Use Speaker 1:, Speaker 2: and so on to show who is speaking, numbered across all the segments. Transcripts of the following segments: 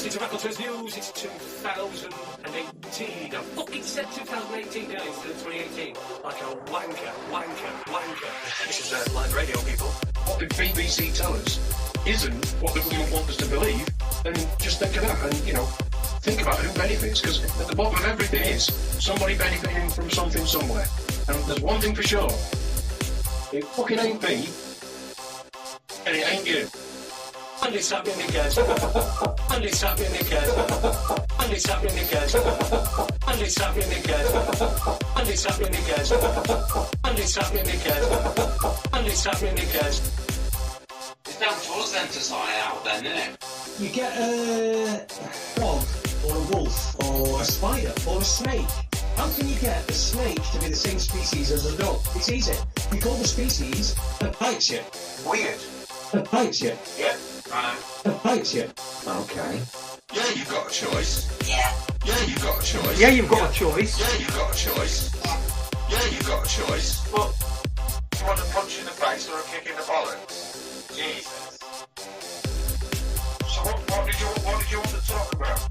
Speaker 1: listening to Raconteurs News. It's 2018. I fucking said 2018 now instead of 2018. Like a wanker. This is live radio, people.
Speaker 2: What the BBC tell us isn't what the government want us to believe, then just think of that and, think about who benefits, because at the bottom of everything is somebody benefiting from something somewhere. And there's one thing for sure, it fucking ain't me, and it ain't you.
Speaker 1: And it's happening again. And it's happening again. And it's happening again. And it's happening again. And it's happening again. And it's happening again. And it's happening again.
Speaker 3: It's down to us then to sort it out then, isn't it?
Speaker 4: You get a frog, or a wolf, or a spider, or a snake. How can you get a snake to be the same species as a dog? It's easy. You call the species that bites you.
Speaker 3: Weird.
Speaker 4: That bites you.
Speaker 3: Yeah. Right.
Speaker 4: That bites you.
Speaker 5: Okay.
Speaker 3: Yeah, you've got a choice. Yeah. Yeah, you've got a choice.
Speaker 6: Yeah, you've got a choice.
Speaker 3: Yeah, you've got a choice. Yeah, you've got a choice. But do you want a punch in the face or a kick in the bollocks? Jesus. So what did you want to talk about?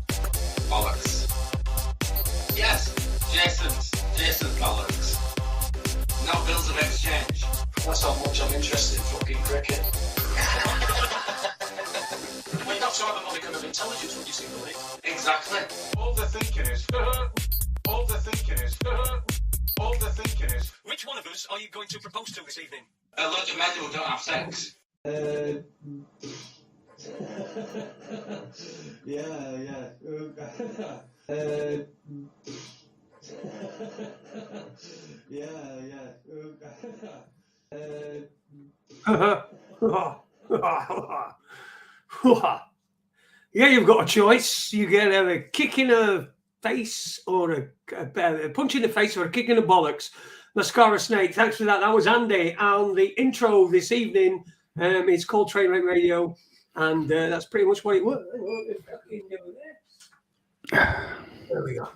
Speaker 3: Bollocks. Yes, Jason's bollocks. No bills of exchange.
Speaker 2: That's how much I'm interested in fucking cricket.
Speaker 1: We're not sure of a modicum of intelligence, would you see, Billy?
Speaker 3: Exactly. All they're thinking is. All they're thinking is. All they're thinking is.
Speaker 1: Which one of us are you going to propose to this evening?
Speaker 3: A load of men who don't have sex.
Speaker 4: Yeah.
Speaker 6: Yeah, you've got a choice. You get a kick in the face or a punch in the face or a kick in the bollocks. Mascara Snake, thanks for that. That was Andy. And the intro this evening is called Train Wreck Radio. And that's pretty much what it was. There we go.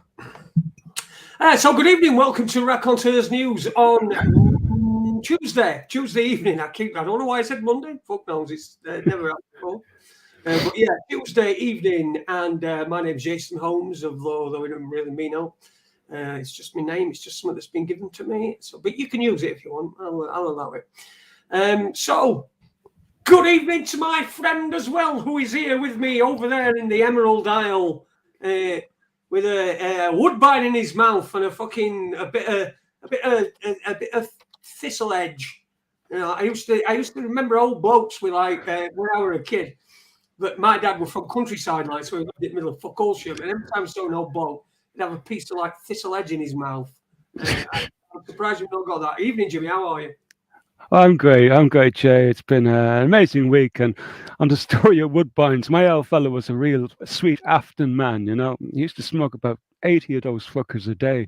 Speaker 6: So good evening. Welcome to Raconteurs News on Tuesday evening. I don't know why I said Monday. Fuck knows. It's never happened before. But yeah, Tuesday evening. And my name's Jason Holmes, although it doesn't really mean no. It's just my name. It's just something that's been given to me. So, but you can use it if you want. I'll allow it. So, good evening to my friend as well, who is here with me over there in the Emerald Isle, with a woodbine in his mouth and a bit of thistle edge. You know, I used to remember old blokes with like when I was a kid. But my dad was from countryside, like, so he lived in the middle of fuck all shit. And every time I saw an old bloke, he'd have a piece of like thistle edge in his mouth. I'm surprised you've not got that. Evening, Jimmy. How are you?
Speaker 5: I'm great, Jay. It's been an amazing week. And on the story of Woodbines, my old fella was a real sweet Afton man, you know. He used to smoke about 80 of those fuckers a day,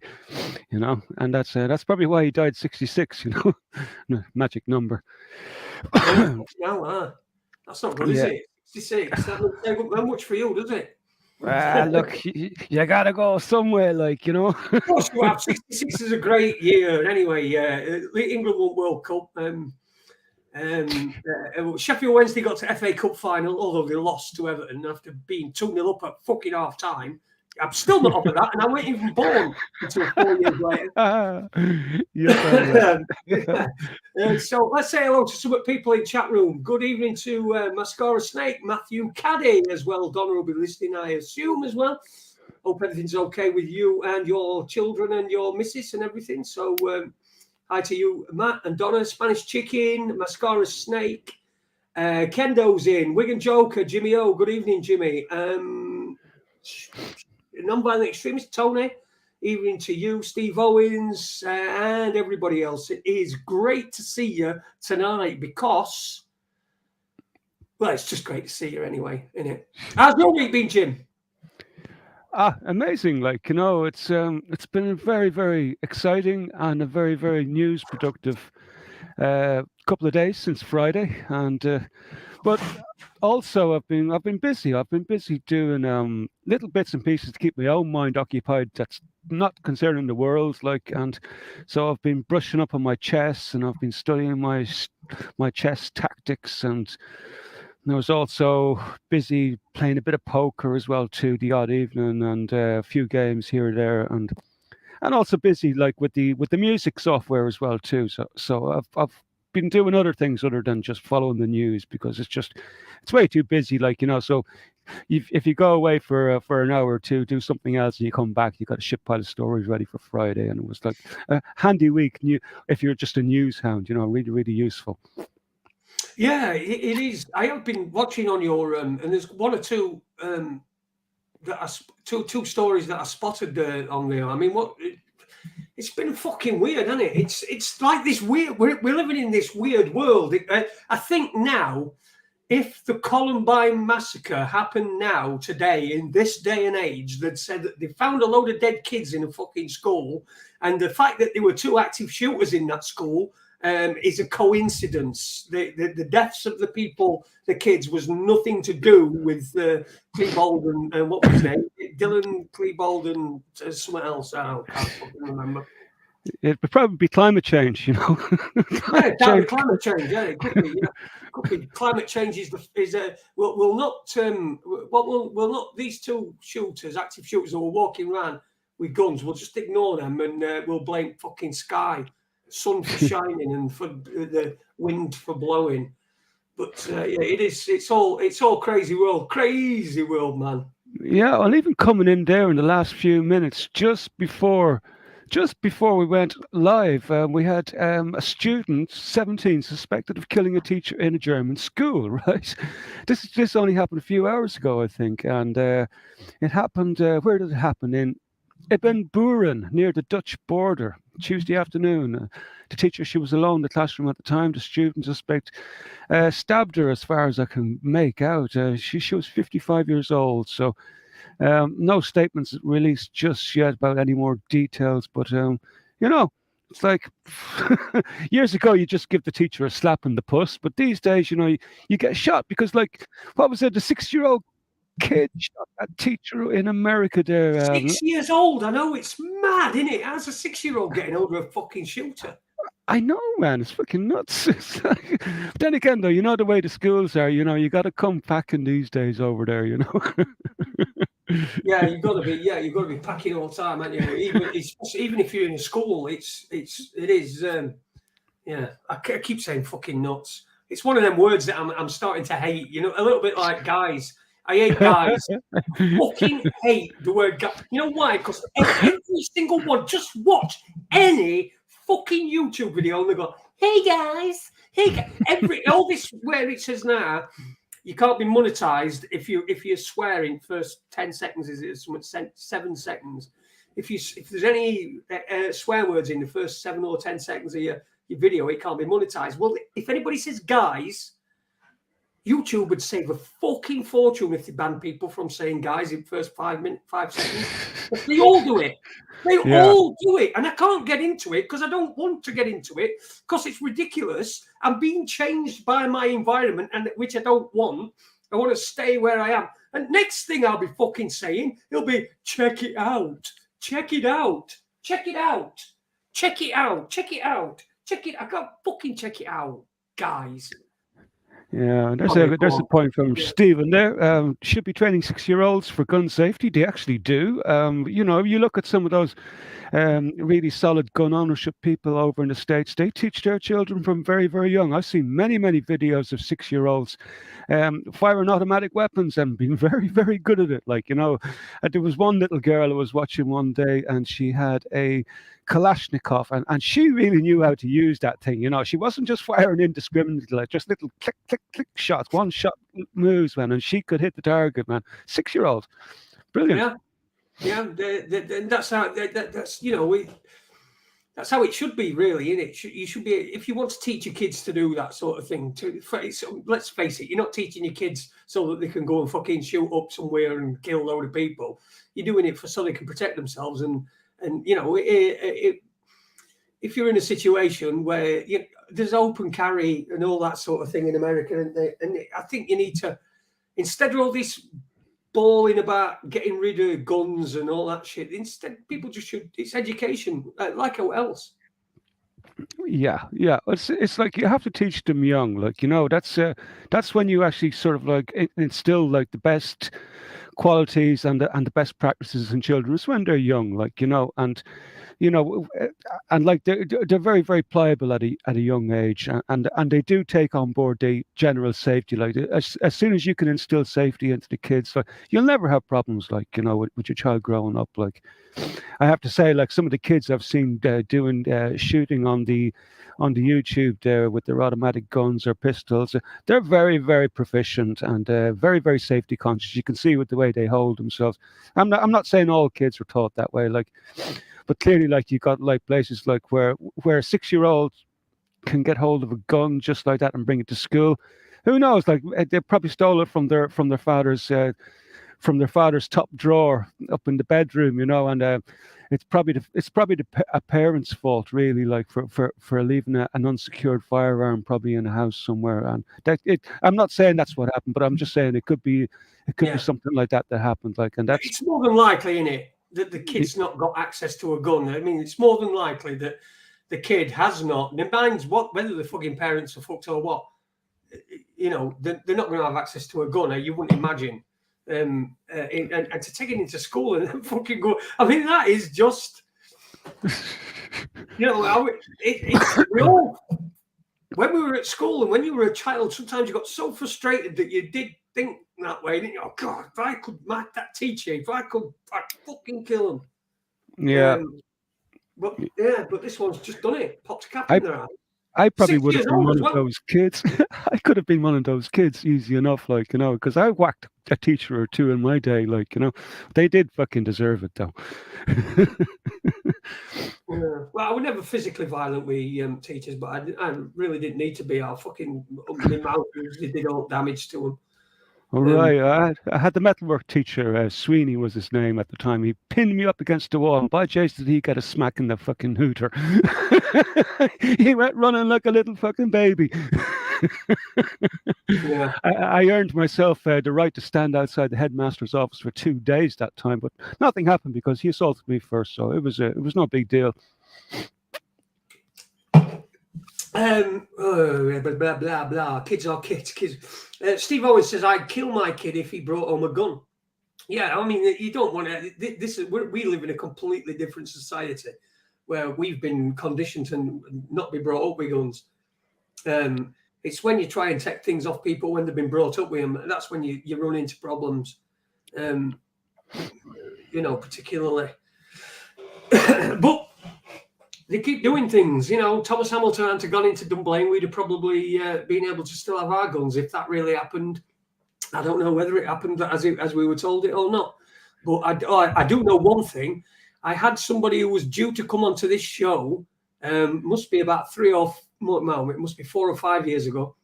Speaker 5: you know. And that's probably why he died 66, you know. Magic number.
Speaker 6: No, that's not good, is it? 66. That doesn't take up that much for you, does it?
Speaker 5: Look, you gotta go somewhere, like, you know.
Speaker 6: Of course you have. 66 is a great year. Anyway, England won World Cup. Sheffield Wednesday got to FA Cup final, although they lost to Everton after being 2-0 up at fucking half time. I'm still not up at that, and I wasn't even born until 4 years later. So let's say hello to some people in chat room. Good evening to Mascara Snake, Matthew Caddy as well. Donna will be listening, I assume, as well. Hope everything's okay with you and your children and your missus and everything. So hi to you, Matt and Donna, Spanish Chicken, Mascara Snake. Kendo's in, Wigan Joker, Jimmy O. Good evening, Jimmy. Non-violent extremist Tony, evening to you, Steve Owens, and everybody else. It is great to see you tonight because, well, it's just great to see you anyway, isn't it? How's your week been, Jim?
Speaker 5: Amazing. Like, you know, it's been very, very exciting and a very, very news productive couple of days since Friday, and but also I've been busy. I've been busy doing little bits and pieces to keep my own mind occupied. That's not concerning the world, like, and so I've been brushing up on my chess, and I've been studying my chess tactics and I was also busy playing a bit of poker as well too, the odd evening, and a few games here or there, and also busy like with the music software as well too. So I've been doing other things other than just following the news because it's way too busy. Like so if you go away for an hour or two, do something else, and you come back, you got a shit pile of stories ready for Friday, and it was like a handy week. If you're just a news hound, really really useful.
Speaker 6: Yeah, it is. I have been watching on your and there's one or two two stories that I spotted on there. I mean, it's been fucking weird, hasn't it? It's like this weird. We're living in this weird world. I think now, if the Columbine massacre happened now today in this day and age, that said that they found a load of dead kids in a fucking school, and the fact that there were 2 active shooters in that school is a coincidence. The deaths of the kids, was nothing to do with Klebold and what was his name? Dylan Klebold and something else. I can't fucking remember.
Speaker 5: It would probably be climate change,
Speaker 6: Yeah, climate change. Yeah, it could be. Yeah, it could be. Climate change will not. These 2 shooters, active shooters, who are walking around with guns. We'll just ignore them and we'll blame fucking sky. Sun for shining and for the wind for blowing, but yeah, it's all crazy world, man.
Speaker 5: Yeah, and even coming in there in the last few minutes, just before we went live, we had a student, 17, suspected of killing a teacher in a German school. Right, this only happened a few hours ago, I think, and it happened. Where did it happen? In Ibbenburen, near the Dutch border, Tuesday afternoon. The teacher, she was alone in the classroom at the time. The student suspect stabbed her, as far as I can make out. She was 55 years old, so no statements released just yet about any more details. But it's like years ago, you just give the teacher a slap in the puss, but these days, you get shot because, like, what was it? The 6-year-old kid shot that teacher in America there.
Speaker 6: 6 years old. I know, it's mad, isn't it? How's a 6-year-old getting over a fucking shooter?
Speaker 5: I know, man. It's fucking nuts. But then again, though, the way the schools are, you got to come packing these days over there,
Speaker 6: Yeah, you've got to be packing all the time, haven't you? Even if you're in school, it is. Yeah, I keep saying fucking nuts. It's one of them words that I'm starting to hate. A little bit like guys. I hate guys. Fucking hate the word guy. You know why? Because every single one. Just watch any fucking YouTube video and they go, "Hey guys, hey guys." All this where it says now, you can't be monetized if you're swearing first 10 seconds. Is it something 7 seconds? If there's any swear words in the first 7 or 10 seconds of your video, it can't be monetized. Well, if anybody says guys, YouTube would save a fucking fortune if they ban people from saying guys in first 5 seconds. But they all do it. All do it. And I can't get into it because I don't want to get into it because it's ridiculous. I'm being changed by my environment, and which I don't want. I want to stay where I am. And next thing I'll be fucking saying, it'll be check it out. Check it out. Check it out. Check it out. Check it out. Check it. I can't fucking check it out, guys.
Speaker 5: Yeah, there's a point from Stephen there. Should be training 6-year-olds for gun safety. They actually do. You look at some of those really solid gun ownership people over in the States. They teach their children from very, very young. I've seen many, many videos of 6-year-olds firing automatic weapons and being very, very good at it. Like, there was one little girl I was watching one day, and she had a Kalashnikov, and she really knew how to use that thing. She wasn't just firing indiscriminately, like just little click, click, click shots, one shot moves, man, and she could hit the target, man. 6-year-old, brilliant.
Speaker 6: Yeah. That's how that's how it should be, really, isn't it? You should be, if you want to teach your kids to do that sort of thing. Let's face it, you're not teaching your kids so that they can go and fucking shoot up somewhere and kill a load of people. You're doing it so they can protect themselves and if you're in a situation where there's open carry and all that sort of thing in America, and I think you need to, instead of all this bawling about getting rid of guns and all that shit, instead people just should, it's education, like what else?
Speaker 5: Yeah, yeah. It's like you have to teach them young. Like that's when you actually sort of like instill like the best qualities and the best practices in children. It's when they're young, like you know, and like they're very very pliable at a young age, and they do take on board the general safety. Like as soon as you can instill safety into the kids, like you'll never have problems. Like with your child growing up. Like I have to say, like some of the kids I've seen doing shooting on the YouTube there with their automatic guns or pistols, they're very very proficient and very very safety conscious. You can see with the way they hold themselves. I'm not saying all kids were taught that way, like, but clearly, like you got like places like where a 6-year-old can get hold of a gun just like that and bring it to school. Who knows? Like they probably stole it from their father's top drawer up in the bedroom, and it's probably a parent's fault really, like for leaving an unsecured firearm probably in a house somewhere. And I'm not saying that's what happened, but I'm just saying it could be
Speaker 6: Yeah.
Speaker 5: something like that happened. Like, and that's
Speaker 6: It's more than likely, isn't it, that the kid's not got access to a gun. I mean, it's more than likely that the kid has not. Their minds, whether the fucking parents are fucked or what, they're not going to have access to a gun. You wouldn't imagine. And to take it into school and then fucking go. I mean, that is just, we all, when we were at school and when you were a child, sometimes you got so frustrated that you did think that way, didn't you? Oh God, if I could mark that teacher, I'd fucking kill him.
Speaker 5: yeah.
Speaker 6: But this one's just done it. Popped a cap in their eye.
Speaker 5: I probably
Speaker 6: 6
Speaker 5: would have
Speaker 6: years
Speaker 5: been
Speaker 6: old
Speaker 5: one
Speaker 6: as
Speaker 5: of
Speaker 6: well.
Speaker 5: those kids. I could have been one of those kids easy enough, like, because I whacked a teacher or two in my day, like, they did fucking deserve it though.
Speaker 6: Yeah. Well, I was never physically violent with teachers, but I really didn't need to be. I fucking my mouth usually did all damage to them.
Speaker 5: All right, I had the metalwork teacher, Sweeney was his name at the time. He pinned me up against the wall, and by Jace did he get a smack in the fucking hooter. He went running like a little fucking baby.
Speaker 6: Yeah.
Speaker 5: I earned myself the right to stand outside the headmaster's office for 2 days that time, but nothing happened because he assaulted me first, so it was no big deal.
Speaker 6: Blah blah blah blah. Kids are kids. Steve Owens says I'd kill my kid if he brought home a gun. Yeah, I mean you don't want to. We live in a completely different society where we've been conditioned to not be brought up with guns. It's when you try and take things off people when they've been brought up with them. That's when you run into problems. Particularly. But they keep doing things. Thomas Hamilton hadn't gone into Dunblane, we'd have probably been able to still have our guns if that really happened. I don't know whether it happened as we were told it or not. But I do know one thing. I had somebody who was due to come onto this show, must be about 4 or 5 years ago.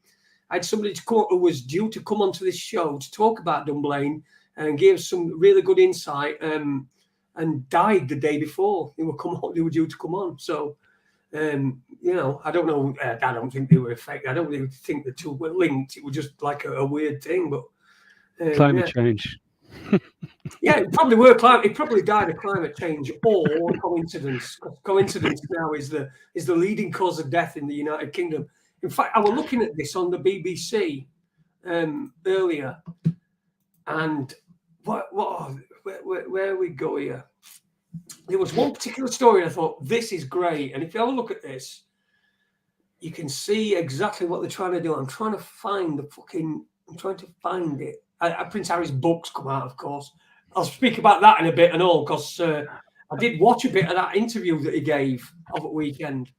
Speaker 6: I had somebody who was due to come onto this show to talk about Dunblane and give some really good insight. And died the day before they were due to come on. So, I don't know. I don't think they were affected. I don't really think the two were linked. It was just like a weird thing. But
Speaker 5: Climate change.
Speaker 6: Yeah, it probably were climate. It probably died of climate change or coincidence. Coincidence now is the leading cause of death in the United Kingdom. In fact, I was looking at this on the BBC earlier, and where we go here? There was one particular story I thought, this is great. And if you have a look at this, you can see exactly what they're trying to do. I'm trying to find it. Prince Harry's books come out, of course. I'll speak about that in a bit and all, because I did watch a bit of that interview that he gave over the weekend.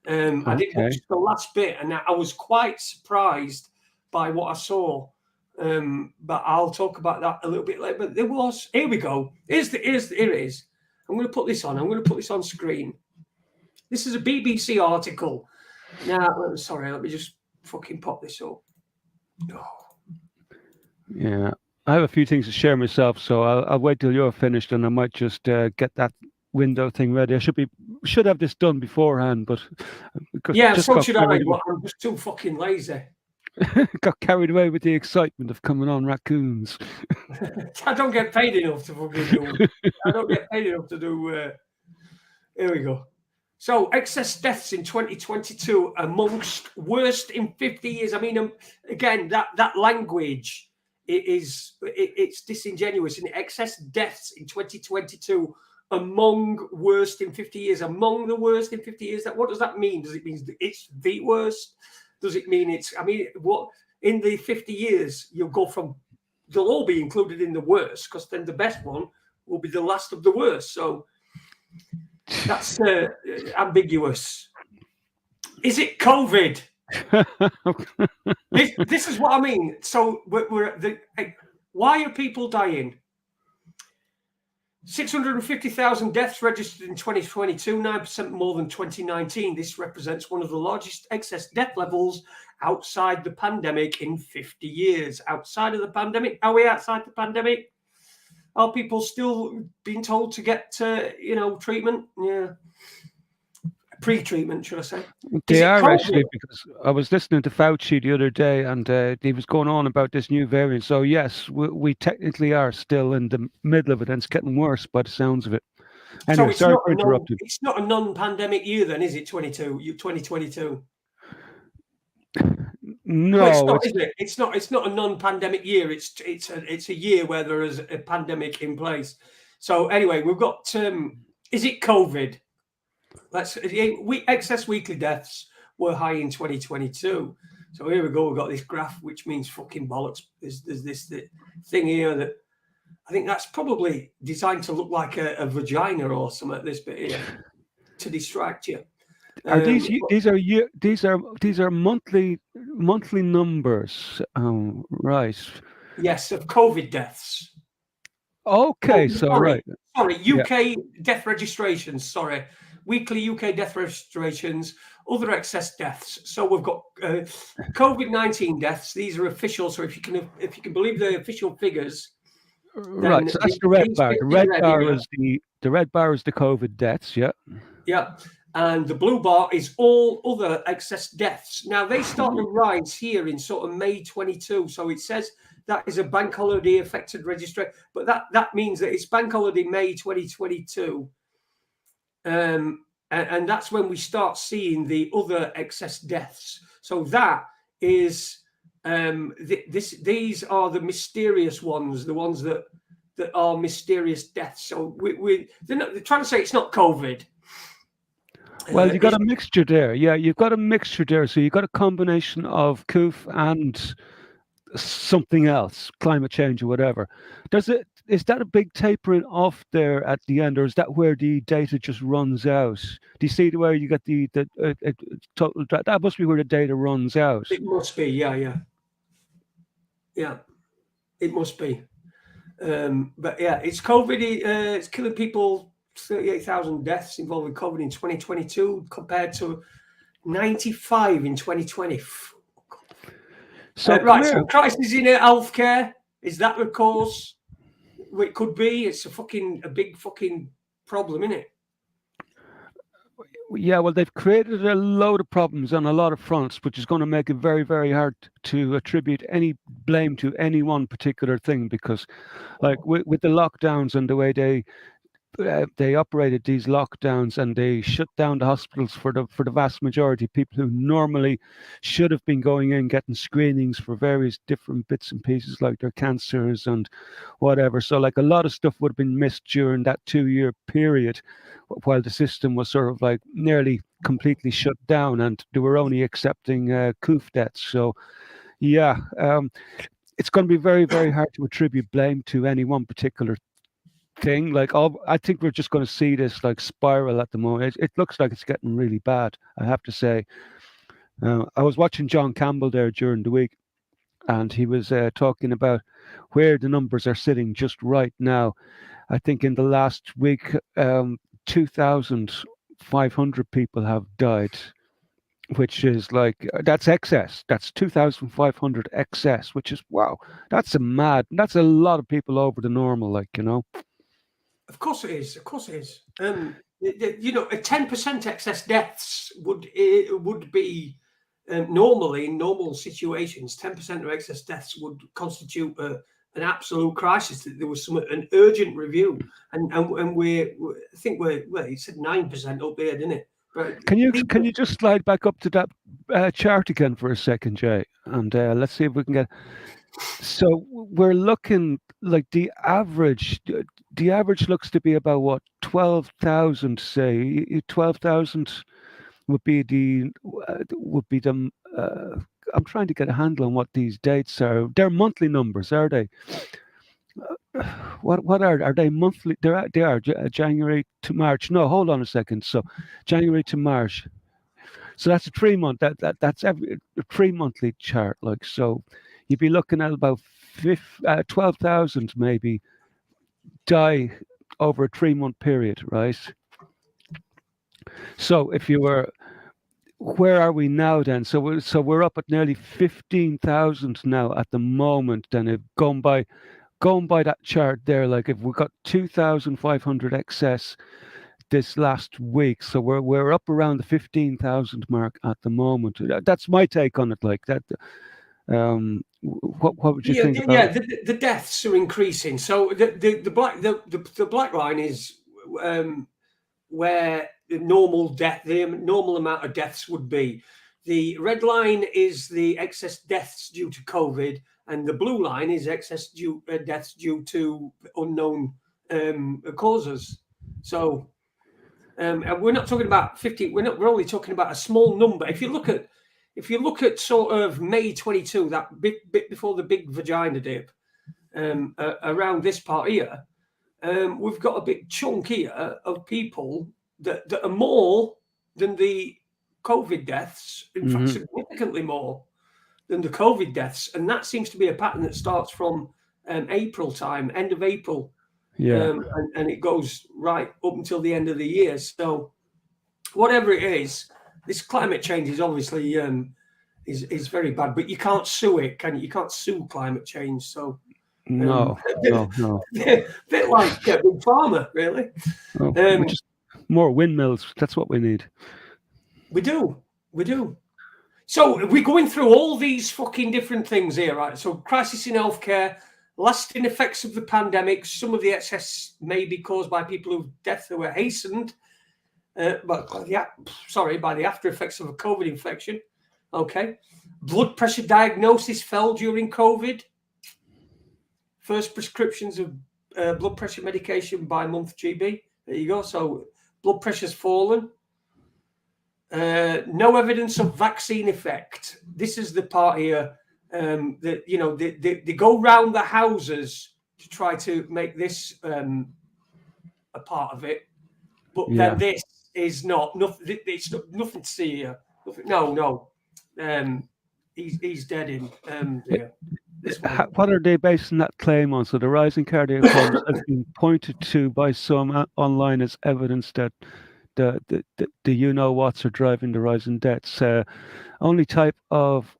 Speaker 6: I did watch the last bit, and I was quite surprised by what I saw. But I'll talk about that a little bit later. But here we go. Here it is. I'm going to put this on. I'm going to put this on screen. This is a BBC article. Now, sorry, let me just fucking pop this up. Oh.
Speaker 5: Yeah, I have a few things to share myself, so I'll wait till you're finished, and I might just get that window thing ready. I should have this done beforehand, but
Speaker 6: so should I. But I'm just too fucking lazy.
Speaker 5: Got carried away with the excitement of coming on Raccoons.
Speaker 6: I don't get paid enough to fucking do. I don't get paid enough to do. Here we go. So excess deaths in 2022 amongst worst in 50 years. I mean, again, that language it's disingenuous. In excess deaths in 2022 among worst in 50 years, among the worst in 50 years. What does that mean? Does it mean it's the worst? Does it mean it's? I mean, what in the 50 years you'll go from? They'll all be included in the worst because then the best one will be the last of the worst. So. That's ambiguous. Is it COVID? this is what I mean. So why are people dying? 650,000 deaths registered in 2022, 9% more than 2019. This represents one of the largest excess death levels outside the pandemic in 50 years. Outside of the pandemic? Are we outside the pandemic? Are people still being told to get, treatment? Yeah. Pre-treatment, should I say?
Speaker 5: They are actually, because I was listening to Fauci the other day and he was going on about this new variant. So, yes, we technically are still in the middle of it and it's getting worse by the sounds of it. Anyway,
Speaker 6: so
Speaker 5: sorry for interrupting.
Speaker 6: It's not a non-pandemic year then, is it, 2022?
Speaker 5: No,
Speaker 6: it's not, is it? It's not a non-pandemic year. It's a year where there is a pandemic in place. So anyway, we've got is it COVID? Excess weekly deaths were high in 2022. So here we go. We've got this graph, which means fucking bollocks. There's this thing here that I think that's probably designed to look like a vagina or something at this bit here to distract you.
Speaker 5: Are these are monthly numbers, right?
Speaker 6: Yes, of COVID deaths.
Speaker 5: Okay, right.
Speaker 6: Sorry, UK death registrations. Sorry, weekly UK death registrations, other excess deaths. So we've got COVID-19 deaths. These are official. So if you can believe the official figures,
Speaker 5: right. So that's the red bar. The red bar is the COVID deaths. Yeah.
Speaker 6: Yeah. And the blue bar is all other excess deaths. Now, they start to rise here in sort of May 22. So it says that is a bank holiday affected registration. But that means that it's bank holiday May 2022. And that's when we start seeing the other excess deaths. So that is, these are the mysterious ones, the ones that are mysterious deaths. So they're trying to say it's not COVID.
Speaker 5: Well, you got a mixture there. Yeah, you've got a mixture there. So you've got a combination of COOF and something else, climate change or whatever. Is that a big tapering off there at the end, or is that where the data just runs out? Do you see where you get the total? That must be where the data runs out.
Speaker 6: It must be, yeah. It must be. But yeah, it's COVID. It's killing people. 38,000 deaths involving COVID in 2022 compared to 95 in 2020.
Speaker 5: So
Speaker 6: so crisis in healthcare, is that the cause? It could be. It's a big fucking problem, isn't it?
Speaker 5: Yeah, well, they've created a load of problems on a lot of fronts, which is going to make it very, very hard to attribute any blame to any one particular thing, because like with the lockdowns and the way they operated these lockdowns and they shut down the hospitals for the vast majority of people who normally should have been going in getting screenings for various different bits and pieces like their cancers and whatever. So like a lot of stuff would have been missed during that 2-year period while the system was sort of like nearly completely shut down and they were only accepting COOF deaths. So yeah, it's going to be very, very hard to attribute blame to any one particular thing. Like, I think we're just going to see this like spiral at the moment. It looks like it's getting really bad, I have to say. I was watching John Campbell there during the week, and he was talking about where the numbers are sitting just right now. I think in the last week, 2,500 people have died, which is like, that's excess. That's 2,500 excess, which is, wow, that's a lot of people over the normal, like, you know.
Speaker 6: Of course it is. A 10% excess deaths would be normally in normal situations. 10% of excess deaths would constitute an absolute crisis. That there was an urgent review, and he said 9% up there, didn't it? But
Speaker 5: Can you just slide back up to that chart again for a second, Jay? And let's see if we can get. So we're looking like the average. The average looks to be about what 12,000. Say 12,000 would be the. I'm trying to get a handle on what these dates are. They're monthly numbers, are they? What are they monthly? They are January to March. No, hold on a second. So January to March. So that's a 3 month. That's a 3 monthly chart. Like so, you'd be looking at about 12,000 maybe die over a 3 month period, right? So if you were, where are we now then? So we're up at nearly 15,000 now at the moment. Then if going by that chart there, like if we got 2,500 excess this last week, so we're up around the 15,000 mark at the moment. That's my take on it. Like that. What would you think about it?
Speaker 6: The deaths are increasing. So the black line is where the normal amount of deaths would be. The red line is the excess deaths due to COVID, and the blue line is excess deaths due to unknown causes. So and we're not talking about 50. We're only talking about a small number. If you look at sort of May 22, that bit before the big vagina dip, around this part here, we've got a big chunk here of people that are more than the COVID deaths. In fact, significantly more than the COVID deaths, and that seems to be a pattern that starts from April time, end of April.
Speaker 5: Yeah.
Speaker 6: And it goes right up until the end of the year. So whatever it is, this climate change is obviously is very bad, but you can't sue it, can you? You can't sue climate change. So
Speaker 5: No.
Speaker 6: bit like Big Pharma, really.
Speaker 5: We just more windmills. That's what we need.
Speaker 6: We do. So we're going through all these fucking different things here, right? So crisis in healthcare, lasting effects of the pandemic. Some of the excess may be caused by people whose deaths were hastened, but by the after effects of a COVID infection. Okay. Blood pressure diagnosis fell during COVID. First prescriptions of blood pressure medication by month GB. There you go. So blood pressure's fallen. No evidence of vaccine effect. This is the part here that they go round the houses to try to make this a part of it, but then this is not nothing. It's nothing to see here. Nothing, no. He's dead in.
Speaker 5: What are they basing that claim on? So the rising cardiac problems has been pointed to by some online as evidence that the you-know-whats are driving the rise in deaths. Only type of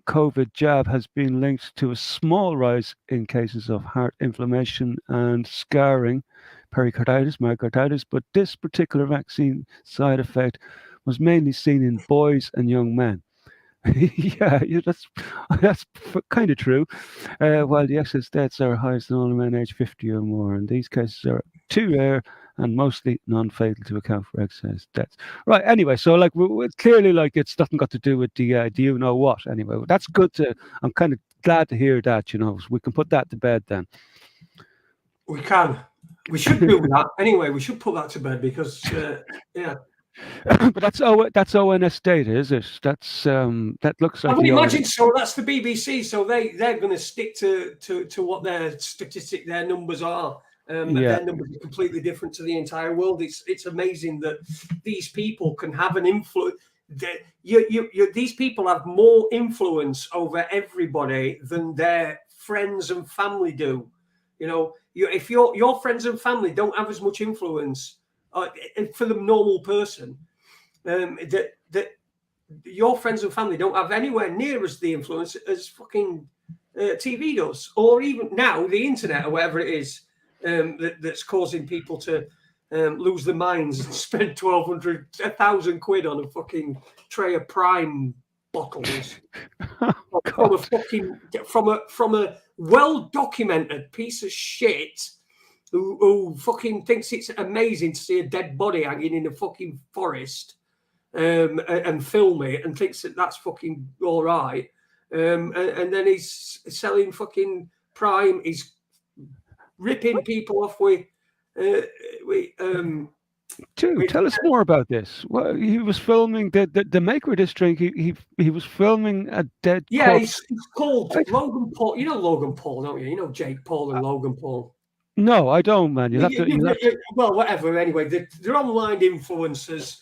Speaker 5: COVID jab has been linked to a small rise in cases of heart inflammation and scarring, pericarditis, myocarditis, but this particular vaccine side effect was mainly seen in boys and young men. yeah, that's kind of true. While the excess deaths are highest in all men aged 50 or more, and these cases are too rare and mostly non-fatal to account for excess deaths. Right. Anyway, so like we're clearly like it's nothing got to do with the do you know what? Anyway, that's good to. I'm kind of glad to hear that. We can put that to bed then.
Speaker 6: We can. We should do that anyway. We should put that to bed because yeah.
Speaker 5: But that's ONS data, is it? That's that looks like.
Speaker 6: I would imagine so. That's the BBC, so they're going to stick to what their numbers are. Their numbers are completely different to the entire world. It's amazing that these people can have an influence. These people have more influence over everybody than their friends and family do. If your friends and family don't have as much influence. For the normal person, that your friends and family don't have anywhere near as the influence as fucking TV does, or even now the internet or whatever it is that's causing people to lose their minds and spend 1,000 quid on a fucking tray of Prime bottles from a well documented piece of shit who fucking thinks it's amazing to see a dead body hanging in a fucking forest and film it and thinks that that's fucking all right. And then he's selling fucking Prime. He's ripping people off with
Speaker 5: Dude, tell us more about this. Well, he was filming the maker of this drink. He was filming a dead corpse.
Speaker 6: He's called Logan Paul. You know Logan Paul, don't you? You know Jake Paul and Logan Paul.
Speaker 5: No, I don't, man.
Speaker 6: Well, whatever. Anyway, they're online influencers.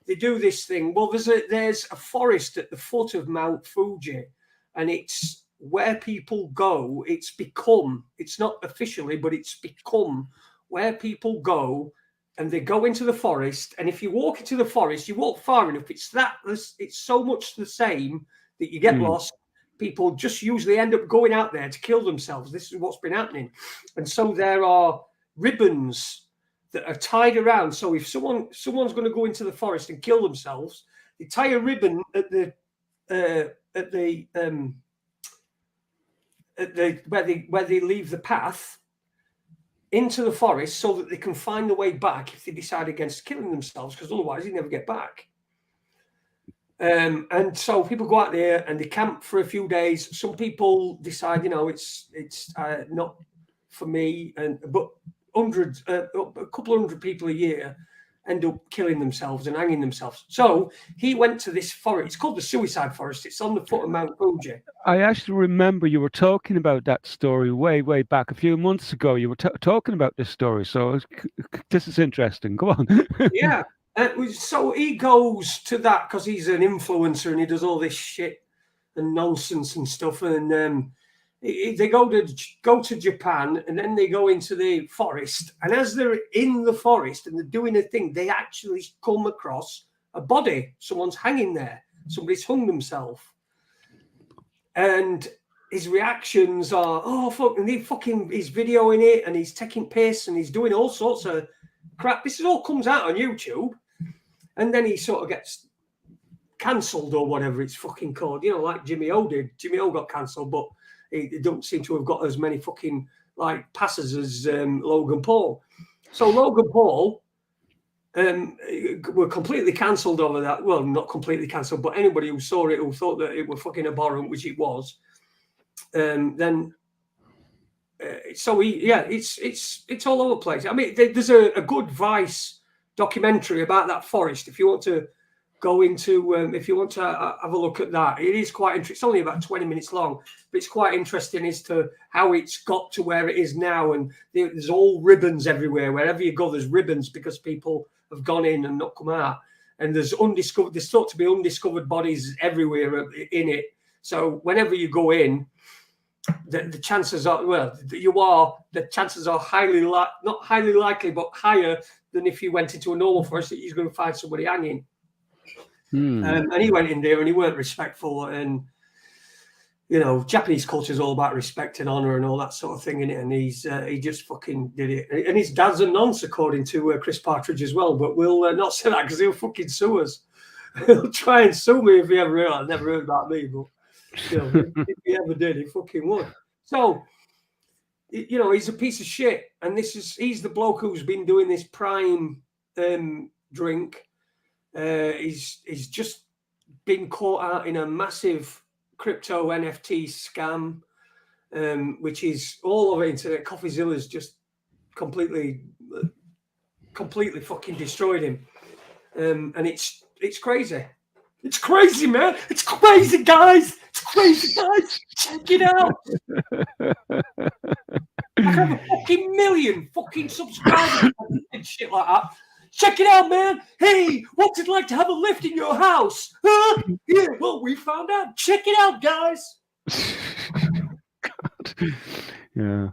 Speaker 6: They do this thing. Well, there's a forest at the foot of Mount Fuji, and it's where people go. It's not officially, but it's become where people go, and they go into the forest. And if you walk into the forest, you walk far enough. It's so much the same that you get lost. People just usually end up going out there to kill themselves. This is what's been happening. And so there are ribbons that are tied around. So if someone's going to go into the forest and kill themselves, they tie a ribbon at the where they leave the path into the forest, so that they can find the way back if they decide against killing themselves, because otherwise they never get back. And so people go out there and they camp for a few days. Some people decide, it's not for me, but a couple of hundred people a year end up killing themselves and hanging themselves. So he went to this forest. It's called the Suicide Forest. It's on the foot of Mount Fuji.
Speaker 5: I actually remember you were talking about that story way back a few months ago. You were talking about this story. So this is interesting. Go on.
Speaker 6: Yeah. So he goes to that because he's an influencer and he does all this shit and nonsense and stuff. And they go to Japan, and then they go into the forest. And as they're in the forest and they're doing a thing, they actually come across a body. Someone's hanging there. Somebody's hung themselves. And his reactions are, oh, fuck, and he's videoing it and he's taking piss and he's doing all sorts of crap. This all comes out on YouTube. And then he sort of gets cancelled or whatever it's fucking called. Like Jimmy O did. Jimmy O got cancelled, but he don't seem to have got as many fucking passes as Logan Paul. So Logan Paul were completely cancelled over that. Well, not completely cancelled, but anybody who saw it, who thought that it was fucking abhorrent, which it was, then. So it's all over the place. I mean, there's a good Vice documentary about that forest. If you want to go into, if you want to have a look at that, it is quite interesting. It's only about 20 minutes long, but it's quite interesting as to how it's got to where it is now. And there's all ribbons everywhere. Wherever you go, there's ribbons because people have gone in and not come out. And there's thought to be undiscovered bodies everywhere in it. So whenever you go in, the chances are, the chances are not highly likely, but higher than if you went into a normal forest that you're going to find somebody hanging. And he went in there and he weren't respectful. And, Japanese culture is all about respect and honor and all that sort of thing, innit? And he just fucking did it. And his dad's a nonce, according to Chris Partridge as well. But we'll not say that because he'll fucking sue us. He'll try and sue me if he ever heard. I've never heard about me, but if he ever did, he fucking would. So, he's a piece of shit. And he's the bloke who's been doing this Prime drink. He's just been caught out in a massive crypto NFT scam, which is all over internet. CoffeeZilla's just completely fucking destroyed him. And it's crazy. It's crazy, man. It's crazy, guys. It's crazy, guys. Check it out. I have a fucking million fucking subscribers and shit like that. Check it out, man. Hey, what's it like to have a lift in your house? Huh? Yeah, well, we found out. Check it out, guys.
Speaker 5: God. Yeah.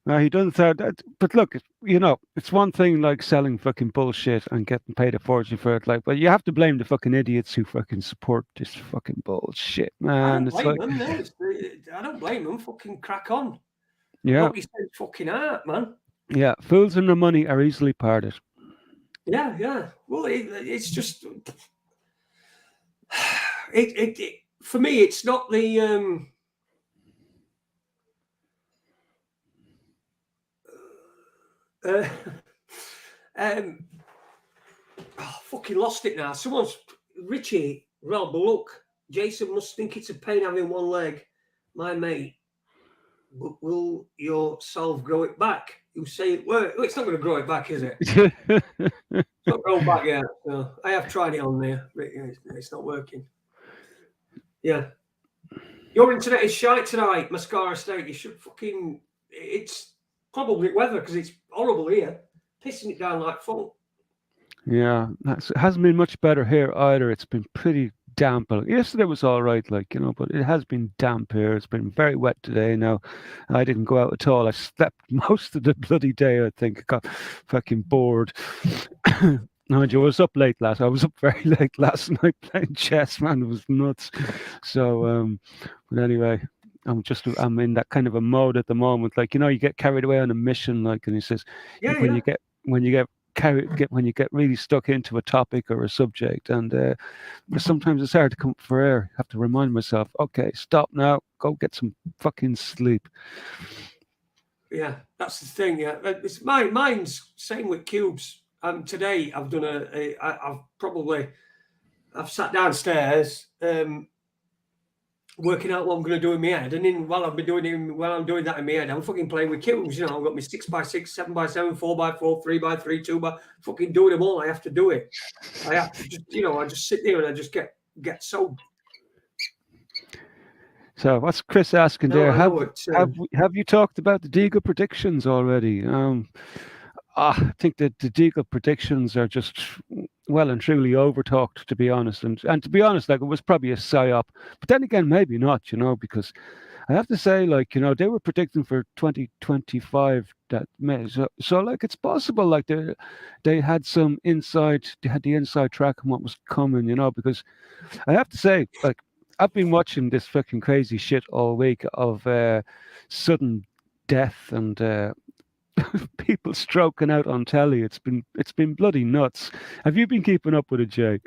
Speaker 5: No, he doesn't sound that. But look, it's one thing like selling fucking bullshit and getting paid a fortune for it. But you have to blame the fucking idiots who fucking support this fucking bullshit, man.
Speaker 6: I don't blame them. Fucking crack on.
Speaker 5: Yeah.
Speaker 6: Don't be so fucking art, man.
Speaker 5: Yeah. Fools and their money are easily parted.
Speaker 6: Yeah. Well, it's just it for me. It's not the Uh, fucking lost it now. Richie, Rob, look, Jason must think it's a pain having one leg. My mate, but will yourself grow it back? You say, well, it's not going to grow it back, is it? It's not grown back yet. No, I have tried it on there, but it's not working. Yeah. Your internet is shite tonight, Mascara State. You should fucking... It's probably weather because it's horrible here. Pissing it down like fun.
Speaker 5: Yeah, it hasn't been much better here either. It's been pretty damp. Yesterday was all right, like, but it has been damp here. It's been very wet today. Now, I didn't go out at all. I slept most of the bloody day, I think. I got fucking bored. Mind you, I was up late I was up very late last night playing chess, man. It was nuts. So, but anyway, I'm in that kind of a mode at the moment. Like, you get carried away on a mission, like, and he says, when you get really stuck into a topic or a subject, and sometimes it's hard to come up for air. I have to remind myself, okay, stop now, go get some fucking sleep.
Speaker 6: Yeah, that's the thing. Yeah, it's mine's same with cubes. Today I've done I've sat downstairs working out what I'm going to do in my head, and while I'm doing that in my head, I'm fucking playing with cubes. I've got my 6x6, 7x7, 4x4, 3x3, 2x, fucking doing them all. I have to do it. I have to just, I just sit there and I just get so.
Speaker 5: So what's Chris asking there? Have you talked about the Deagle predictions already? I think that the Deagle predictions are just well and truly overtalked, to be honest. And to be honest, like, it was probably a psyop. But then again, maybe not, because I have to say, like, they were predicting for 2025 that May. So like, it's possible, like, they had the inside track on what was coming, because I have to say, like, I've been watching this fucking crazy shit all week of sudden death and people stroking out on telly. It's been bloody nuts. Have you been keeping up with it, Jay?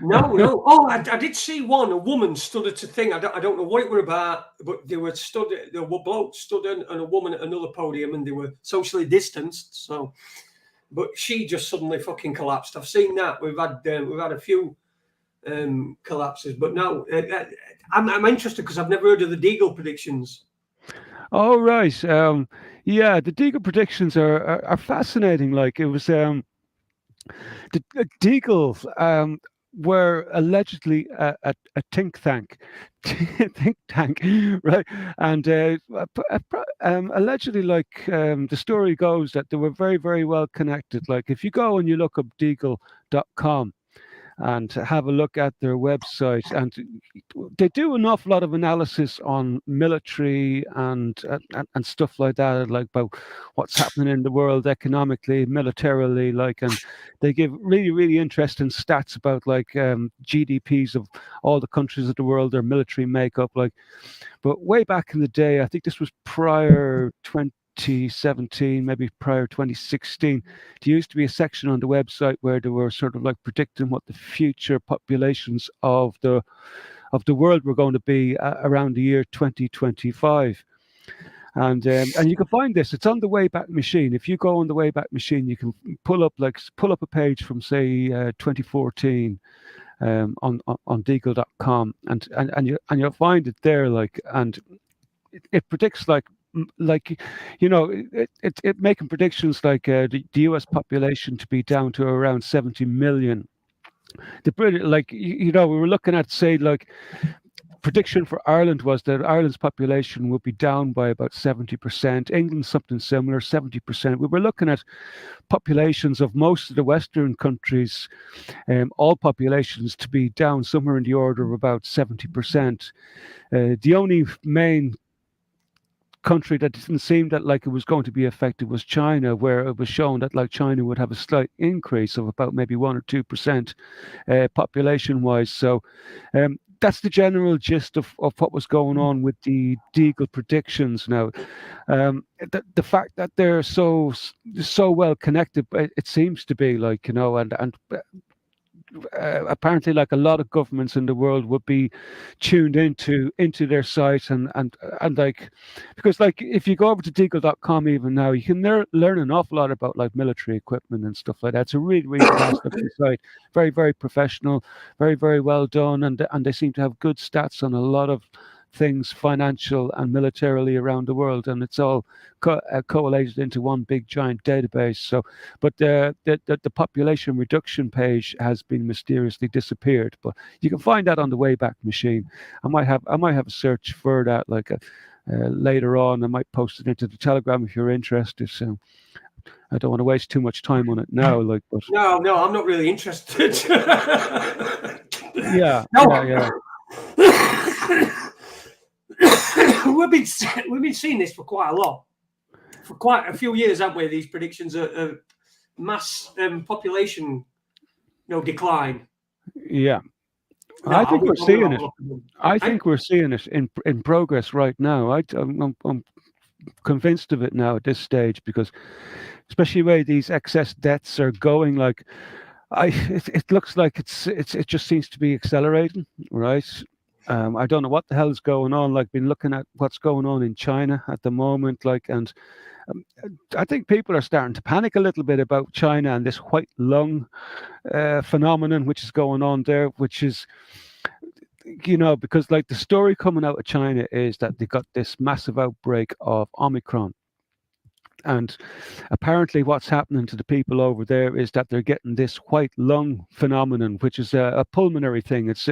Speaker 6: No. Oh, I did see one. A woman stood at a thing. I don't know what it were about, but there were blokes stood and a woman at another podium, and they were socially distanced. So, but she just suddenly fucking collapsed. I've seen that. We've had a few collapses, but no, I'm interested because I've never heard of the Deagle predictions.
Speaker 5: Oh, right. Yeah, the Deagle predictions are fascinating. Like, it was the Deagle were allegedly a think tank, right? And allegedly, like, the story goes that they were very, very well connected. Like, if you go and you look up Deagle.com and have a look at their website, and they do an awful lot of analysis on military and stuff like that, like about what's happening in the world economically, militarily, like, and they give really, really interesting stats about, like, GDPs of all the countries of the world, their military makeup, like. But way back in the day, I think this was prior 2017, maybe prior 2016, there used to be a section on the website where they were sort of like predicting what the future populations of the world were going to be around the year 2025. And you can find this. It's on the Wayback Machine. If you go on the Wayback Machine, you can pull up a page from, say, 2014 on Deagle.com, and you'll find it there, like, and it predicts, like, it making predictions like the US population to be down to around 70 million. The British, like, we were looking at, say, like, prediction for Ireland was that Ireland's population would be down by about 70%. England, something similar, 70%. We were looking at populations of most of the Western countries, all populations, to be down somewhere in the order of about 70%. The only main country that didn't seem that like it was going to be affected was China, where it was shown that, like, China would have a slight increase of about maybe 1 or 2% population wise. So that's the general gist of what was going on with the Deagle predictions. Now, the fact that they're so well connected, it seems to be, like, and apparently, like a lot of governments in the world would be tuned into their site and like, because like if you go over to deagle.com even now, you can learn an awful lot about like military equipment and stuff like that. It's a really, really class looking site, very, very professional, very, very well done, and they seem to have good stats on a lot of things, financial and militarily, around the world, and it's all collated into one big giant database. So, but the population reduction page has been mysteriously disappeared. But you can find that on the Wayback Machine. I might have a search for that like later on. I might post it into the Telegram if you're interested. So I don't want to waste too much time on it now. Like, but
Speaker 6: No, I'm not really interested.
Speaker 5: yeah,
Speaker 6: No.
Speaker 5: yeah.
Speaker 6: we've been seeing this for quite a few years, haven't we? These predictions of mass population, decline.
Speaker 5: Yeah.
Speaker 6: No,
Speaker 5: I think we're seeing it. I
Speaker 6: I-
Speaker 5: think we're seeing it in progress right now. I'm convinced of it now at this stage, because especially where these excess deaths are going, like it looks like it just seems to be accelerating, right? I don't know what the hell is going on. Like, been looking at what's going on in China at the moment, like, and um, I think people are starting to panic a little bit about China and this white lung phenomenon which is going on there, which is, because like the story coming out of China is that they got this massive outbreak of Omicron. And apparently, what's happening to the people over there is that they're getting this white lung phenomenon, which is a pulmonary thing. It's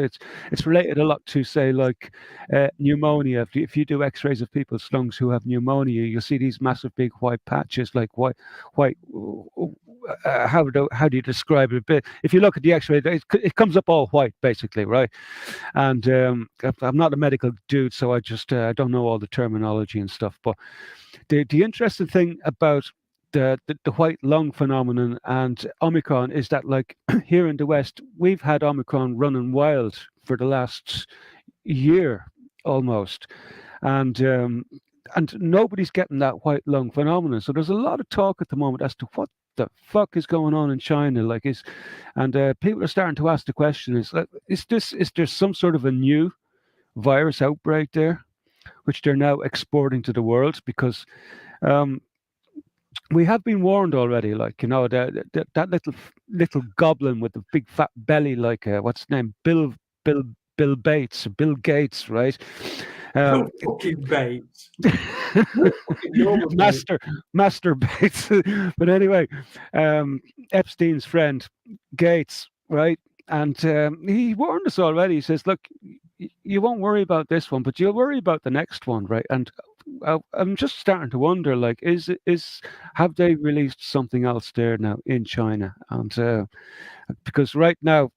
Speaker 5: related a lot to, say, like pneumonia. If you do X-rays of people's lungs who have pneumonia, you'll see these massive big white patches, like white. How do you describe it? But if you look at the X-ray, it comes up all white, basically, right? And I'm not a medical dude, so I just don't know all the terminology and stuff. But the interesting thing about the white lung phenomenon and Omicron is that, like, here in the West, we've had Omicron running wild for the last year almost, and nobody's getting that white lung phenomenon. So there's a lot of talk at the moment as to what the fuck is going on in China. Like, people are starting to ask the question: is there some sort of a new virus outbreak there, which they're now exporting to the world? Because we have been warned already, like, that little goblin with the big fat belly, like what's his name, Bill Bates, Bill Gates, right?
Speaker 6: Fucking Bates. Fucking
Speaker 5: Master Bates. But anyway, Epstein's friend Gates, right? And he warned us already. He says, look, you won't worry about this one, but you'll worry about the next one, right? And I'm just starting to wonder, like, have they released something else there now in China? And because right now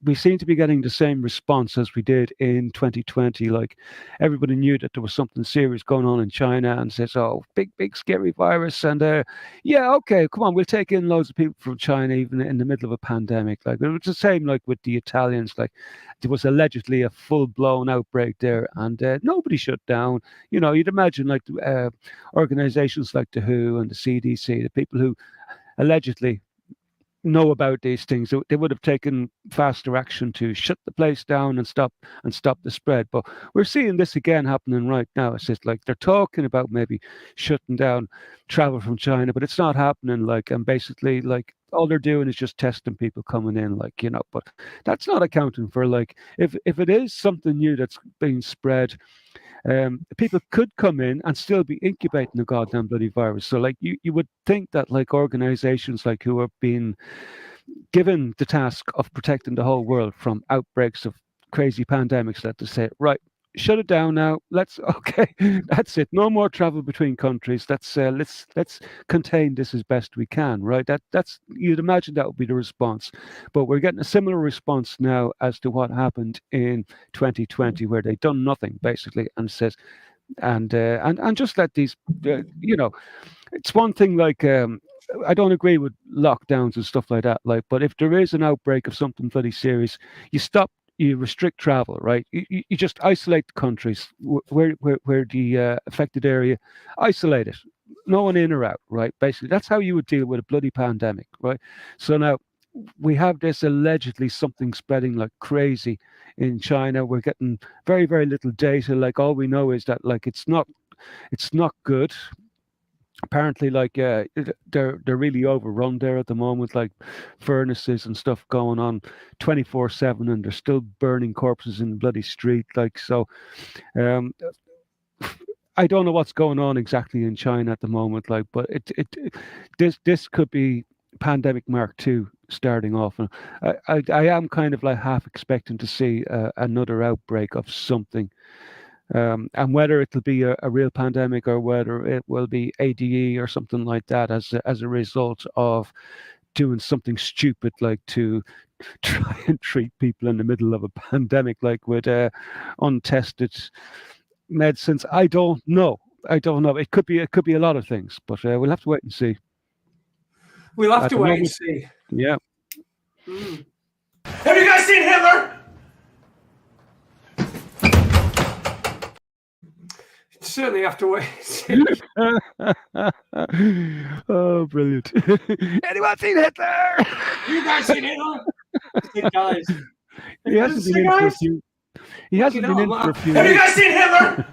Speaker 5: we seem to be getting the same response as we did in 2020. Like, everybody knew that there was something serious going on in China and says, oh, big scary virus. And yeah, okay, come on, we'll take in loads of people from China even in the middle of a pandemic. Like, it was the same like with the Italians. Like, there was allegedly a full-blown outbreak there, and nobody shut down. You'd imagine, like, organizations like the WHO and the CDC, the people who allegedly know about these things, they would have taken faster action to shut the place down and stop the spread. But we're seeing this again happening right now. It's just like they're talking about maybe shutting down travel from China, but it's not happening. Like, and basically, like, all they're doing is just testing people coming in, like, but that's not accounting for, like, if it is something new that's being spread, people could come in and still be incubating the goddamn bloody virus. So, like, you would think that, like, organizations like who are being given the task of protecting the whole world from outbreaks of crazy pandemics, that to say, right, shut it down now. Okay, that's it. No more travel between countries. Let's contain this as best we can, right? That's you'd imagine that would be the response, but we're getting a similar response now as to what happened in 2020, where they done nothing basically, and says, and just let these, it's one thing, like, I don't agree with lockdowns and stuff like that, like, but if there is an outbreak of something bloody serious, you restrict travel, right? You just isolate the countries where the affected area, isolate it, no one in or out, right? Basically, that's how you would deal with a bloody pandemic, right? So now, we have this allegedly something spreading like crazy in China. We're getting very, very little data. Like all we know is that like it's not good. Apparently, like they're really overrun there at the moment, like furnaces and stuff going on 24/7, and they're still burning corpses in the bloody street. Like so, um, I don't know what's going on exactly in China at the moment. Like, but this could be pandemic Mark II starting off, and I am kind of like half expecting to see another outbreak of something. And whether it'll be a real pandemic or whether it will be ADE or something like that as a result of doing something stupid like to try and treat people in the middle of a pandemic, like with untested medicines. I don't know. It could be a lot of things, but we'll have to wait and see.
Speaker 6: We'll have
Speaker 5: At
Speaker 6: to
Speaker 5: the
Speaker 6: wait and
Speaker 5: moment,
Speaker 6: see.
Speaker 5: yeah.
Speaker 3: Have you guys seen Hitler?
Speaker 6: Certainly have to wait and see.
Speaker 5: Oh, brilliant! Anyone seen Hitler?
Speaker 6: You guys seen Hitler? Hey, guys.
Speaker 5: He hasn't been in for a few. He hasn't been in for a few.
Speaker 3: Have you
Speaker 5: weeks.
Speaker 3: guys seen Hitler?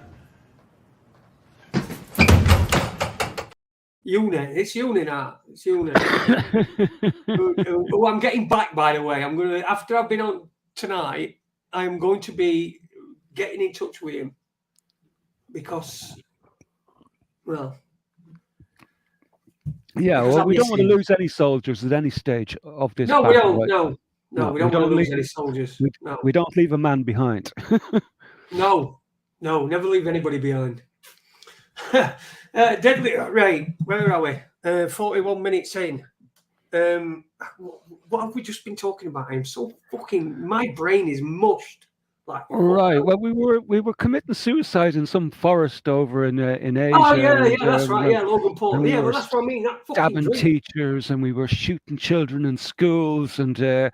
Speaker 6: Unit. It's Unit now. It's Unit. who I'm getting back, by the way. I'm gonna, after I've been on tonight, I'm going to be getting in touch with him because, well,
Speaker 5: Yeah,
Speaker 6: because
Speaker 5: well,
Speaker 6: I
Speaker 5: we don't
Speaker 6: miss
Speaker 5: want to
Speaker 6: him.
Speaker 5: lose any soldiers at any stage of this.
Speaker 6: No, we
Speaker 5: battle,
Speaker 6: don't.
Speaker 5: right?
Speaker 6: No,
Speaker 5: No,
Speaker 6: we don't want to lose
Speaker 5: leave-
Speaker 6: any soldiers. No,
Speaker 5: We don't leave a man behind.
Speaker 6: no, never leave anybody behind. Deadly, right? Where are we? 41 minutes in. What have we just been talking about? I'm so fucking. My brain is mushed. Like,
Speaker 5: Right. Well, we were committing suicide in some forest over in Asia.
Speaker 6: oh yeah,
Speaker 5: and,
Speaker 6: that's right. Yeah, Logan Paul.
Speaker 5: and we
Speaker 6: Yeah,
Speaker 5: were
Speaker 6: well, that's what I mean. That fucking
Speaker 5: stabbing
Speaker 6: drink.
Speaker 5: teachers, and we were shooting children in schools, and and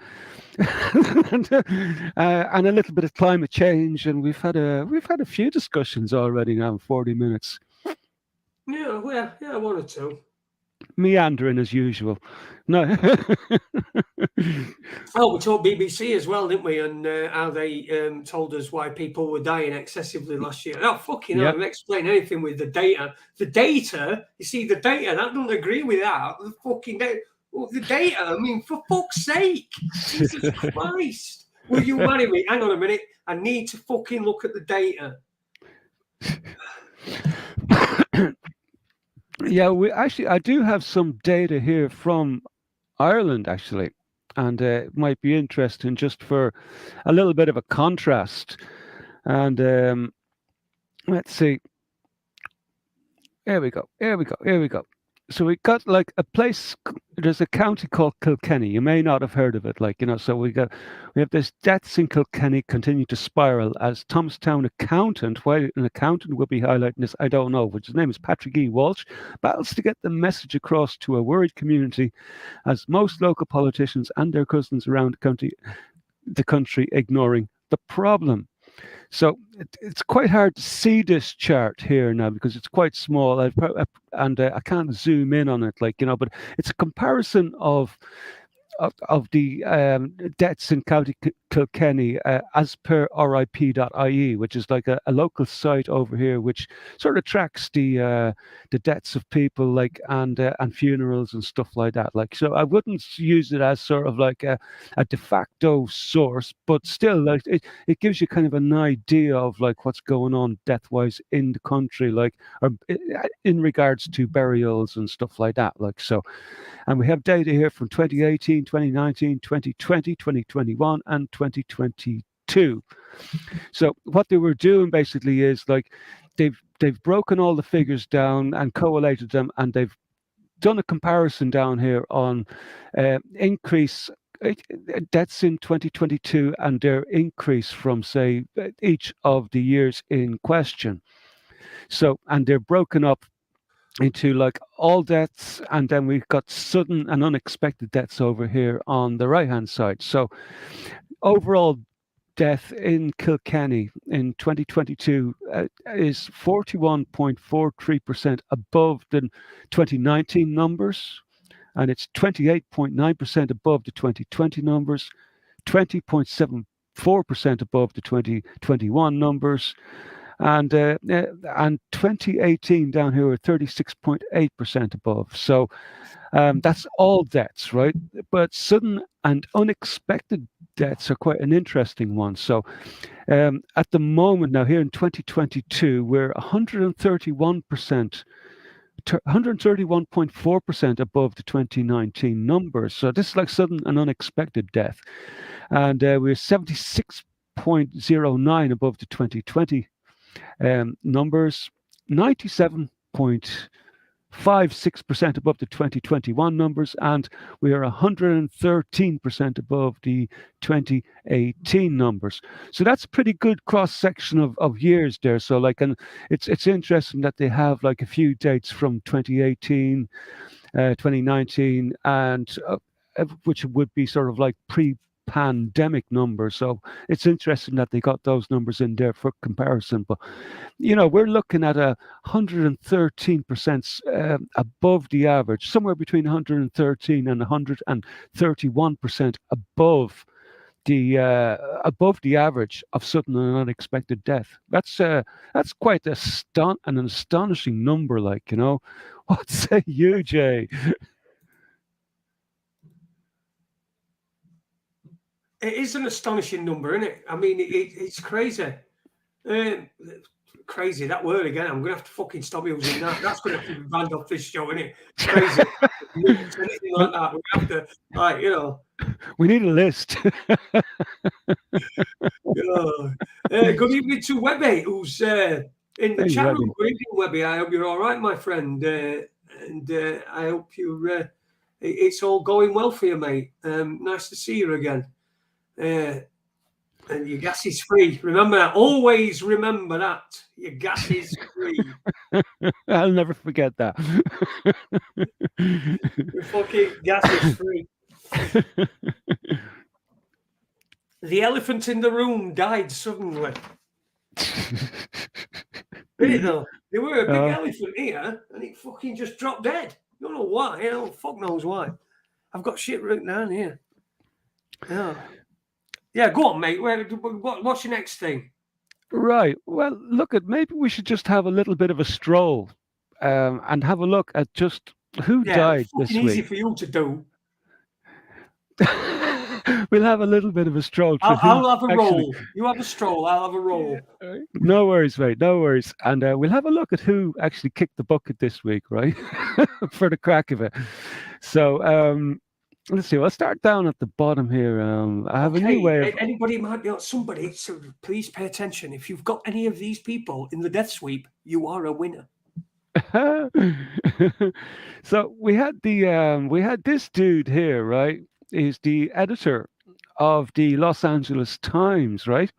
Speaker 5: a little bit of climate change, and we've had a few discussions already now in 40 minutes.
Speaker 6: Yeah, well, yeah, one or two.
Speaker 5: Meandering as usual. No.
Speaker 6: Oh, we talked BBC as well, didn't we? And how they told us why people were dying excessively last year. Oh, fucking hell,
Speaker 5: Yep.
Speaker 6: I don't explain anything with the data. The data, you see, the data, that doesn't agree with that. The fucking data. Well, the data, I mean, for fuck's sake. Jesus Christ. Will you marry me? Hang on a minute. I need to fucking look at the data.
Speaker 5: Yeah, I do have some data here from Ireland, actually, and it might be interesting just for a little bit of a contrast. And let's see. Here we go. So we got like a place. There's a county called Kilkenny. You may not have heard of it, like So we have this deaths in Kilkenny continue to spiral as Thomastown accountant. Why an accountant will be highlighting this, I don't know. Which his name is Patrick E. Walsh, battles to get the message across to a worried community, as most local politicians and their cousins around the country ignoring the problem. So it's quite hard to see this chart here now because it's quite small, and I can't zoom in on it, but it's a comparison of the deaths in County Kilkenny as per RIP.ie, which is like a local site over here, which sort of tracks the deaths of people, and funerals and stuff like that. So I wouldn't use it as sort of like a de facto source, but still, it gives you kind of an idea of like what's going on death-wise in the country, or in regards to burials and stuff like that. And we have data here from 2018, 2019, 2020, 2021, and 2022. So what they were doing basically is they've broken all the figures down and collated them, and they've done a comparison down here on increase deaths in 2022 and their increase from, say, each of the years in question. So, and they're broken up into like all deaths, and then we've got sudden and unexpected deaths over here on the right hand side. So overall death in Kilkenny in 2022 is 41.43% above the 2019 numbers, and it's 28.9% above the 2020 numbers, 20.74% above the 2021 numbers, and 2018 down here are 36.8% above. So that's all deaths, right? But sudden and unexpected deaths are quite an interesting one. So at the moment now, here in 2022, we're 131.4% above the 2019 numbers. So this is like sudden and unexpected death. And we're 76.09 above the 2020 numbers, 97.56% above the 2021 numbers, and we are 113% above the 2018 numbers. So that's a pretty good cross section of years there. So like, and it's interesting that they have like a few dates from 2018, 2019, and which would be sort of like pre-pandemic numbers. So it's interesting that they got those numbers in there for comparison. But we're looking at 113% above the average, somewhere between 113 and 131% above the average of sudden and unexpected death. That's quite an astonishing number. Like, what say you, Jay?
Speaker 6: It is an astonishing number, isn't it? I mean, it's crazy. Crazy, that word again. I'm going to have to fucking stop using that. That's going to have to be banned off this show, isn't it? Crazy. Anything like that. We have to,
Speaker 5: We need a list.
Speaker 6: Good evening to Webby, who's in the chat room. Good evening, Webby. I hope you're all right, my friend. And I hope it's all going well for you, mate. Nice to see you again. And your gas is free. Remember that. Always remember that. Your gas is free.
Speaker 5: I'll never forget that.
Speaker 6: Your fucking gas is free. The elephant in the room died suddenly. Did it though? There were a big elephant here and it fucking just dropped dead. Don't know why. Fuck knows why. I've got shit written down here. Yeah, go on, mate. What's your next thing?
Speaker 5: Right. Well, maybe we should just have a little bit of a stroll and have a look at just who died this week.
Speaker 6: Easy for you to do.
Speaker 5: We'll have a little bit of a stroll.
Speaker 6: I'll have a roll. You have a stroll. I'll have a roll.
Speaker 5: No worries, mate. No worries. And we'll have a look at who actually kicked the bucket this week, right? For the crack of it. So, let's see. I'll start down at the bottom here. I have a new way of...
Speaker 6: Anybody might be somebody, so please pay attention. If you've got any of these people in the death sweep, you are a winner.
Speaker 5: So we had this dude here, right? He's the editor of the Los Angeles Times, right?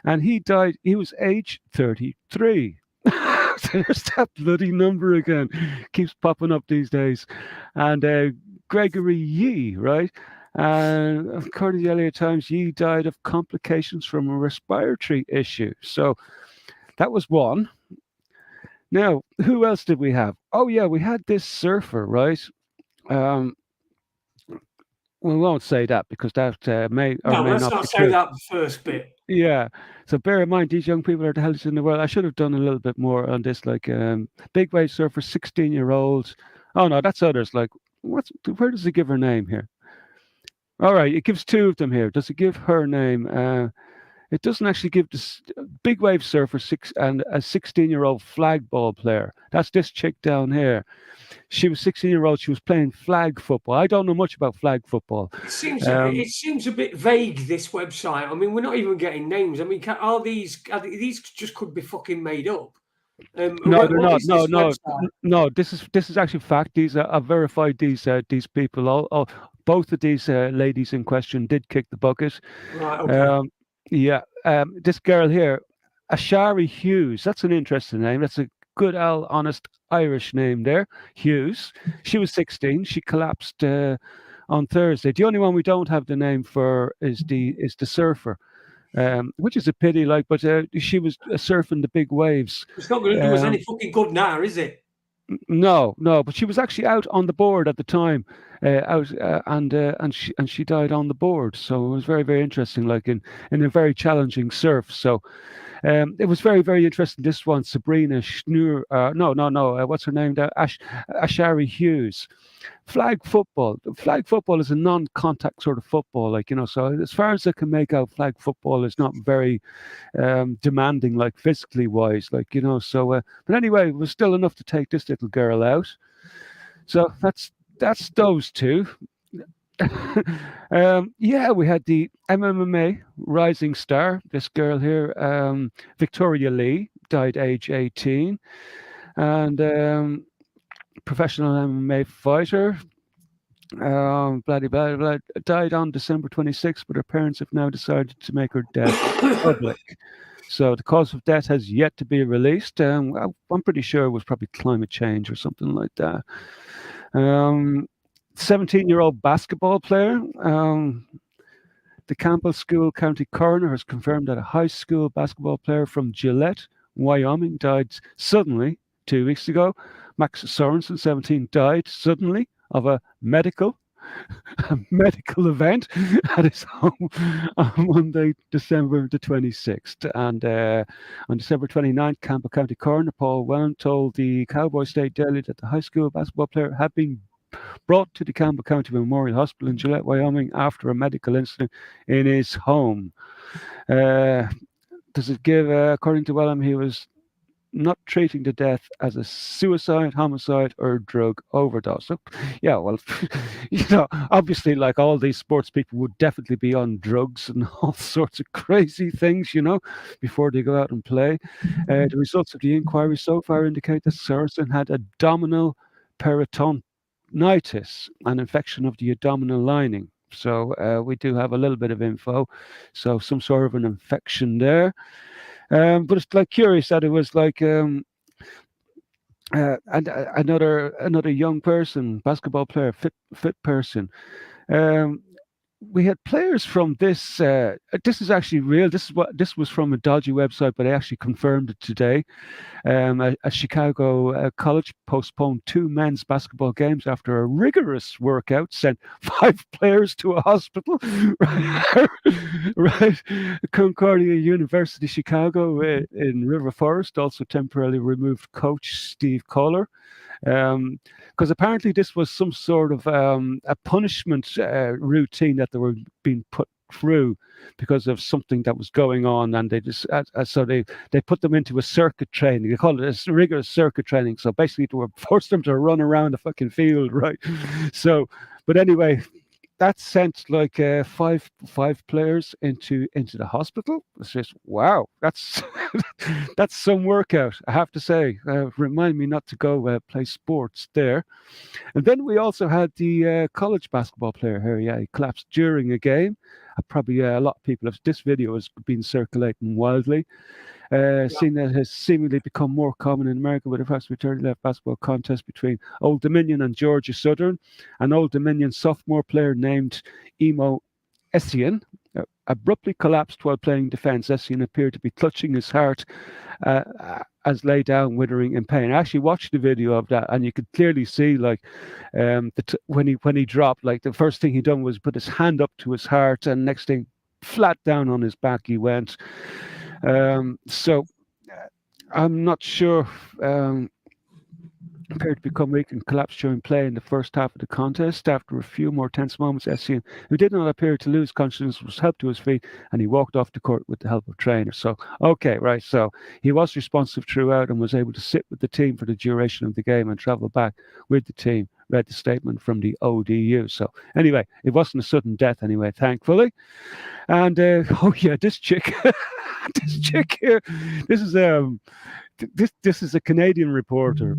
Speaker 5: And he died. He was age 33. There's that bloody number again. Keeps popping up these days. And Gregory Yee, right? And according to the LA Times, Yee died of complications from a respiratory issue. So that was one. Now, who else did we have? Oh, yeah, we had this surfer, right? We won't say that because that may or may
Speaker 6: let's
Speaker 5: not
Speaker 6: not
Speaker 5: be
Speaker 6: say
Speaker 5: true.
Speaker 6: that first bit.
Speaker 5: Yeah. So bear in mind, these young people are the healthiest in the world. I should have done a little bit more on this, like big wave surfer, 16-year-olds. Oh, no, that's others. Like, where does it give her name here? All right, it gives two of them here. Does it give her name? It doesn't actually give this big wave surfer and a 16-year-old flag ball player. That's this chick down here. She was 16-year-old. She was playing flag football. I don't know much about flag football.
Speaker 6: It seems a bit vague, this website. I mean, we're not even getting names. I mean, are these just could be fucking made up?
Speaker 5: No, they're not. No. This is actually fact. These I've verified these people. All both of these ladies in question did kick the bucket.
Speaker 6: Right. Okay.
Speaker 5: This girl here, Ashari Hughes. That's an interesting name. That's a good, honest Irish name there. Hughes. She was 16. She collapsed on Thursday. The only one we don't have the name for is the surfer. Which is a pity, like, but she was surfing the big waves.
Speaker 6: It's not going to do us any fucking good now, is it?
Speaker 5: No, no, but she was actually out on the board at the time, and she died on the board. So it was very, very interesting, like in a very challenging surf. So it was very, very interesting. This one, Sabrina Schnur, no, what's her name? Ashari Hughes. Flag football is a non-contact sort of football, like, so as far as I can make out, flag football is not very demanding, like physically wise, like, so but anyway, it was still enough to take this little girl out. So that's those two. Yeah, we had the MMA rising star, this girl here, Victoria Lee, died age 18, and professional MMA fighter, blah, blah, blah, blah, died on December 26th, but her parents have now decided to make her death public. So the cause of death has yet to be released. I'm pretty sure it was probably climate change or something like that. 17-year-old basketball player. The Campbell School County Coroner has confirmed that a high school basketball player from Gillette, Wyoming, died suddenly 2 weeks ago. Max Sorensen, 17, died suddenly of a medical event at his home on Monday, December the 26th. And on December 29th, Campbell County Coroner Paul Wellen told the Cowboy State Daily that the high school basketball player had been brought to the Campbell County Memorial Hospital in Gillette, Wyoming, after a medical incident in his home. Does it give, according to Wellham, he was not treating the death as a suicide, homicide, or drug overdose. So, yeah, well, obviously, like all these sports people would definitely be on drugs and all sorts of crazy things, before they go out and play. The results of the inquiry so far indicate that Sorensen had abdominal peritonitis, an infection of the abdominal lining. So we do have a little bit of info. So some sort of an infection there. But it's like curious that it was like and another young person, basketball player, fit person. We had players from this. This is actually real. This was from a dodgy website, but I actually confirmed it today. A Chicago college postponed 2 men's basketball games after a rigorous workout sent 5 players to a hospital. Right. Concordia University, Chicago, in River Forest, also temporarily removed coach Steve Kohler. Because apparently this was some sort of a punishment routine that they were being put through because of something that was going on, and they just so they put them into a circuit training. They call it a rigorous circuit training. So basically, they were forced them to run around the fucking field, right? So, but anyway, that sent like 5 players into the hospital. It's just wow, that's that's some workout, I have to say. Remind me not to go play sports there. And then we also had the college basketball player here. Yeah, he collapsed during a game. Probably a lot of people have. This video has been circulating wildly. Scene that has seemingly become more common in America, with approximately 30 left basketball contest between Old Dominion and Georgia Southern. An Old Dominion sophomore player named Emo Essien abruptly collapsed while playing defense. Essien appeared to be clutching his heart as lay down, withering in pain. I actually watched the video of that, and you could clearly see, like, when he dropped, like the first thing he done was put his hand up to his heart, and next thing, flat down on his back he went. So I'm not sure. Appeared to become weak and collapsed during play in the first half of the contest. After a few more tense moments, Essien, who did not appear to lose consciousness, was helped to his feet, and he walked off the court with the help of trainers. So, okay, right. So he was responsive throughout and was able to sit with the team for the duration of the game and travel back with the team. Read the statement from the ODU. So anyway, it wasn't a sudden death anyway, thankfully. And oh yeah, this chick, this chick here, this is this is a Canadian reporter.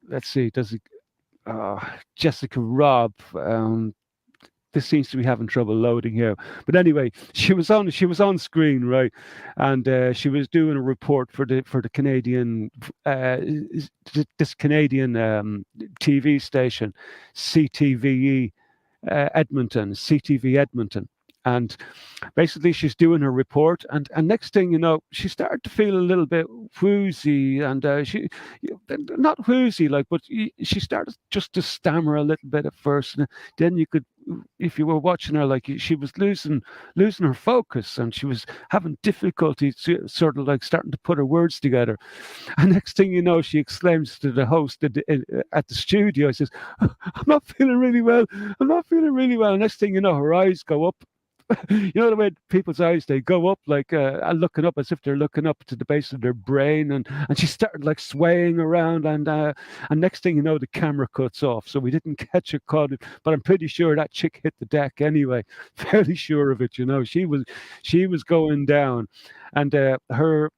Speaker 5: Let's see, Jessica Robb. This seems to be having trouble loading here, but anyway, she was on screen, right, and she was doing a report for the Canadian this Canadian TV station, CTV Edmonton, and basically she's doing her report, and next thing you know, she started to feel a little bit woozy, and she not woozy like, but she started just to stammer a little bit at first, and then you could, if you were watching her, like she was losing her focus, and she was having difficulty sort of like starting to put her words together. And next thing you know, she exclaims to the host at the studio, says, "I'm not feeling really well. I'm not feeling really well." And next thing you know, her eyes go up. You know the way people's eyes, they go up like looking up as if they're looking up to the base of their brain, and she started like swaying around, and next thing you know, the camera cuts off. So we didn't catch a cut, but I'm pretty sure that chick hit the deck anyway. Fairly sure of it. You know, she was going down, and her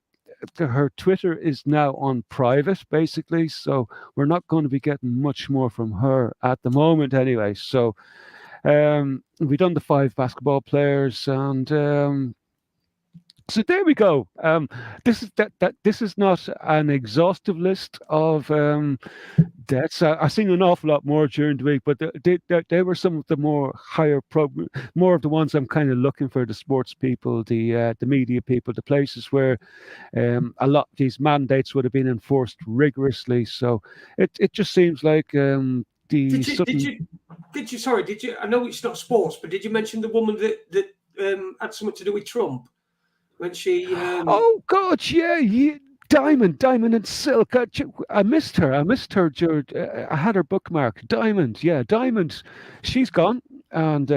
Speaker 5: Twitter is now on private, basically. So we're not going to be getting much more from her at the moment, anyway. So we've done the 5 basketball players, and so there we go. This is not an exhaustive list of deaths. I've seen an awful lot more during the week, but they were some of the more of the ones I'm kind of looking for: the sports people, the media people, the places where a lot of these mandates would have been enforced rigorously. So it just seems like
Speaker 6: Did you? I know it's not sports, but did you mention the woman that had something to do with Trump when she?
Speaker 5: Oh God, yeah. Diamond and Silk. I missed her, George. I had her bookmark. Diamond, yeah, Diamond. She's gone, and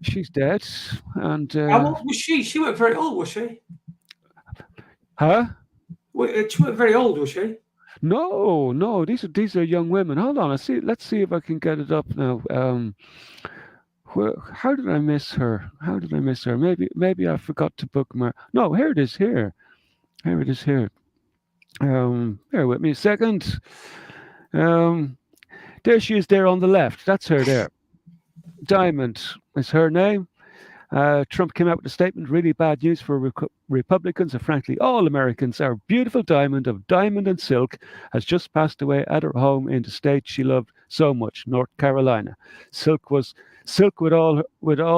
Speaker 5: she's dead. And
Speaker 6: how old was she? She weren't very old, was she?
Speaker 5: Huh?
Speaker 6: She weren't very old, was she?
Speaker 5: No. These are young women. Hold on. Let's see if I can get it up now. How did I miss her? Maybe I forgot to bookmark. No, here it is. Here it is. Here. Bear with me a second. There she is. There on the left. That's her there. Diamond is her name. Trump came out with a statement: really bad news for Republicans and frankly all Americans. Our beautiful Diamond of Diamond and Silk has just passed away at her home in the state she loved so much, North Carolina. Silk with all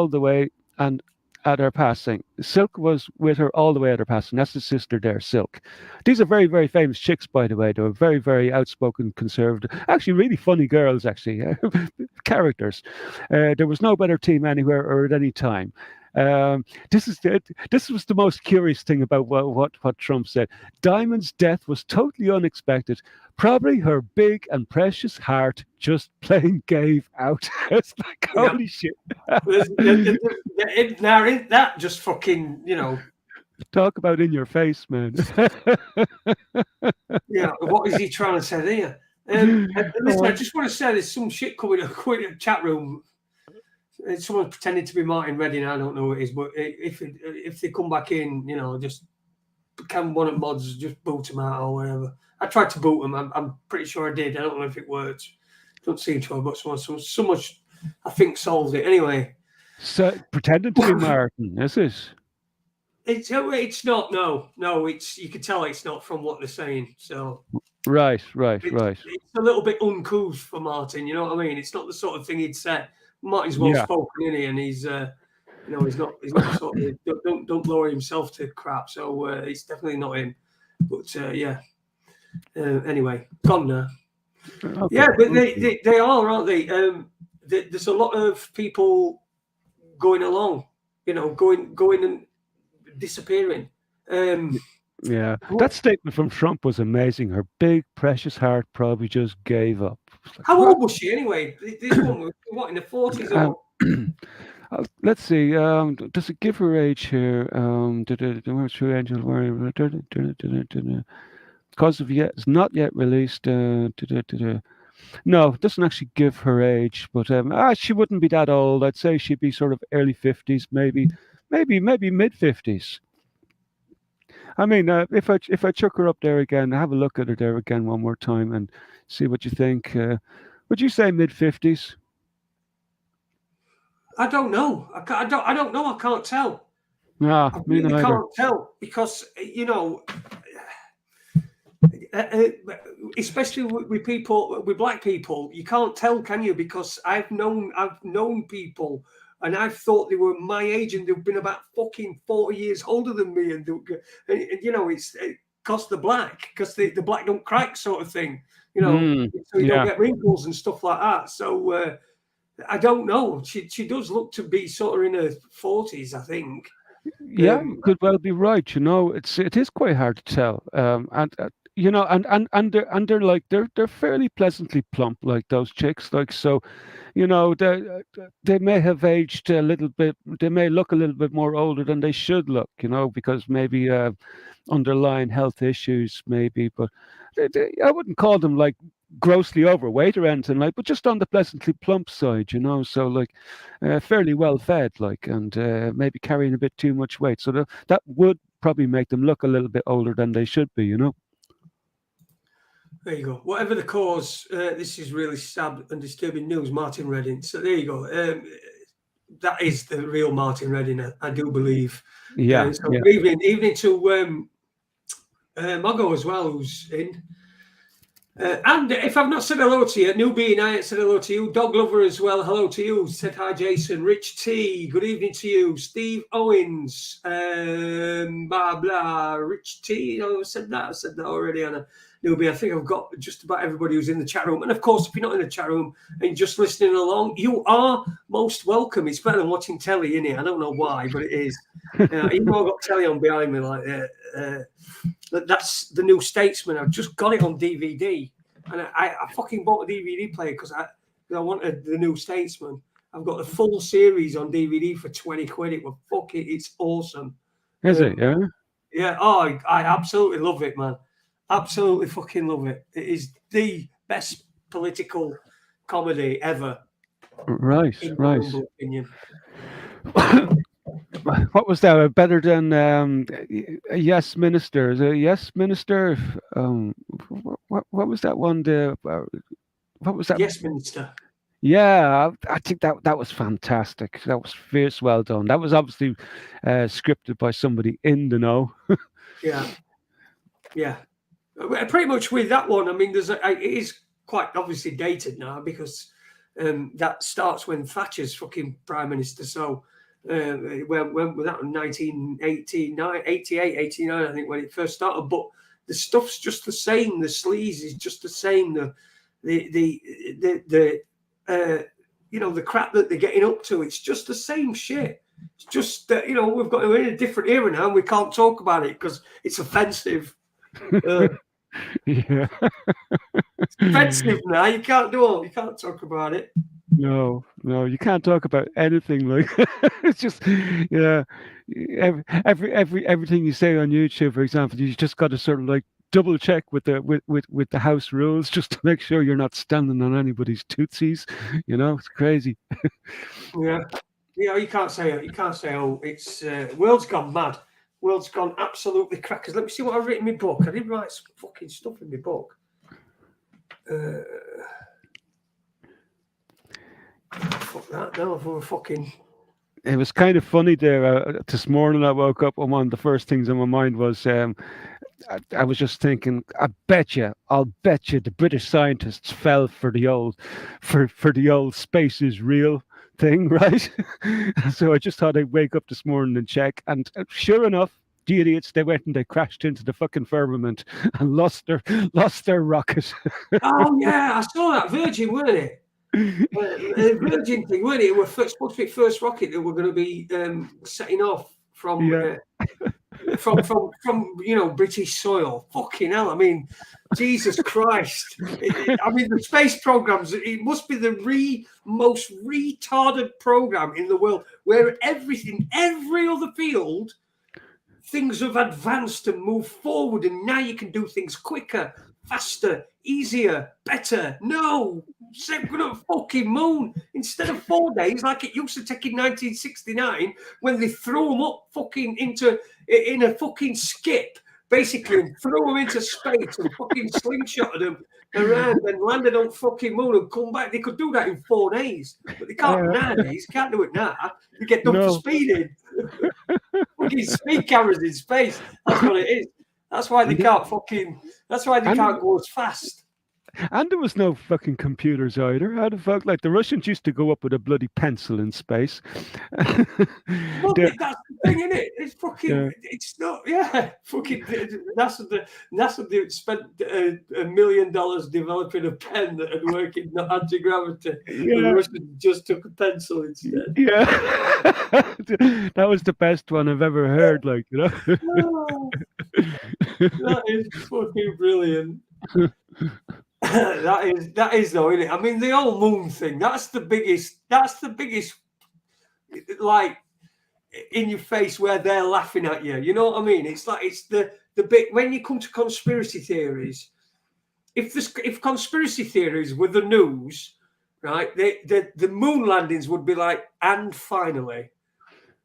Speaker 5: the way and at her passing. Silk was with her all the way at her passing. That's the sister there, Silk. These are very, very famous chicks, by the way. They were very, very outspoken, conservative. Actually, really funny girls, actually. Characters. There was no better team anywhere or at any time. This was the most curious thing about what Trump said. Diamond's death was totally unexpected. Probably her big and precious heart just plain gave out. It's like, holy shit.
Speaker 6: Now, isn't that just fucking,
Speaker 5: Talk about in your face, man.
Speaker 6: Yeah, what is he trying to say there? Listen, I just want to say there's some shit coming in the chat room. Someone's pretending to be Martin Redding. I don't know who it is, but if they come back in, just can one of the mods just boot them out or whatever. I tried to boot them. I'm pretty sure I did. I don't know if it worked. Don't seem to have, but someone I think solved it. Anyway.
Speaker 5: So pretending to be Martin, is it?
Speaker 6: It's not. No. It's, you can tell it's not from what they're saying. So.
Speaker 5: Right.
Speaker 6: It's a little bit uncouth for Martin. You know what I mean? It's not the sort of thing he'd say. Martin's well spoken, isn't he? And he's he's not sort of, don't lower himself to crap. So it's definitely not him. But anyway, gone now. Okay. Yeah, but they are, aren't they? There's a lot of people going along, going and disappearing.
Speaker 5: Yeah, that statement from Trump was amazing. Her big, precious heart probably just gave up.
Speaker 6: Like, how old was she anyway? This one was, what, in the 40s?
Speaker 5: Let's see. Does it give her age here? Because of yet, it's not yet released. No, it doesn't actually give her age, but she wouldn't be that old. I'd say she'd be sort of early 50s, maybe mid 50s. I mean, if I chuck her up there again, have a look at her there again one more time and see what you think. Would you say mid 50s?
Speaker 6: I don't know. I don't know. I can't tell.
Speaker 5: Nah, me neither.
Speaker 6: I can't tell because especially with people, with black people, you can't tell, can you? Because I've known people and I thought they were my age, and they've been about fucking 40 years older than me, and you know, it's because they're black, because the black don't crack sort of thing, you know, so you don't get wrinkles and stuff like that. So I don't know. She does look to be sort of in her 40s, I think.
Speaker 5: Yeah, you could well be right. You know, it is quite hard to tell. And you know, and they're like they're fairly pleasantly plump, like those chicks. Like so, you know, they may have aged a little bit. They may look a little bit more older than they should look. You know, because maybe underlying health issues, maybe. But I wouldn't call them like grossly overweight or anything like, but just on the pleasantly plump side, you know. So like, fairly well fed, like, and maybe carrying a bit too much weight. So that would probably make them look a little bit older than they should be, you know.
Speaker 6: There you go. Whatever the cause, this is really sad and disturbing news, Martin Redding. So there you go. That is the real Martin Redding, I do believe.
Speaker 5: Yeah.
Speaker 6: So evening to Mago as well, who's in. And if I've not said hello to you, Newbie and I ain't said hello to you. Dog Lover as well, hello to you. Said hi, Jason. Rich T, good evening to you. Steve Owens, blah, blah. Rich T, I said that already, Anna. Newbie, I think I've got just about everybody who's in the chat room. And of course, if you're not in the chat room and just listening along, you are most welcome. It's better than watching telly, isn't it? I don't know why, but it is. Even though I've got telly on behind me like that. That's The New Statesman. I've just got it on DVD, and I fucking bought a DVD player because I wanted The New Statesman. I've got the full series on DVD for 20 quid. It was it's awesome.
Speaker 5: Is it? Yeah.
Speaker 6: Yeah. Oh, I absolutely love it, man. Absolutely fucking love it. It is the best political comedy ever.
Speaker 5: Right.
Speaker 6: In my humble opinion.
Speaker 5: What was that? Better than Yes Minister? Is it Yes Minister? What was that one? What was that?
Speaker 6: Yes Minister.
Speaker 5: Yeah, I think that was fantastic. That was fierce, well done. That was obviously scripted by somebody in the know. Yeah.
Speaker 6: Pretty much with that one. I mean, it is quite obviously dated now because that starts when Thatcher's fucking prime minister. So. When was that? 1989, 88, 89, I think, when it first started. But the stuff's just the same. The sleaze is just the same. The you know, the crap that they're getting up to, it's just the same shit. It's just that, you know, we're in a different era now, and we can't talk about it because it's offensive.
Speaker 5: Yeah,
Speaker 6: it's offensive now. You can't talk about it.
Speaker 5: No, you can't talk about anything like it's just everything you say on YouTube, for example, you just got to sort of like double check with the house rules just to make sure you're not standing on anybody's tootsies. You know, it's crazy.
Speaker 6: Yeah, you can't say oh, it's world's gone mad. World's gone absolutely crackers. Let me see what I've written in my book. I did write some fucking stuff in my book. Fuck that. No, we're fucking.
Speaker 5: It was kind of funny there. This morning I woke up and one of the first things in my mind was I was just thinking, I'll bet you the British scientists fell for the old space is real thing, right? So I just thought I'd wake up this morning and check, and sure enough, the idiots, they went and they crashed into the fucking firmament and lost their rocket.
Speaker 6: Oh yeah, I saw that. Virgin, weren't it? Virgin thing, weren't it? It was supposed to be first rocket that were going to be setting off from you know, British soil. Fucking hell! I mean, Jesus Christ! I mean, the space programs. It must be the most retarded program in the world, where every other field, things have advanced and moved forward, and now you can do things quicker, faster, easier, better. No, we're going to fucking moon instead of 4 days like it used to take in 1969 when they threw them up fucking in a fucking skip, basically, and threw them into space and fucking slingshotted them around and landed on fucking moon and come back. They could do that in 4 days, but they can't nowadays. Can't do it now. You get done for speeding. Fucking speed cameras in space. That's what it is. That's why they can't fucking. That's why they can't go as fast.
Speaker 5: And there was no fucking computers either. How the fuck? Like the Russians used to go up with a bloody pencil in space.
Speaker 6: Well,
Speaker 5: They're-
Speaker 6: that's the thing, isn't it? It's fucking.
Speaker 5: Yeah.
Speaker 6: It's not. Yeah, fucking. NASA spent $1 million developing a pen that would work in anti gravity.
Speaker 5: Yeah.
Speaker 6: The Russians just took a pencil instead.
Speaker 5: Yeah, that was the best one I've ever heard. Like, you know.
Speaker 6: Oh, that is fucking brilliant. that is though, isn't it? I mean, the whole moon thing. That's the biggest. Like in your face where they're laughing at you. You know what I mean? It's like it's the bit when you come to conspiracy theories. If conspiracy theories were the news, right? The moon landings would be like, and finally,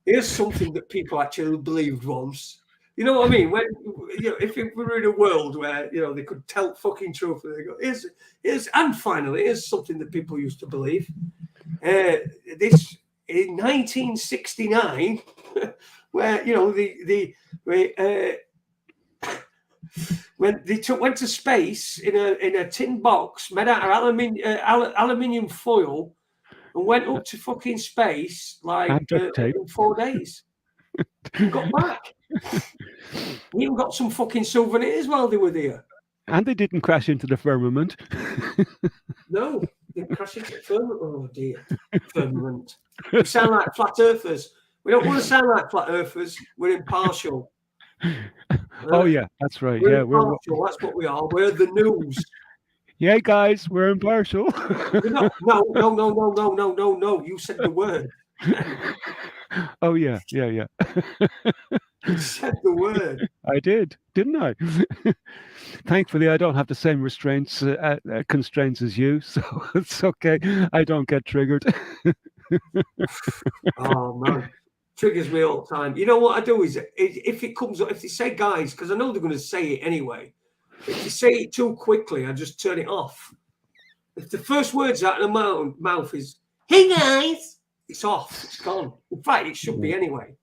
Speaker 6: here's something that people actually believed once. You know what I mean? When if we were in a world where they could tell fucking truth, and they go, here's and finally, here's something that people used to believe. This in 1969, where when they went to space in a tin box made out of aluminium foil and went up to fucking space like
Speaker 5: And duct tape.
Speaker 6: in 4 days. And got back. We even got some fucking souvenirs while they were there.
Speaker 5: And they didn't crash into the firmament.
Speaker 6: No, they crashed into the firmament. Oh dear, firmament. We sound like flat earthers. We don't want to sound like flat earthers. We're impartial.
Speaker 5: Oh yeah, that's right.
Speaker 6: We're
Speaker 5: Yeah,
Speaker 6: impartial. That's what we are. We're the news.
Speaker 5: yeah, guys, we're impartial.
Speaker 6: No. You said the word.
Speaker 5: Oh yeah.
Speaker 6: You said the word.
Speaker 5: I did, didn't I? Thankfully, I don't have the same constraints as you, so it's okay. I don't get triggered.
Speaker 6: Oh man, triggers me all the time. You know what I do is if it comes up, if they say guys, because I know they're going to say it anyway. If they say it too quickly, I just turn it off. If the first words out of the mouth is "Hey guys," it's off. It's gone. In fact, it should be anyway.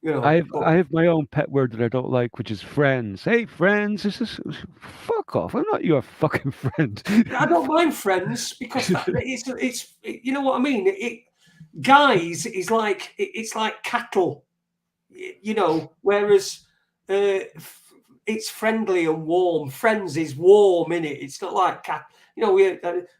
Speaker 5: I have my own pet word that I don't like, which is friends. Hey, friends, fuck off. I'm not your fucking friend.
Speaker 6: I don't mind friends because it's you know what I mean. Guys is like it's like cattle, whereas it's friendly and warm. Friends is warm, innit? It's not like cat.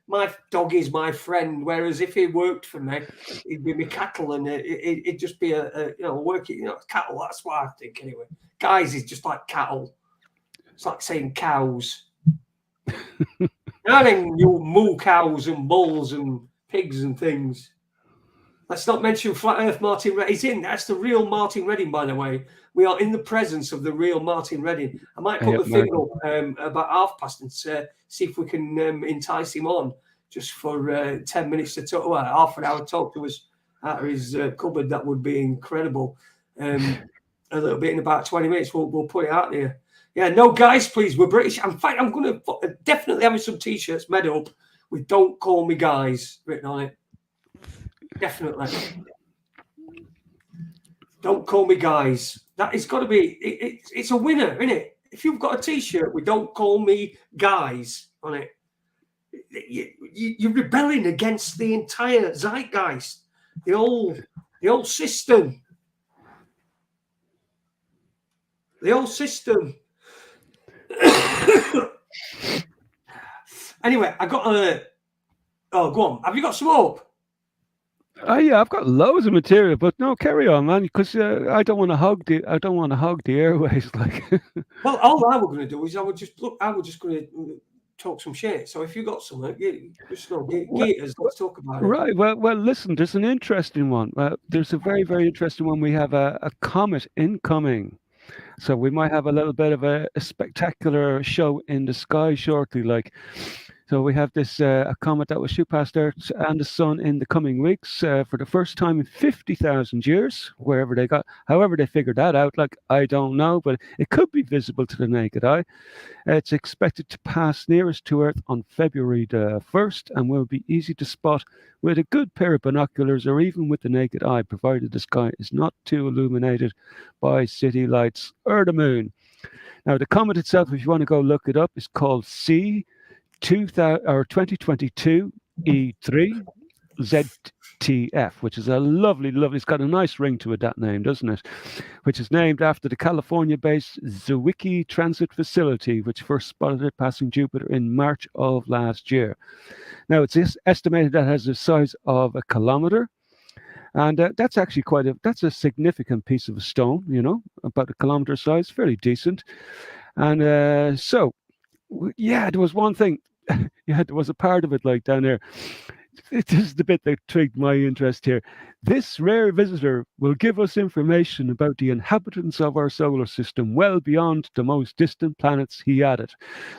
Speaker 6: My dog is my friend. Whereas if he worked for me, he'd be my cattle, and it'd just be a working cattle. That's what I think anyway. Guys is just like cattle. It's like saying cows. I think you moo cows and bulls and pigs and things. Let's not mention Flat Earth Martin Redding. He's in. That's the real Martin Redding, by the way. We are in the presence of the real Martin Redding. I might put the thing up about past and see if we can entice him on just for 10 minutes to talk. Well, half an hour talk to us out of his cupboard. That would be incredible. A little bit in about 20 minutes. We'll put it out there. Yeah, no, guys, please. We're British. In fact, I'm going to definitely have some T-shirts made up with "Don't Call Me Guys" written on it. Definitely. Don't call me guys. That is got to be. It's a winner, isn't it? If you've got a T-shirt with "Don't Call Me Guys" on it, you're rebelling against the entire zeitgeist, the old system, Anyway, I got a. Oh, go on. Have you got some hope?
Speaker 5: Oh yeah, I've got loads of material, but no, carry on, man, because I don't want to hog the airways. Like,
Speaker 6: well, all I was going to do is I was just going to talk some shit. So if you got something, let's talk about it.
Speaker 5: Right. Well, listen. There's an interesting one. There's a very, very interesting one. We have a comet incoming, so we might have a little bit of a spectacular show in the sky shortly. Like. So we have this a comet that will shoot past Earth and the Sun in the coming weeks for the first time in 50,000 years. However they figured that out, like I don't know, but it could be visible to the naked eye. It's expected to pass nearest to Earth on February the 1st and will be easy to spot with a good pair of binoculars or even with the naked eye, provided the sky is not too illuminated by city lights or the moon. Now the comet itself, if you want to go look it up, is called 2022 E3 ZTF, which is a lovely, it's got a nice ring to it, that name, doesn't it? Which is named after the California-based Zwicky Transit Facility, which first spotted it passing Jupiter in March of last year. Now, it's estimated that it has the size of a kilometer, and that's actually that's a significant piece of a stone, about a kilometer size, fairly decent. And there was one thing, there was a part of it like down there. This is the bit that intrigued my interest here. This rare visitor will give us information about the inhabitants of our solar system well beyond the most distant planets, he added.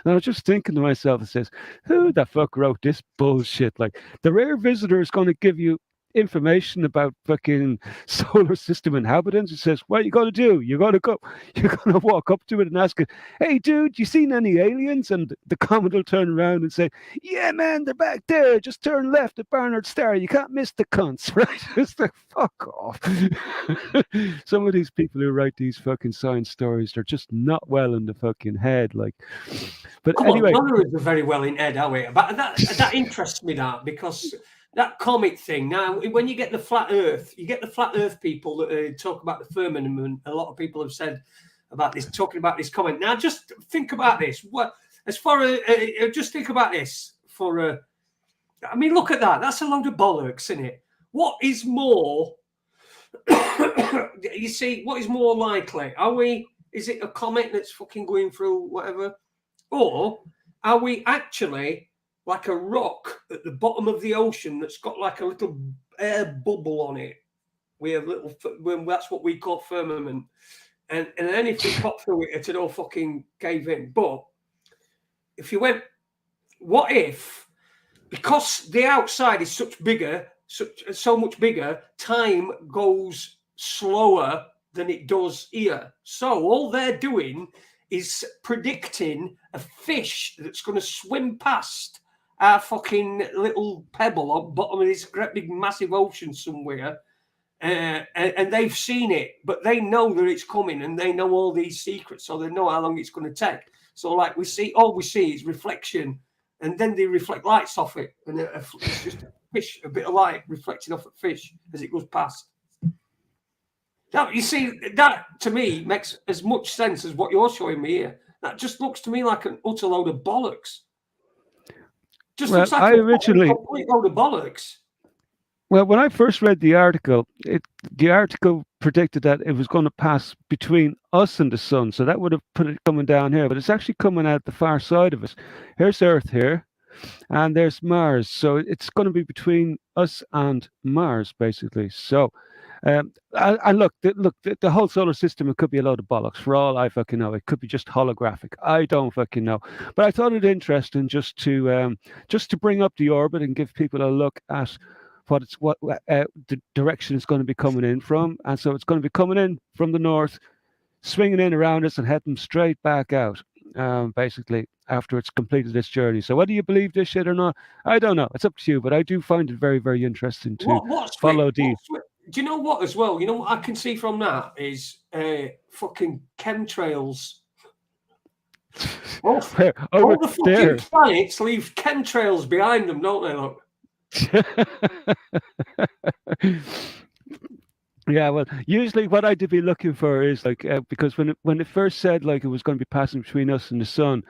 Speaker 5: And I was just thinking to myself, it says, who the fuck wrote this bullshit? Like, the rare visitor is going to give you information about fucking solar system inhabitants. It says, what are you going to do? You're going to walk up to it and ask it, hey, dude, you seen any aliens? And the comet will turn around and say, yeah, man, they're back there. Just turn left at Barnard Star. You can't miss the cunts, right? It's like, fuck off. Some of these people who write these fucking science stories, they're just not well in the fucking head. Like, but
Speaker 6: Come
Speaker 5: anyway.
Speaker 6: on, none of us are very well in head, are we? But that interests me, that, because that comet thing. Now, when you get the flat Earth, people that talk about the firmament. A lot of people have said about this, talking about this comet. Now, just think about this. Just think about this for. I mean, look at that. That's a load of bollocks, isn't it? What is more? You see, what is more likely? Is it a comet that's fucking going through whatever, or are we actually like a rock at the bottom of the ocean that's got like a little air bubble on it? We have that's what we call firmament. And then if we pop through it, it'd all fucking cave in. But if you went, what if, because the outside is so much bigger, time goes slower than it does here. So all they're doing is predicting a fish that's going to swim past our fucking little pebble on the bottom of this great big massive ocean somewhere, and they've seen it, but they know that it's coming, and they know all these secrets, so they know how long it's going to take. So, like, all we see is reflection, and then they reflect lights off it, and it's just a fish, a bit of light reflecting off a fish as it goes past. Now, you see, that to me makes as much sense as what you're showing me here. That just looks to me like an utter load of bollocks. Just looks like a complete load of bollocks.
Speaker 5: Well, when I first read the article, the article predicted that it was going to pass between us and the sun. So that would have put it coming down here, but it's actually coming out the far side of us. Here's Earth here, and there's Mars. So it's going to be between us and Mars, basically. So, and look, the whole solar system, it could be a load of bollocks for all I fucking know. It could be just holographic. I don't fucking know. But I thought it interesting just to bring up the orbit and give people a look at what the direction it's going to be coming in from. And so it's going to be coming in from the north, swinging in around us and heading straight back out, basically, after it's completed its journey. So whether you believe this shit or not, I don't know. It's up to you, but I do find it very, very interesting to follow the...
Speaker 6: Do you know what as well? You know what I can see from that is fucking chemtrails. All the fucking planets leave chemtrails behind them, don't they? Look.
Speaker 5: Yeah, well, usually what I'd be looking for is like because when it first said like it was going to be passing between us and the sun,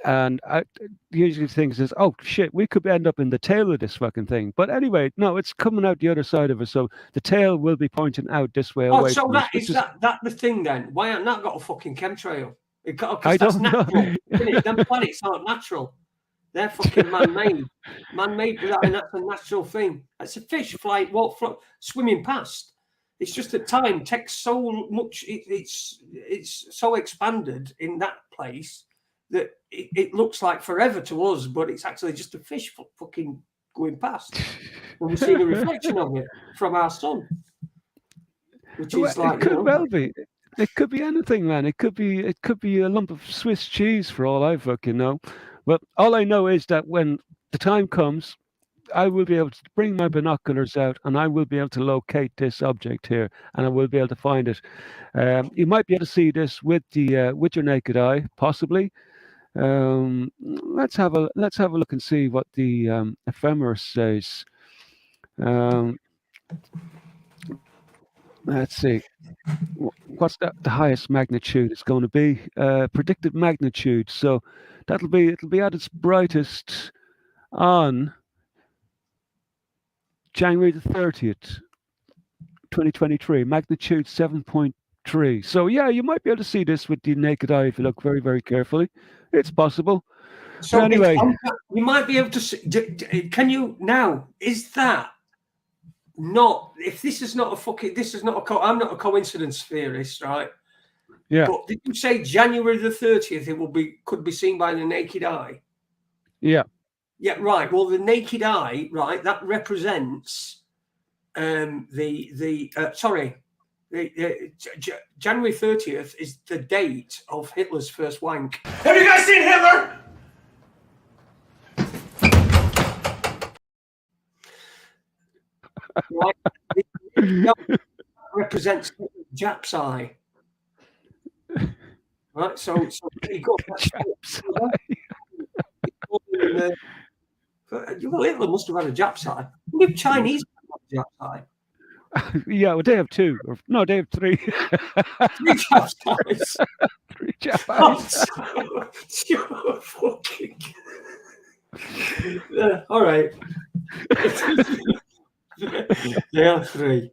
Speaker 5: and I usually think is, oh shit, we could end up in the tail of this fucking thing. But anyway, no, it's coming out the other side of us, so the tail will be pointing out this way away.
Speaker 6: So
Speaker 5: from
Speaker 6: that
Speaker 5: us,
Speaker 6: is that the thing then? Why haven't that got a fucking chemtrail?
Speaker 5: I don't know.
Speaker 6: Them planets aren't natural. They're fucking man-made. Man-made, and that's a natural thing. It's a fish swimming past. It's just that time takes so much. It's so expanded in that place that it looks like forever to us, but it's actually just a fish fucking going past. And we see the reflection of it from our sun, which is like
Speaker 5: it could well be. It could be anything, man. It could be a lump of Swiss cheese for all I fucking know. But all I know is that when the time comes, I will be able to bring my binoculars out and I will be able to locate this object here, and I will be able to find it. You might be able to see this with your naked eye, possibly. Let's have a look and see what the ephemeris says. Um, let's see. What's the highest magnitude it's going to be? Predicted magnitude. So it'll be at its brightest on January the 30th, 2023. Magnitude 7.3. So yeah, you might be able to see this with the naked eye if you look very, very carefully. It's possible.
Speaker 6: So
Speaker 5: But anyway,
Speaker 6: you might be able to see. Can you now? Is that not? If this is not a fucking, this is not a. I'm not a coincidence theorist, right?
Speaker 5: yeah,
Speaker 6: But did you say January the 30th? It could be seen by the naked eye.
Speaker 5: yeah.
Speaker 6: Yeah, right. Well, the naked eye, right? That represents January 30th is the date of Hitler's first wank.
Speaker 1: Have you guys seen Hitler?
Speaker 6: Right? It represents Jap's eye. Right, so there you go.
Speaker 5: Jap's
Speaker 6: Well, Hitler must have had a Jap's eye. If Chinese have a Jap's eye.
Speaker 5: Yeah, well, they have two. No, they have three.
Speaker 6: 3 Jap's eyes.
Speaker 5: 3 Jap eyes.
Speaker 6: You're fucking. All right. They are three.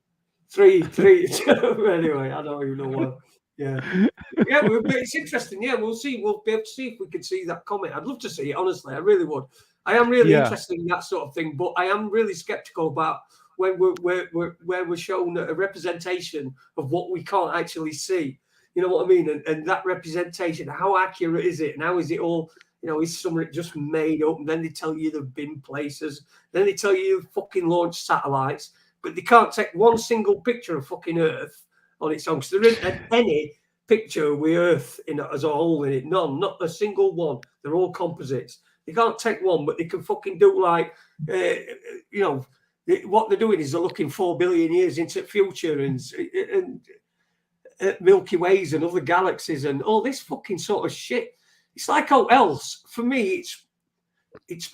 Speaker 6: Anyway, I don't even know what. Yeah, but it's interesting. Yeah, we'll see. We'll be able to see if we can see that comment. I'd love to see it. Honestly, I really would. I am really interested in that sort of thing, but I am really skeptical about when we're shown a representation of what we can't actually see. You know what I mean? And that representation, how accurate is it? And how is it all? You know, is some of it just made up? And then they tell you they've been places. Then they tell you you've fucking launched satellites, but they can't take one single picture of fucking Earth on its own. So there isn't any picture with Earth in it as a whole in it. None, not a single one. They're all composites. They can't take one, but they can fucking do like, what they're doing is they're looking 4 billion years into the future and Milky Ways and other galaxies and all this fucking sort of shit. It's like, oh, else for me, it's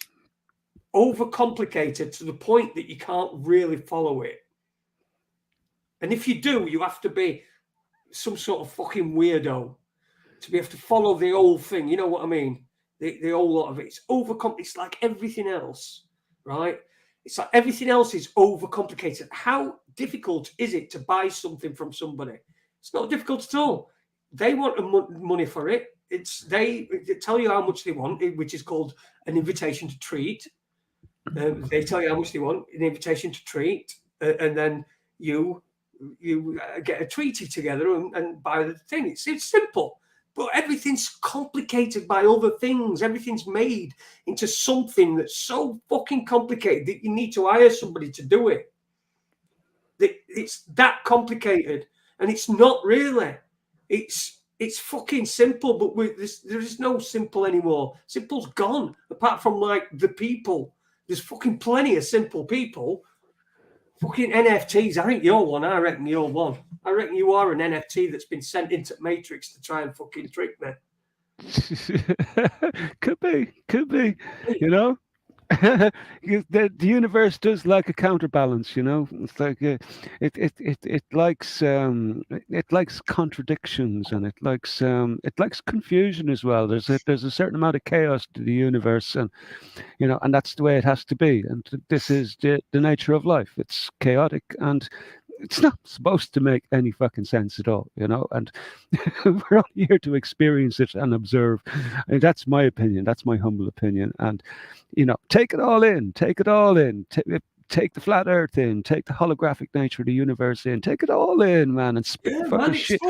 Speaker 6: overcomplicated to the point that you can't really follow it. And if you do, you have to be some sort of fucking weirdo to be able to follow the whole thing. You know what I mean? The whole lot of it. It's like everything else, right? It's like everything else is overcomplicated. How difficult is it to buy something from somebody? It's not difficult at all. They want money for it. They tell you how much they want, which is called an invitation to treat. They tell you how much they want, an invitation to treat, and then you get a treaty together and buy the thing. It's simple, but everything's complicated by other things. Everything's made into something that's so fucking complicated that you need to hire somebody to do it. It's that complicated, and it's not really. It's fucking simple, but there is no simple anymore. Simple's gone, apart from like the people. There's fucking plenty of simple people. Fucking NFTs. I think you're one. I reckon you're one. I reckon you are an NFT that's been sent into Matrix to try and fucking trick me.
Speaker 5: Could be. You know, the universe does like a counterbalance. You know, it's like it likes contradictions, and it likes confusion as well. There's a certain amount of chaos to the universe, and you know, and that's the way it has to be. And this is the nature of life. It's chaotic, and it's not supposed to make any fucking sense at all, you know. And we're all here to experience it and observe. And that's my opinion. That's my humble opinion. And you know, take it all in. Take the flat Earth in. Take the holographic nature of the universe in. Take it all in, man, and spit fucking shit.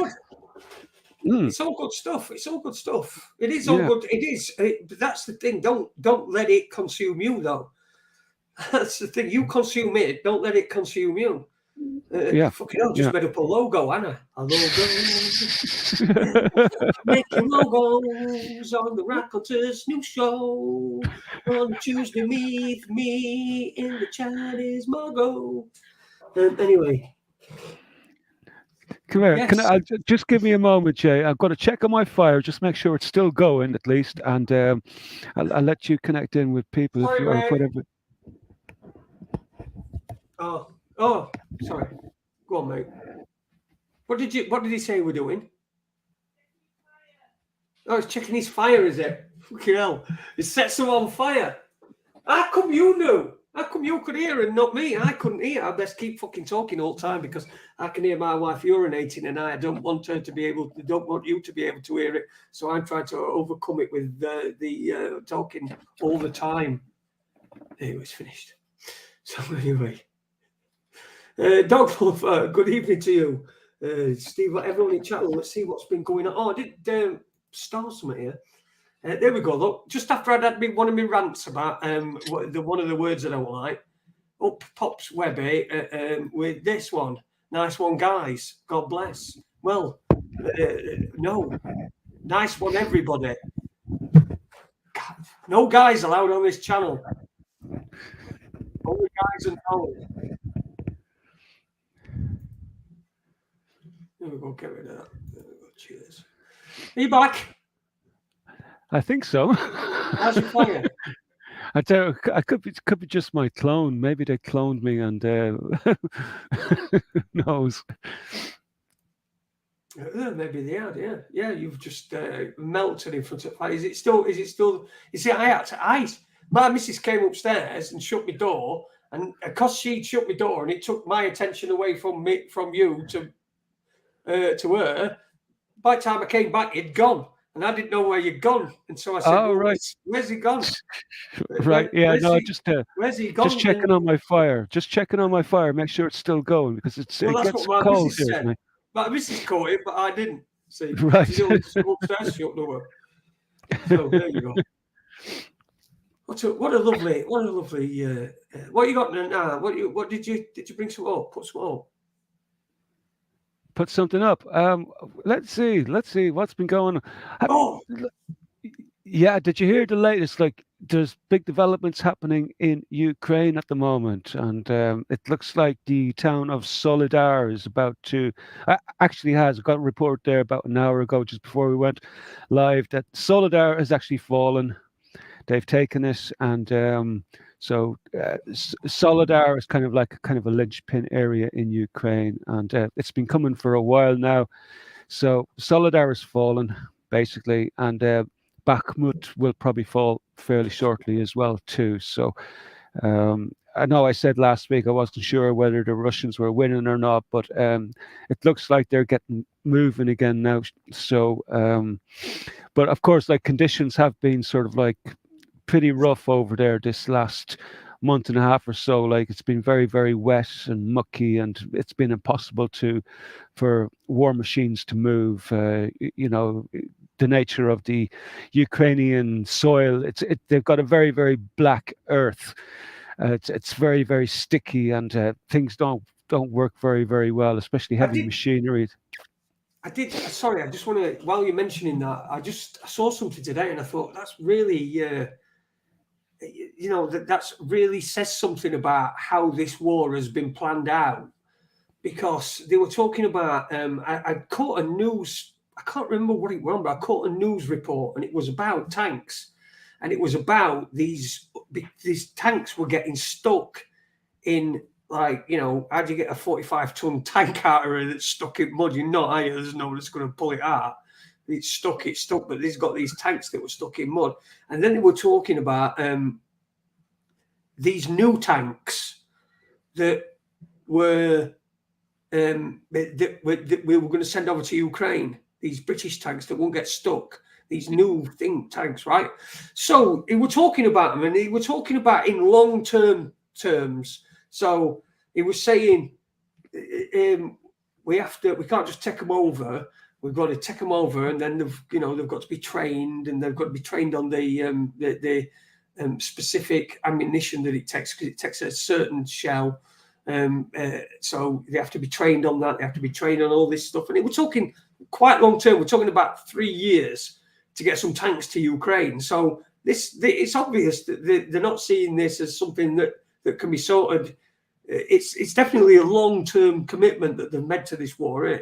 Speaker 6: It's all good stuff. It's all good stuff. It is all good. It is. But that's the thing. Don't let it consume you, though. That's the thing. You consume it. Don't let it consume you. Fucking hell, just made up a logo, Anna. A logo. Making logos on the Raconteurs new show. On Tuesday, meet me in the Chinese Mogo. Anyway.
Speaker 5: Come here.
Speaker 6: Yes.
Speaker 5: Can I just give me a moment, Jay? I've got to check on my fire. Just make sure it's still going, at least, and I'll let you connect in with people
Speaker 6: Sorry,
Speaker 5: or
Speaker 6: mate.
Speaker 5: whatever.
Speaker 6: Oh, sorry. Go on, mate. What did he say we're doing? Oh, he's checking his fire, is it? Fucking hell. He sets them on fire. How come you knew? How come you could hear and not me? I couldn't hear. I best keep fucking talking all the time because I can hear my wife urinating and I don't want her to be able to, don't want you to be able to hear it. So I'm trying to overcome it with the talking all the time. It was finished. So anyway. Dog Lover, good evening to you. Steve, everyone in chat, let's see what's been going on. Oh, I did start something here. There we go. Look, just after I'd had one of my rants about one of the words that I don't like, up pops Webby with this one. Nice one, guys. God bless. Well, no. Nice one, everybody. God, no guys allowed on this channel. Only guys and dolls. There we go. Get rid of that. There we go. Cheers. Are you back?
Speaker 5: I think so.
Speaker 6: How's your fire?
Speaker 5: I tell you, I could be just my clone. Maybe they cloned me, and who knows?
Speaker 6: Maybe they had, yeah. You've just melted in front of fire. Is it still? You see, I had to ice. My missus came upstairs and shut my door, and because she'd shut my door, and it took my attention away from you to her. By the time I came back, it'd gone. And I didn't know where you'd gone. And so I said,
Speaker 5: oh, right.
Speaker 6: Where's he gone?
Speaker 5: Right, yeah, no,
Speaker 6: where's he gone?
Speaker 5: Just checking on my fire. Just checking on my fire. Make sure it's still going because it gets cold here tonight.
Speaker 6: My missus caught it, but I didn't. See,
Speaker 5: right.
Speaker 6: She's upstairs, shut the door. So there you go. What a lovely. What you got now? What did you bring some up? Put some up.
Speaker 5: Put something up. Let's see what's been going on. Yeah, did you hear the latest? Like, there's big developments happening in Ukraine at the moment, and it looks like the town of Solidar is about to. Actually, I got a report there about an hour ago, just before we went live, that Solidar has actually fallen. They've taken it, and so Solidar is kind of a linchpin area in Ukraine, and it's been coming for a while now. So Solidar has fallen, basically, and Bakhmut will probably fall fairly shortly as well too. So I know I said last week I wasn't sure whether the Russians were winning or not, but it looks like they're getting moving again now. So, but of course, like, conditions have been sort of like pretty rough over there this last month and a half or so. Like, it's been very, very wet and mucky, and it's been impossible for war machines to move. The nature of the Ukrainian soil, they've got a very, very black earth. It's very, very sticky, and things don't work very, very well, especially heavy machinery.
Speaker 6: I just want to, while you're mentioning that, I saw something today and I thought that's really, that's really says something about how this war has been planned out, because they were talking about, I caught a news, I can't remember what it was, but I caught a news report, and it was about tanks, and it was about these tanks were getting stuck in, like, how do you get a 45-ton tank out of it that's stuck in mud? You're not, are you? There's no one that's going to pull it out. It's stuck, but they've got these tanks that were stuck in mud. And then they were talking about these new tanks that were that we were going to send over to Ukraine, these British tanks that won't get stuck, these new tanks, right? So they were talking about them, and they were talking about in long-term terms. So he was saying, we can't just take them over. We've got to take them over, and then they've got to be trained, and they've got to be trained on the specific ammunition that it takes, because it takes a certain shell. So they have to be trained on that. They have to be trained on all this stuff. And we're talking quite long term. We're talking about 3 years to get some tanks to Ukraine. So it's obvious that they're not seeing this as something that can be sorted. It's definitely a long-term commitment that they've made to this war,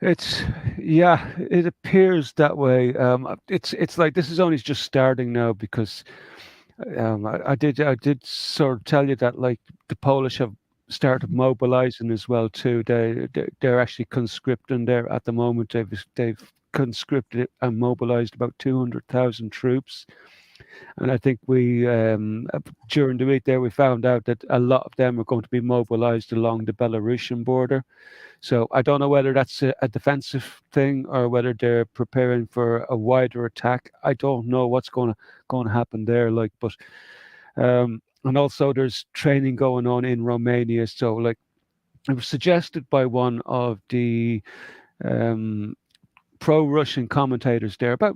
Speaker 5: It appears that way. It's like this is only just starting now because I did sort of tell you that like the Polish have started mobilizing as well too. They're actually conscripting there at the moment. They've conscripted and mobilized about 200,000 troops. And I think during the week there, we found out that a lot of them are going to be mobilized along the Belarusian border. So I don't know whether that's a defensive thing or whether they're preparing for a wider attack. I don't know what's going to happen there. Like, but and also there's training going on in Romania. So like, it was suggested by one of the um, pro-Russian commentators there about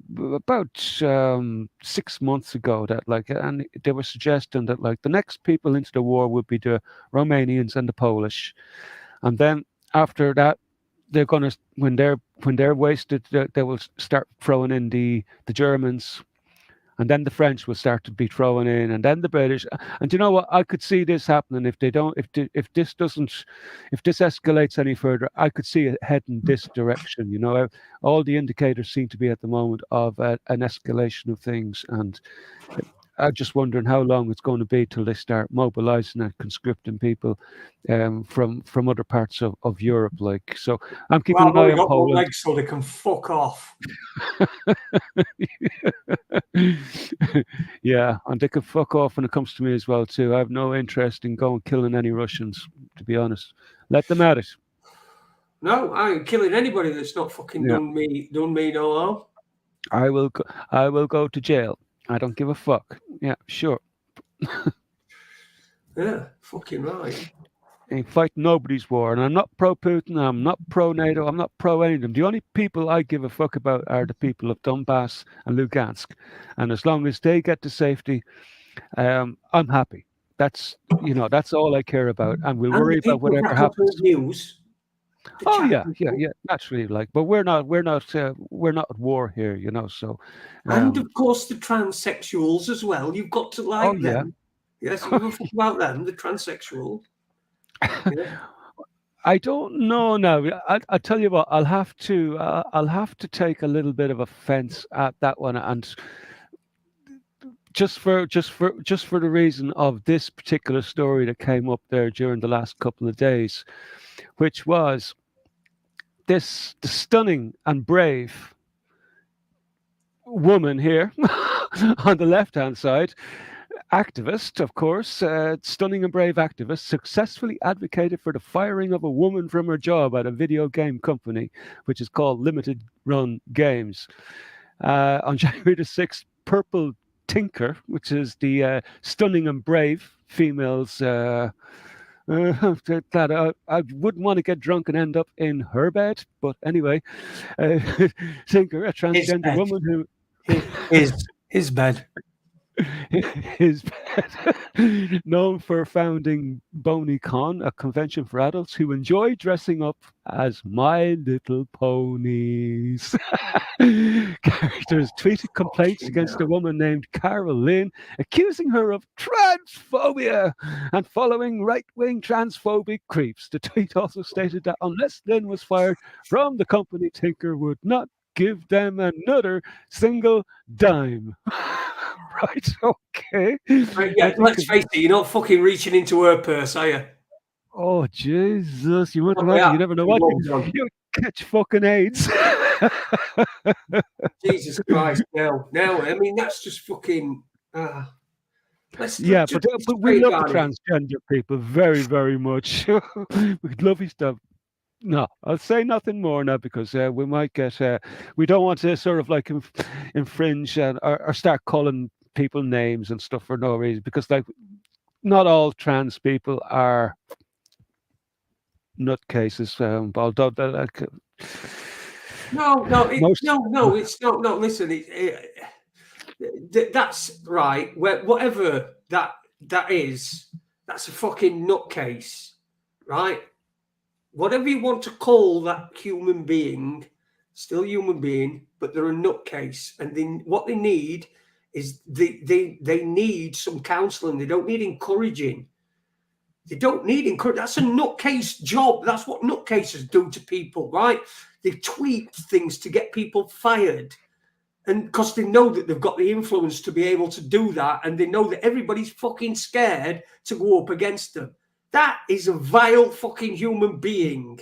Speaker 5: 6 months ago that like, and they were suggesting that like the next people into the war would be the Romanians and the Polish, and then after that they're gonna when they're wasted they will start throwing in the Germans, and then the French will start to be thrown in, and then the British. And you know what? I could see this happening if they don't, if this escalates any further. I could see it heading this direction. You know, all the indicators seem to be at the moment of an escalation of things, and I'm just wondering how long it's going to be till they start mobilizing and conscripting people from other parts of Europe. Like, so I'm keeping an eye on
Speaker 6: got one
Speaker 5: Poland.
Speaker 6: leg so they can fuck off.
Speaker 5: Yeah, and they can fuck off when it comes to me as well too. I have no interest in going killing any Russians, to be honest. Let them at it.
Speaker 6: No, I ain't killing anybody that's not fucking
Speaker 5: Yeah.
Speaker 6: done me no harm.
Speaker 5: I will go to jail. I don't give a fuck. Yeah, sure.
Speaker 6: Yeah, fucking right.
Speaker 5: Ain't fighting nobody's war, and I'm not pro Putin. I'm not pro NATO. I'm not pro any of them. The only people I give a fuck about are the people of Donbass and Lugansk, and as long as they get to safety, I'm happy. That's all I care about, and we'll worry about whatever happens.
Speaker 6: News.
Speaker 5: Oh yeah, naturally, like, but we're not at war here, you know. So,
Speaker 6: and of course the transsexuals as well. You've got to like them. Yes, we talk about them, the transsexuals. Yeah.
Speaker 5: I don't know now. I tell you what, I'll have to take a little bit of offense at that one, and just for the reason of this particular story that came up there during the last couple of days, which was the stunning and brave woman here on the left-hand side, activist, of course, stunning and brave activist, successfully advocated for the firing of a woman from her job at a video game company, which is called Limited Run Games. On January the 6th, Purple Tinker, which is the stunning and brave females that I wouldn't want to get drunk and end up in her bed. But anyway, Tinker, a transgender woman who...
Speaker 6: His bed.
Speaker 5: His bed. Known for founding BonyCon, a convention for adults who enjoy dressing up as My Little Ponies. Characters tweeted complaints against a woman named Carol Lynn, accusing her of transphobia and following right-wing transphobic creeps. The tweet also stated that unless Lynn was fired from the company, Tinker would not give them another single dime. Right, okay.
Speaker 6: Yeah, let's face it, you're not fucking reaching into her purse, are you?
Speaker 5: Oh, Jesus. You wouldn't imagine. You never know what you catch fucking AIDS.
Speaker 6: Jesus Christ. No, I mean, that's just fucking...
Speaker 5: but we love the transgender people very, very much. We'd love his stuff. No, I'll say nothing more now because we might get... we don't want to sort of like infringe or start calling people names and stuff for no reason, because like not all trans people are nutcases. Although like...
Speaker 6: No, it's not. No, listen, that's right. Whatever that is, that's a fucking nutcase, right? Whatever you want to call that human being, still human being, but they're a nutcase, and then what they need is they need some counselling. They don't need encouraging. They don't need encouragement. That's a nutcase job. That's what nutcases do to people, right? They tweet things to get people fired. And because they know that they've got the influence to be able to do that, and they know that everybody's fucking scared to go up against them. That is a vile fucking human being.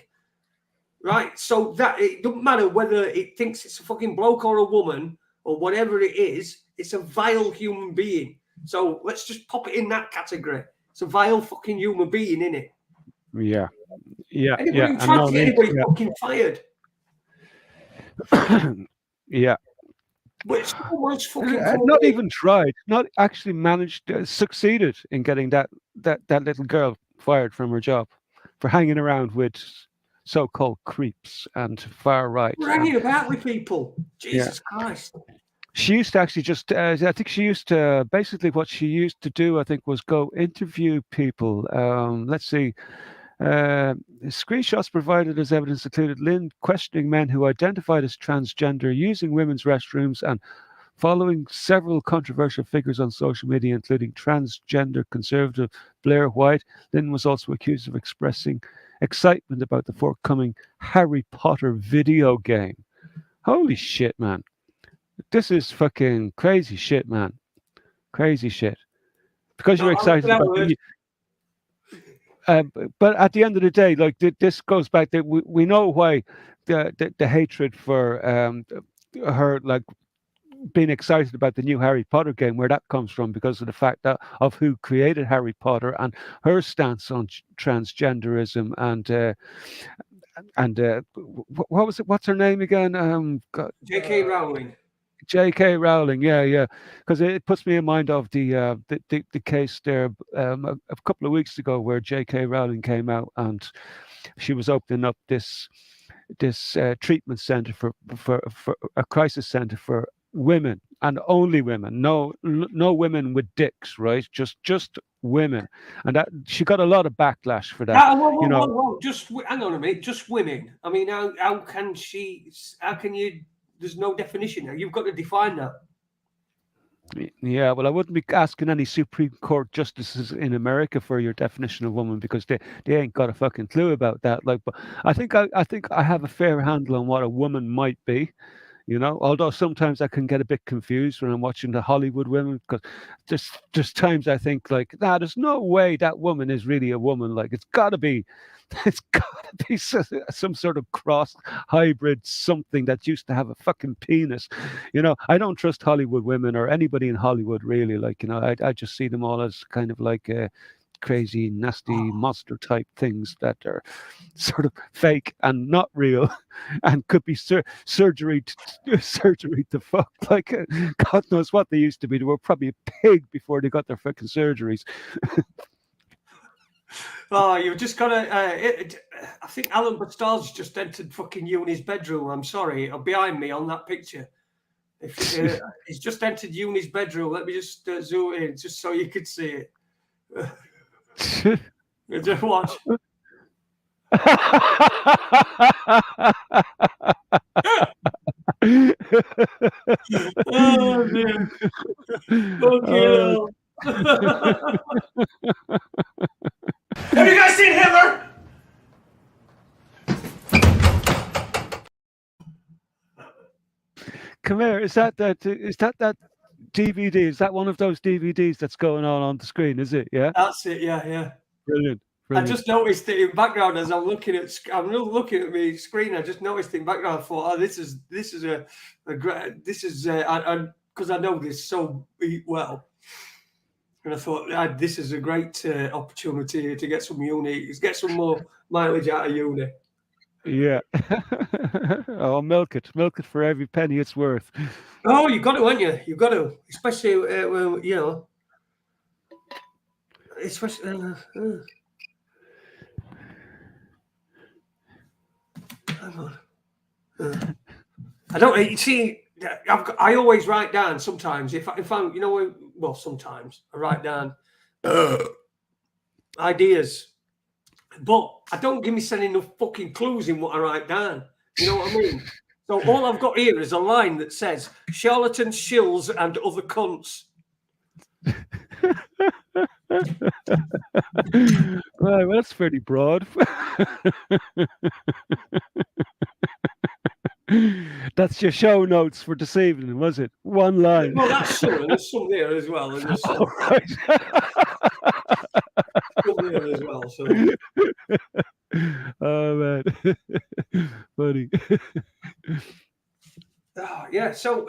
Speaker 6: Right? So that it doesn't matter whether it thinks it's a fucking bloke or a woman or whatever it is, it's a vile human being. So let's just pop it in that category. It's a vile fucking human being, innit?
Speaker 5: Yeah. Yeah.
Speaker 6: Anybody
Speaker 5: yeah.
Speaker 6: trying to get anybody fucking fired.
Speaker 5: Yeah.
Speaker 6: But someone's fucking
Speaker 5: not even tried, not actually managed, succeeded in getting that little girl fired from her job for hanging around with so-called creeps and far right.
Speaker 6: Hanging about with people. Jesus Christ.
Speaker 5: She used to actually just, I think she used to, basically what she used to do, I think, was go interview people. Let's see. Screenshots provided as evidence included Lynn questioning men who identified as transgender using women's restrooms and following several controversial figures on social media, including transgender conservative Blair White. Lynn was also accused of expressing excitement about the forthcoming Harry Potter video game. Holy shit, man. This is fucking crazy shit, man. Crazy shit. Because you're excited about it. But at the end of the day, like this goes back that we know why the hatred for her, like being excited about the new Harry Potter game, where that comes from, because of the fact that of who created Harry Potter and her stance on transgenderism and what was it? What's her name again?
Speaker 6: J.K. Rowling.
Speaker 5: J.K. Rowling, yeah, because it puts me in mind of the case there a couple of weeks ago where J.K. Rowling came out and she was opening up this treatment center for a crisis center for women and only women, no women with dicks, right? Just women, and that she got a lot of backlash for that.
Speaker 6: Just hang on a minute, just women. I mean, how can you? There's no definition there. You've got to define that.
Speaker 5: Yeah, well, I wouldn't be asking any Supreme Court justices in America for your definition of woman because they ain't got a fucking clue about that. Like, but I think I have a fair handle on what a woman might be. You know, although sometimes I can get a bit confused when I'm watching the Hollywood women, because there's times I think like, there's no way that woman is really a woman. Like it's got to be some sort of cross hybrid something that used to have a fucking penis. You know, I don't trust Hollywood women or anybody in Hollywood really. Like, you know, I just see them all as kind of like crazy, nasty monster type things that are sort of fake and not real and could be surgery to fuck. Like God knows what they used to be. They were probably a pig before they got their fucking surgeries.
Speaker 6: Oh, you've just got to. I think Alan Bastard's just entered fucking Uni's bedroom. I'm sorry, behind me on that picture. He's just entered Uni's bedroom. Let me just zoom in just so you could see it. Just watch. Oh man!
Speaker 3: Have you guys seen Hitler?
Speaker 5: Come here. Is that DVD? Is that one of those DVDs that's going on the screen? Is it? Yeah.
Speaker 6: That's it. Yeah.
Speaker 5: Brilliant.
Speaker 6: I just noticed it in background as I'm looking at my screen. I just noticed it in background. I thought, this is a great. This is because I know this so well, and I thought this is a great opportunity to get some some more mileage out of uni.
Speaker 5: Yeah. Oh, milk it for every penny it's worth.
Speaker 6: Oh, you got to, haven't you? You got to, especially when you know, especially. Hang on. I don't. You see, I always write down sometimes if I'm, sometimes I write down ideas, but I don't give myself enough fucking clues in what I write down. You know what I mean? So all I've got here is a line that says charlatans, shills, and other cunts.
Speaker 5: Well, that's pretty broad.
Speaker 6: Well, you see, I've got, I always write down sometimes if I'm, sometimes I write down ideas, but I don't give myself enough fucking clues in what I write down. You know what I mean? So all I've got here is a line that says charlatans, shills, and other cunts.
Speaker 5: Well, that's pretty broad. That's your show notes for this evening, was it? One line.
Speaker 6: Well, that's some, and there's some there as well, and there's some,
Speaker 5: Right.
Speaker 6: some there as well. So,
Speaker 5: Oh man, funny.
Speaker 6: yeah. So,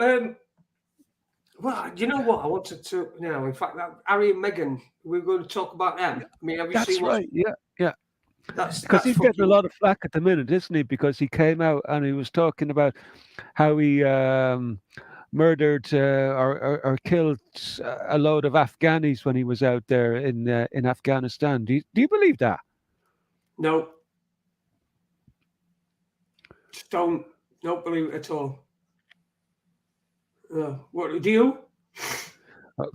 Speaker 6: well, you know what? I wanted to now. In fact, Harry and Meghan, we're going to talk about them. I mean, have you
Speaker 5: That's
Speaker 6: seen what's
Speaker 5: right. Yeah, yeah.
Speaker 6: that's
Speaker 5: Because he's getting a
Speaker 6: fucking
Speaker 5: lot of flack at the minute, isn't he? Because he came out and he was talking about how he murdered or killed a load of Afghanis when he was out there in Afghanistan. Do you believe that?
Speaker 6: no. Just don't believe it at all. What do you?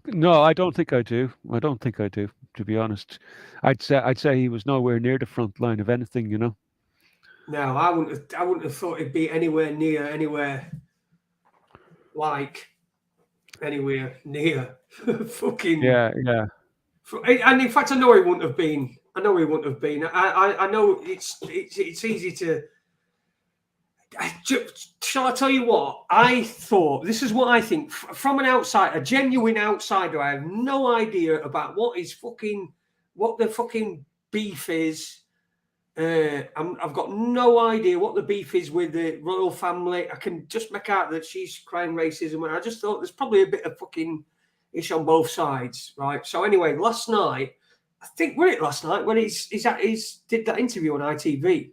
Speaker 5: No, I don't think I do. I don't think I do. To be honest, I'd say he was nowhere near the front line of anything. You know.
Speaker 6: No, I wouldn't have thought it'd be anywhere near fucking.
Speaker 5: Yeah, yeah.
Speaker 6: And in fact, I know he wouldn't have been. I know it's easy to. Shall I tell you what? I thought this is what I think from an outsider, a genuine outsider. I have no idea about what the fucking beef is. I've got no idea what the beef is with the royal family. I can just make out that she's crying racism, and I just thought there's probably a bit of fucking ish on both sides, right? So anyway, last night, I think last night when he's did that interview on ITV.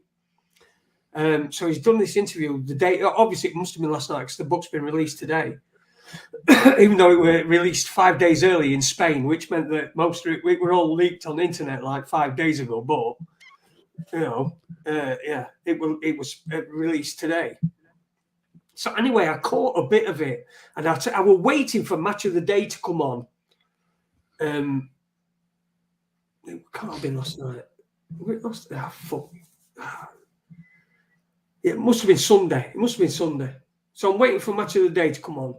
Speaker 6: So he's done this interview the day. Obviously, it must have been last night because the book's been released today, even though it were released 5 days early in Spain, which meant that most of it we were all leaked on the internet like 5 days ago. But yeah, it was released today. So anyway, I caught a bit of it, and I was waiting for Match of the Day to come on. It can't have been last night. Fuck. It must have been Sunday. So I'm waiting for Match of the Day to come on.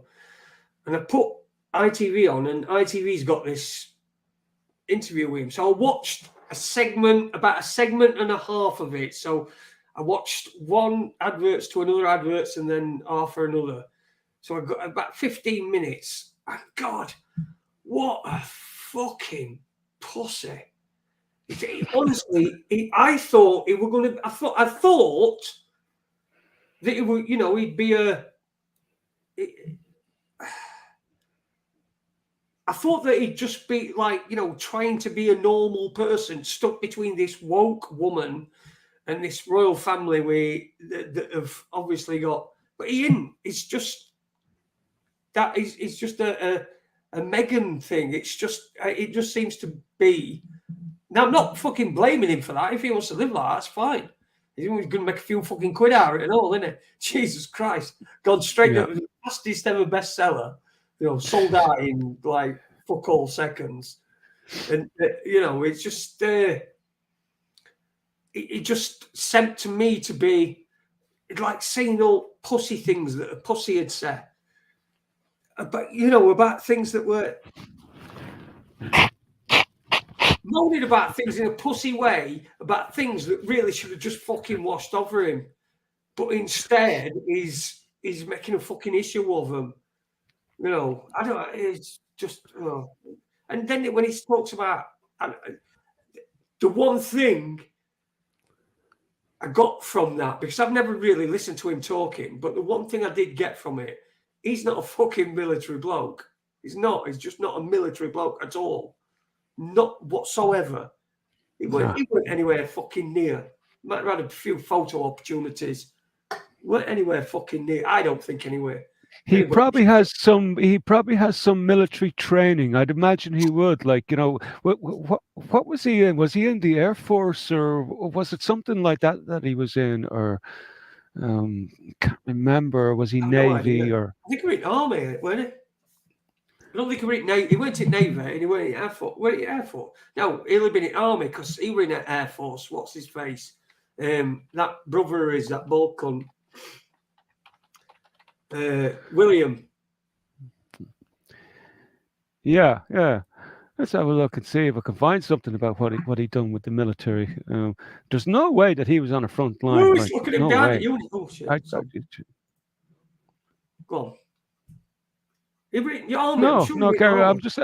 Speaker 6: And I put ITV on, and ITV's got this interview with him. So I watched about a segment and a half of it. So I watched one adverts to another adverts and then half for another. So I got about 15 minutes. And God, what a fucking pussy. Honestly, I thought it were going to, I thought that it would, he'd be I thought that he'd just be like, trying to be a normal person stuck between this woke woman and this royal family that have obviously got, but he isn't. It's just that it's just a Meghan thing. It just seems to be. Now, I'm not fucking blaming him for that. If he wants to live like that, that's fine. He's going to make a few fucking quid out of it and all, isn't it? Jesus Christ. Gone straight up the fastest ever bestseller, sold out in like fuck all seconds. And, it's just, it just sent to me to be like saying all pussy things that a pussy had said. But, about things that were moaning about things in a pussy way, about things that really should have just fucking washed over him. But instead, he's making a fucking issue of them. It's just, and then when he talks about the one thing I got from that, because I've never really listened to him talking, but the one thing I did get from it, he's not a fucking military bloke. He's not. He's just not a military bloke at all. Not whatsoever. He weren't anywhere fucking near. Might have had a few photo opportunities. Weren't anywhere fucking near. I don't think anywhere.
Speaker 5: He probably has some military training. I'd imagine he would. Like, what was he in? Was he in the Air Force, or was it something like that he was in? Or can't remember. Was he Navy or?
Speaker 6: I think he was in Army, weren't he? I don't think he went in Navy. He went in Navy and he went in Air Force. Went in Air Force. No, he'll have been in Army because he went in Air Force. What's his face? That brother is that bald cunt. William.
Speaker 5: Yeah. Let's have a look and see if I can find something about what he done with the military. There's no way that he was on a front line.
Speaker 6: Look at him down at uni. Oh shit! Go on. Your army,
Speaker 5: No, Gary, I'm just.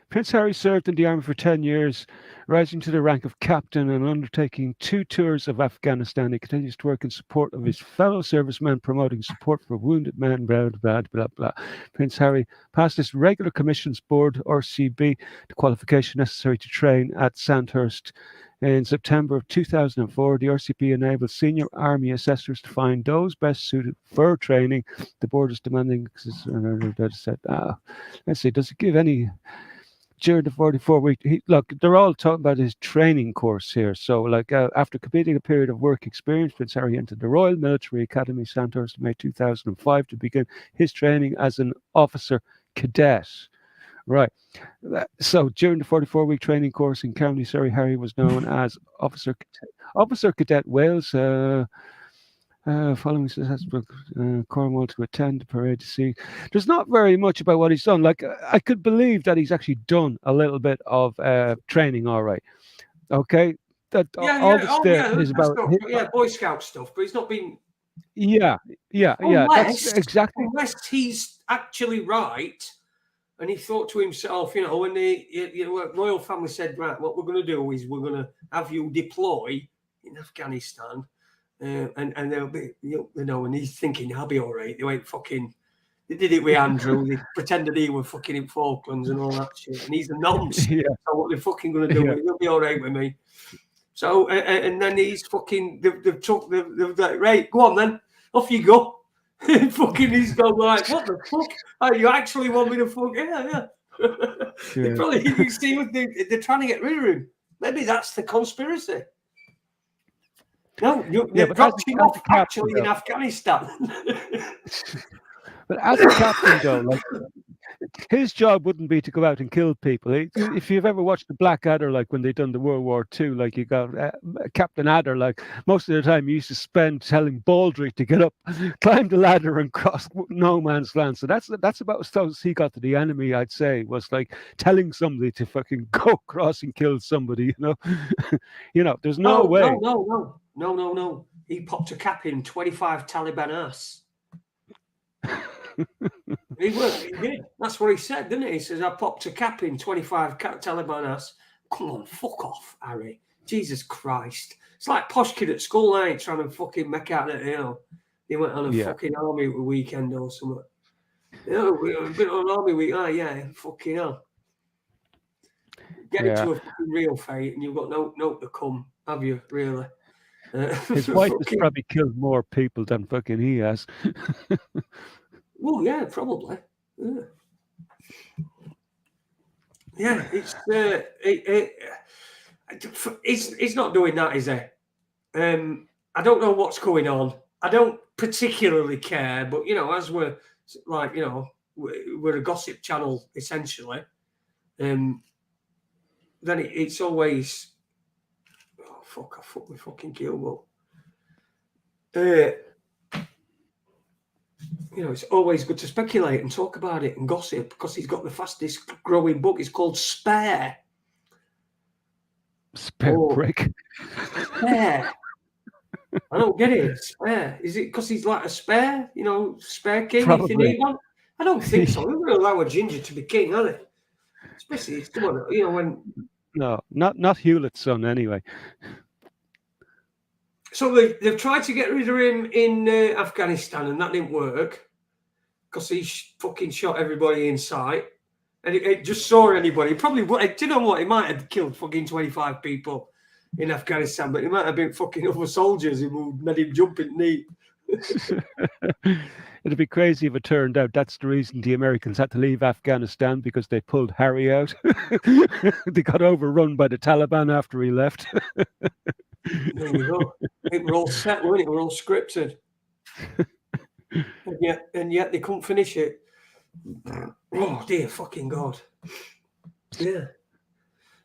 Speaker 5: Prince Harry served in the army for 10 years, rising to the rank of captain and undertaking 2 tours of Afghanistan. He continues to work in support of his fellow servicemen, promoting support for wounded men, blah, blah, blah, blah. Prince Harry passed his regular commissions board, RCB, the qualification necessary to train at Sandhurst. In September of 2004, the RCB enabled senior army assessors to find those best suited for training. The board is demanding. Let's see, does it give any? During the 44-week, look, they're all talking about his training course here. So, like, after completing a period of work experience, Prince Harry entered the Royal Military Academy, Sandhurst, in May 2005 to begin his training as an officer cadet. Right. So, during the 44-week training course in County Surrey, Harry was known as Officer Cadet Wales. Following successful Cornwall to attend the parade to see. There's not very much about what he's done. Like, I could believe that he's actually done a little bit of training. All right, okay. That all the stuff is about
Speaker 6: Boy Scout stuff, but he's not been.
Speaker 5: Yeah. That's exactly.
Speaker 6: Unless he's actually right, and he thought to himself, when the royal family said, right, what we're going to do is we're going to have you deploy in Afghanistan. And they'll be, and he's thinking, I'll be all right. They went fucking, they did it with Andrew. They pretended he was fucking in Falklands and all that shit. And he's a nonce.
Speaker 5: Yeah.
Speaker 6: So what they're fucking going to do, they'll be all right with me. So, and then he's fucking, they've like, right, go on then. Off you go. Fucking, he's gone like, what the fuck? Oh, you actually want me to fuck? Yeah. They probably, you see what they're trying to get rid of him. Maybe that's the conspiracy. No, they're dropping off actually in Afghanistan.
Speaker 5: But as a captain, though, like, his job wouldn't be to go out and kill people. If you've ever watched the Blackadder, like when they done the World War II, like you got Captain Adder, like most of the time he used to spend telling Baldrick to get up, climb the ladder and cross no man's land. So that's about as close as he got to the enemy, I'd say, was like telling somebody to fucking go across and kill somebody, there's no way.
Speaker 6: No. He popped a cap in 25 Taliban ass. He did. That's what he said, didn't he? He says, I popped a cap in 25 Taliban ass. Come on, fuck off, Harry. Jesus Christ. It's like posh kid at school, ain't trying to fucking make out that, he went on a fucking army weekend or something. We've been on an army week. Oh, yeah, fucking hell. Get into a fucking real fight and you've got no to come, have you, really?
Speaker 5: His wife has probably killed more people than fucking he has.
Speaker 6: Well, yeah, probably. Yeah, it's not doing that, is it? I don't know what's going on. I don't particularly care, but as we're like, we're a gossip channel essentially. Then it's always. Oh fuck! I fucked my fucking keel up. It's always good to speculate and talk about it and gossip because he's got the fastest growing book. It's called Spare.
Speaker 5: Spare brick.
Speaker 6: Spare. I don't get it. Spare. Is it because he's like a spare? Spare king if you need one? I don't think so. We're going to allow a ginger to be king, are they? Especially, when...
Speaker 5: No, not Hewlett's son, anyway.
Speaker 6: So they've tried to get rid of him in Afghanistan, and that didn't work because he fucking shot everybody in sight, and it just saw anybody. Probably, do you know what? He might have killed fucking 25 people in Afghanistan, but it might have been fucking other soldiers who made him jump in the knee.
Speaker 5: It'd be crazy if it turned out that's the reason the Americans had to leave Afghanistan, because they pulled Harry out. They got overrun by the Taliban after he left.
Speaker 6: There you go. It were all set, weren't it? We're all scripted. And yet they couldn't finish it. Oh, dear fucking God. Yeah.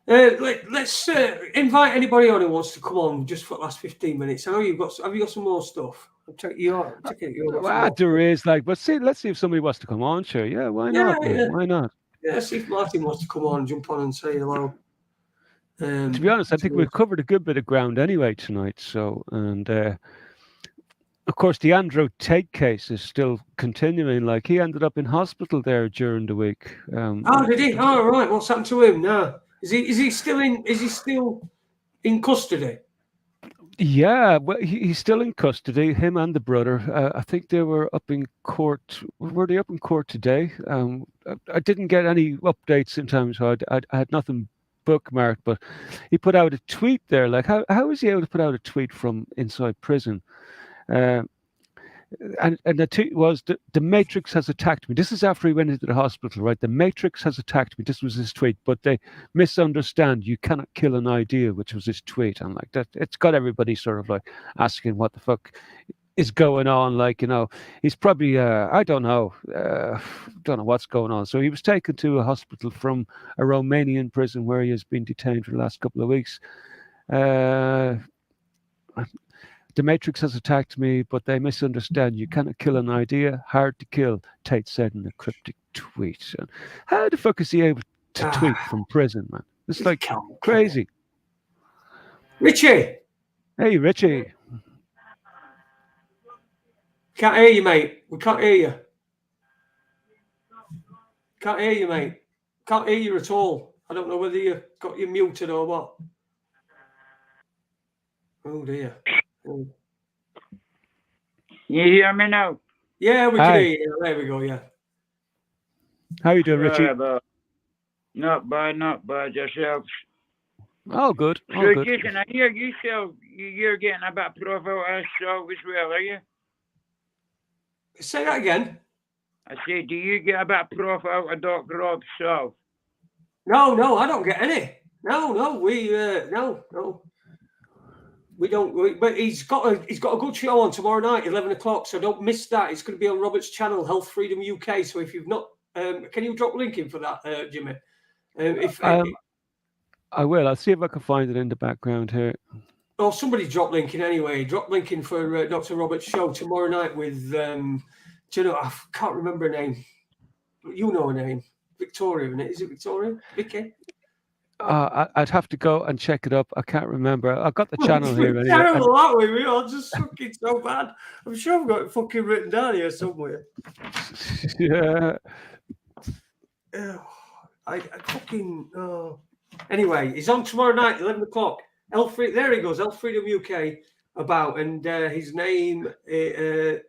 Speaker 6: Let's invite anybody on who wants to come on just for the last 15 minutes. I know have you got some more stuff? There
Speaker 5: is, but let's see if somebody wants to come on, sure. Yeah, why not? Yeah. Why not?
Speaker 6: Yeah, see if Martin wants to come on, jump on and say hello.
Speaker 5: To be honest, I think we've covered a good bit of ground anyway tonight. So, and of course, the Andrew Tate case is still continuing. Like, he ended up in hospital there during the week.
Speaker 6: Oh, did he? Oh, right. What's happened to him? No. Is he still in custody?
Speaker 5: Yeah, well, he's still in custody. Him and the brother. I think they were up in court. Were they up in court today? I didn't get any updates in terms. So I had nothing bookmarked, but he put out a tweet there. Like, how is he able to put out a tweet from inside prison? Uh, and the tweet was, the Matrix has attacked me. This is after he went into the hospital, right? The Matrix has attacked me. This was his tweet, but they misunderstand. You cannot kill an idea, which was his tweet. And like that, it's got everybody sort of like asking what the fuck is going on. Like, he's probably, I don't know what's going on. So he was taken to a hospital from a Romanian prison where he has been detained for the last couple of weeks. The Matrix has attacked me, but they misunderstand. You cannot kill an idea. Hard to kill, Tate said in a cryptic tweet. And how the fuck is he able to tweet from prison, man? It's like crazy.
Speaker 6: Richie!
Speaker 5: Hey, Richie.
Speaker 6: Can't hear you, mate. We can't hear you. Can't hear you, mate. Can't hear you at all. I don't know whether you got you muted or what. Oh, dear.
Speaker 7: You hear me now?
Speaker 6: Yeah, we can hear you. There we go, yeah.
Speaker 5: How you doing, Richie?
Speaker 7: Not bad. Yourself?
Speaker 5: All good. All
Speaker 7: so,
Speaker 5: good.
Speaker 7: Jason, I hear you're getting a bit profile as well, are you?
Speaker 6: Say that again.
Speaker 7: I say, do you get a bit of profile of Dr. Rob South?
Speaker 6: No, I don't get any. No, we don't. But he's got a good show on tomorrow night, 11 o'clock. So don't miss that. It's going to be on Robert's channel, Health Freedom UK. So if you've not, can you drop a link in for that, Jimmy?
Speaker 5: I will. I'll see if I can find it in the background here.
Speaker 6: Oh, somebody drop link in anyway. Drop link in for Dr. Robert's show tomorrow night with. Do you know? I can't remember her name. You know her name, Victoria, isn't it? Is it Victoria? Vicky?
Speaker 5: I'd have to go and check it up. I can't remember. I've got the channel here.
Speaker 6: Anyway. Terrible, aren't we? We are just fucking so bad. I'm sure I've got it fucking written down here somewhere.
Speaker 5: Yeah.
Speaker 6: I fucking. Anyway, he's on tomorrow night, 11 o'clock. There he goes, Health Freedom UK about, and his name. Her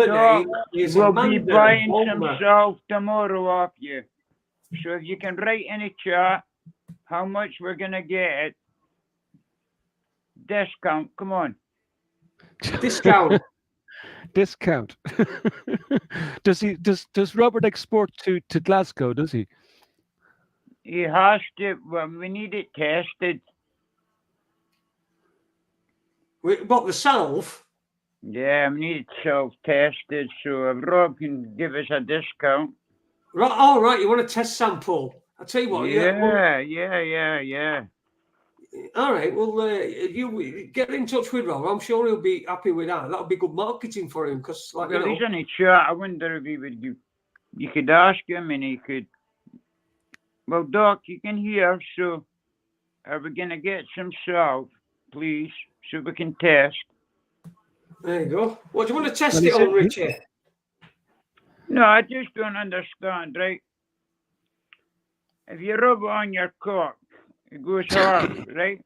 Speaker 6: name is
Speaker 7: will
Speaker 6: Amanda
Speaker 7: be buying
Speaker 6: Bulmer.
Speaker 7: himself tomorrow off you. So if you can write in the chat how much we're gonna get, discount. Come on.
Speaker 6: Discount.
Speaker 5: Discount. Does Robert export to Glasgow? Does he?
Speaker 7: He has to. Well, we need it tested.
Speaker 6: What, the salve?
Speaker 7: Yeah, we need it self-tested, so if Rob can give us a discount.
Speaker 6: Right, all right, you want a test sample? I'll tell you what.
Speaker 7: Yeah.
Speaker 6: All right, well, if you get in touch with Rob, I'm sure he'll be happy with that. That'll be good marketing for him, because, like,
Speaker 7: well, he's in the chat. I wonder if he would give. You could ask him, and he could. Well, Doc, you can hear, so are we going to get some salt, please, so we can test?
Speaker 6: There you go. What do you want to test it on, Richie?
Speaker 7: No, I just don't understand, right? If you rub it on your cock, it goes hard, right?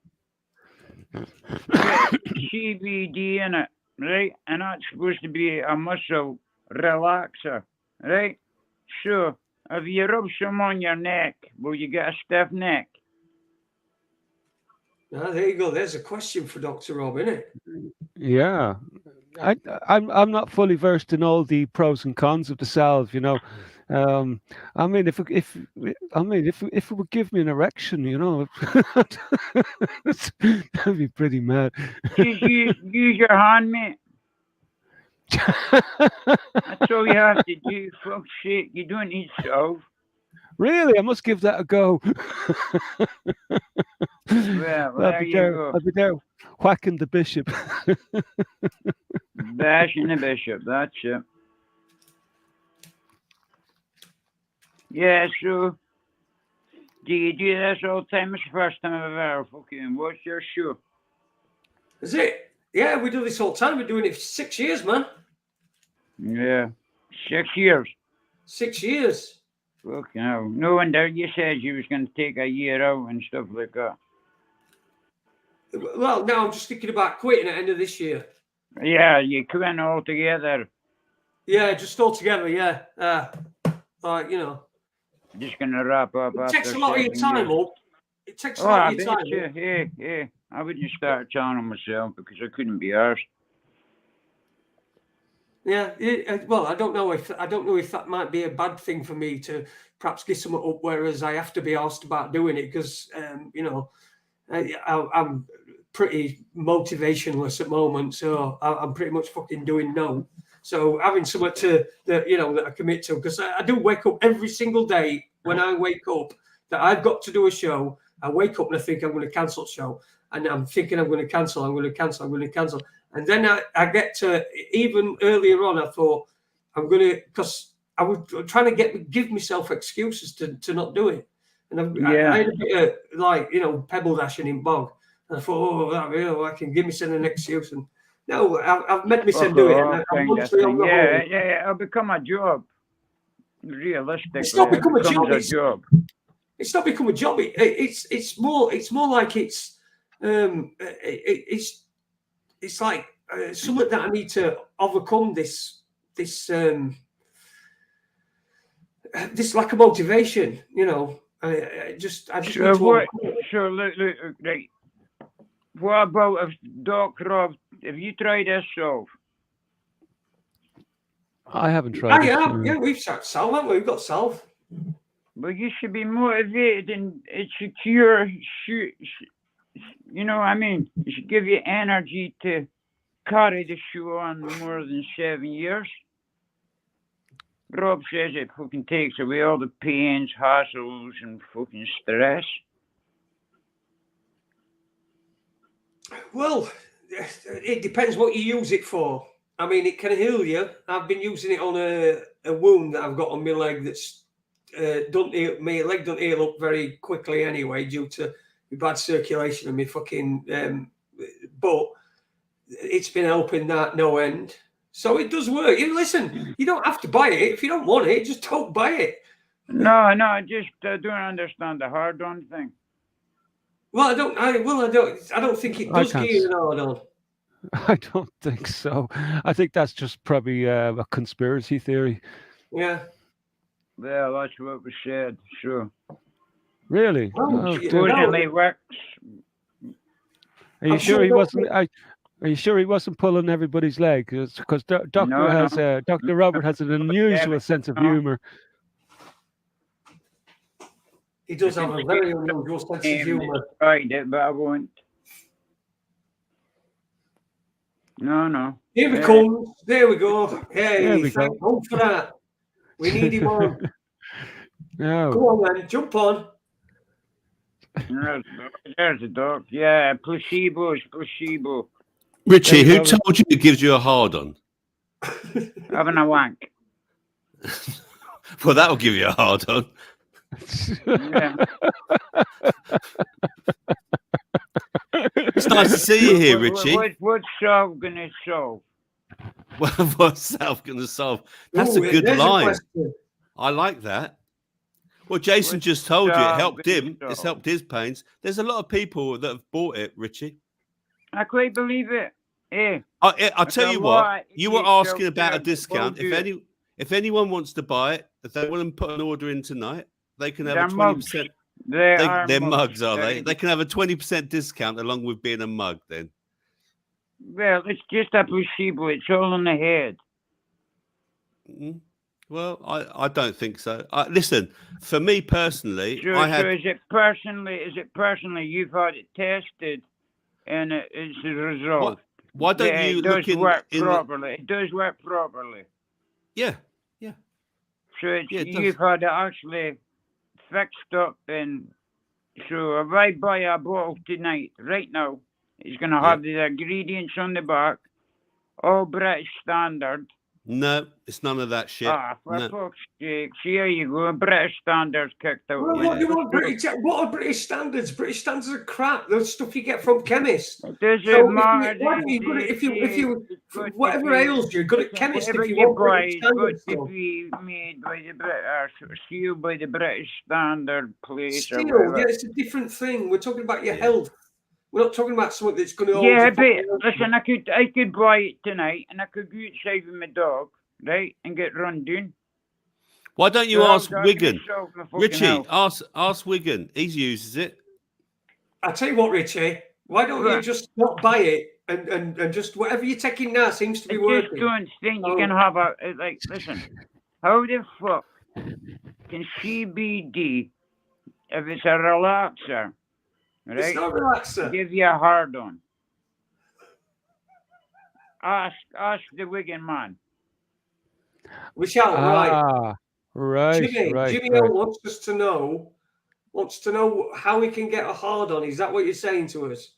Speaker 7: CBD in it, right? And that's supposed to be a muscle relaxer, right? So, if you rub some on your neck, will you get a stiff neck?
Speaker 6: There you go. There's a question for Dr. Rob, isn't it?
Speaker 5: Yeah. I'm not fully versed in all the pros and cons of the salve, I mean, if it would give me an erection, that'd be pretty mad.
Speaker 7: Just use your hand, mate. That's all you have to do. Fuck's sake, you don't need salve.
Speaker 5: Really? I must give that a go.
Speaker 7: Well, there you go.
Speaker 5: I'll be there whacking the bishop.
Speaker 7: Bashing the bishop, that's it. Yeah, so do you do this all the time? It's the first time I've ever fucking watched your show.
Speaker 6: Is it? Yeah, we do this all the time. We're doing it for 6 years, man.
Speaker 7: Yeah. 6 years.
Speaker 6: 6 years.
Speaker 7: Fucking hell. No wonder you said you was going to take a year out and stuff like that.
Speaker 6: Well, now I'm just thinking about quitting at the end of this year.
Speaker 7: Yeah, you quit altogether.
Speaker 6: Yeah, just all together, yeah. Like, you know.
Speaker 7: Just going to wrap up
Speaker 6: It
Speaker 7: after
Speaker 6: takes a lot of your
Speaker 7: 7
Speaker 6: time
Speaker 7: years.
Speaker 6: up. It takes a
Speaker 7: Oh,
Speaker 6: lot
Speaker 7: I
Speaker 6: of your
Speaker 7: bet
Speaker 6: time
Speaker 7: you.
Speaker 6: up.
Speaker 7: Yeah. I wouldn't start a channel myself because I couldn't be arsed.
Speaker 6: Yeah, well, I don't know if that might be a bad thing for me to perhaps get something up, whereas I have to be asked about doing it because, you know, I'm pretty motivationless at the moment, so I'm pretty much fucking doing no. So having something that I commit to, because I do wake up every single day when I wake up that I've got to do a show. I wake up and I think I'm going to cancel the show, and I'm thinking I'm going to cancel. And then I get to, even earlier on, I thought I'm going to, because I was trying to give myself excuses to not do it. And I had a bit of, like, you know, pebble dashing in bog. And I thought, I can give myself an excuse. And no, I've made myself do it. And I'm mostly on the whole.
Speaker 7: Yeah, it'll become a job. Realistically,
Speaker 6: It's not become a job.
Speaker 7: job.
Speaker 6: It's not become a job. It's more like it's like something that I need to overcome this lack of motivation, you know. I just need to
Speaker 7: look, right. What about if Doc Rob? Have you tried this solve?
Speaker 5: I haven't tried.
Speaker 6: Yeah, we've tried Salve, haven't we? We've got Salve.
Speaker 7: Well, you should be motivated and it should cure. You know what I mean? It should give you energy to carry the show on more than 7 years. Rob says it fucking takes away all the pains, hassles, and fucking stress.
Speaker 6: Well, it depends what you use it for. I mean, it can heal you. I've been using it on a wound that I've got on my leg that's my leg don't heal up very quickly anyway due to my bad circulation and my fucking but it's been helping that no end. So it does work. You listen, you don't have to buy it. If you don't want it, just don't buy it.
Speaker 7: No, I just don't understand the hard-on thing.
Speaker 6: Well, I don't think it does give you an hard-on.
Speaker 5: I don't think so. I think that's just probably a conspiracy theory.
Speaker 6: Yeah.
Speaker 7: Well, that's what was said. Sure.
Speaker 5: Really?
Speaker 7: Supposedly works.
Speaker 5: Are you sure he wasn't? Are you sure he wasn't pulling everybody's leg? Because Dr. Robert has an unusual sense of humor.
Speaker 6: He does have a very unusual sense of humor.
Speaker 7: Tried it, but I won't. No.
Speaker 6: Here he comes. There we go. Hey,
Speaker 5: there we
Speaker 6: thank God for that. We need him on.
Speaker 5: No.
Speaker 6: Go on, then. Jump on.
Speaker 7: There's a dog. Yeah, placebo.
Speaker 8: Richie, who told you it gives you a hard on?
Speaker 7: Having a wank.
Speaker 8: Well, that'll give you a hard on.
Speaker 7: Yeah.
Speaker 8: It's nice to see you here, Richie.
Speaker 7: What's Salve gonna solve?
Speaker 8: Well, what's Salve gonna solve? That's a good line. I like that. Well, Jason just told you it helped him. It's helped his pains. There's a lot of people that have bought it, Richie.
Speaker 7: I quite believe it. Yeah.
Speaker 8: I'll tell you what. You were asking about a discount. If anyone wants to buy it, if they want to put an order in tonight, they can have a 20%. They're mugs, are they? They can have a 20% discount along with being a mug. Then.
Speaker 7: Well, it's just a placebo. It's all in the head.
Speaker 8: Mm-hmm. Well, I don't think so. Listen, for me personally,
Speaker 7: so is it personally you've had it tested and it's a result?
Speaker 8: Why don't you
Speaker 7: it does work properly? It does work properly.
Speaker 8: Yeah.
Speaker 7: So you've had it actually fixed up, and so if I buy a bottle tonight, right now, it's going to have the ingredients on the back, all British standard,
Speaker 8: No, it's none of that shit.
Speaker 7: Ah, for
Speaker 8: No.
Speaker 7: fuck's sake. See, here you go. British standards kicked out.
Speaker 6: Well, what do you want what are British standards? British standards are crap. Those stuff you get from chemists.
Speaker 7: Does
Speaker 6: So
Speaker 7: it matter?
Speaker 6: why don't you good at, if you whatever ails you, good at chemist if you want British standards.
Speaker 7: Got to be made by the British, sealed by the British standard place.
Speaker 6: Still, yeah, it's a different thing. We're talking about your health. We're not talking about something that's going to.
Speaker 7: Yeah, but listen, I could buy it tonight, and I could go outside with my dog, right, and get run down.
Speaker 8: Why don't you ask Wigan? Richie, ask Wigan. He uses it.
Speaker 6: I tell you what, Richie. Why don't you just not buy it and just whatever you're taking now seems to be working?
Speaker 7: I just don't think you can have a listen. How the fuck can CBD, if it's a relaxer, right?
Speaker 6: It's not a relaxer.
Speaker 7: Give you a hard on. Ask the Wigan man.
Speaker 6: We shall, right.
Speaker 5: Right.
Speaker 6: Jimmy L wants us to know how he can get a hard on. Is that what you're saying to us?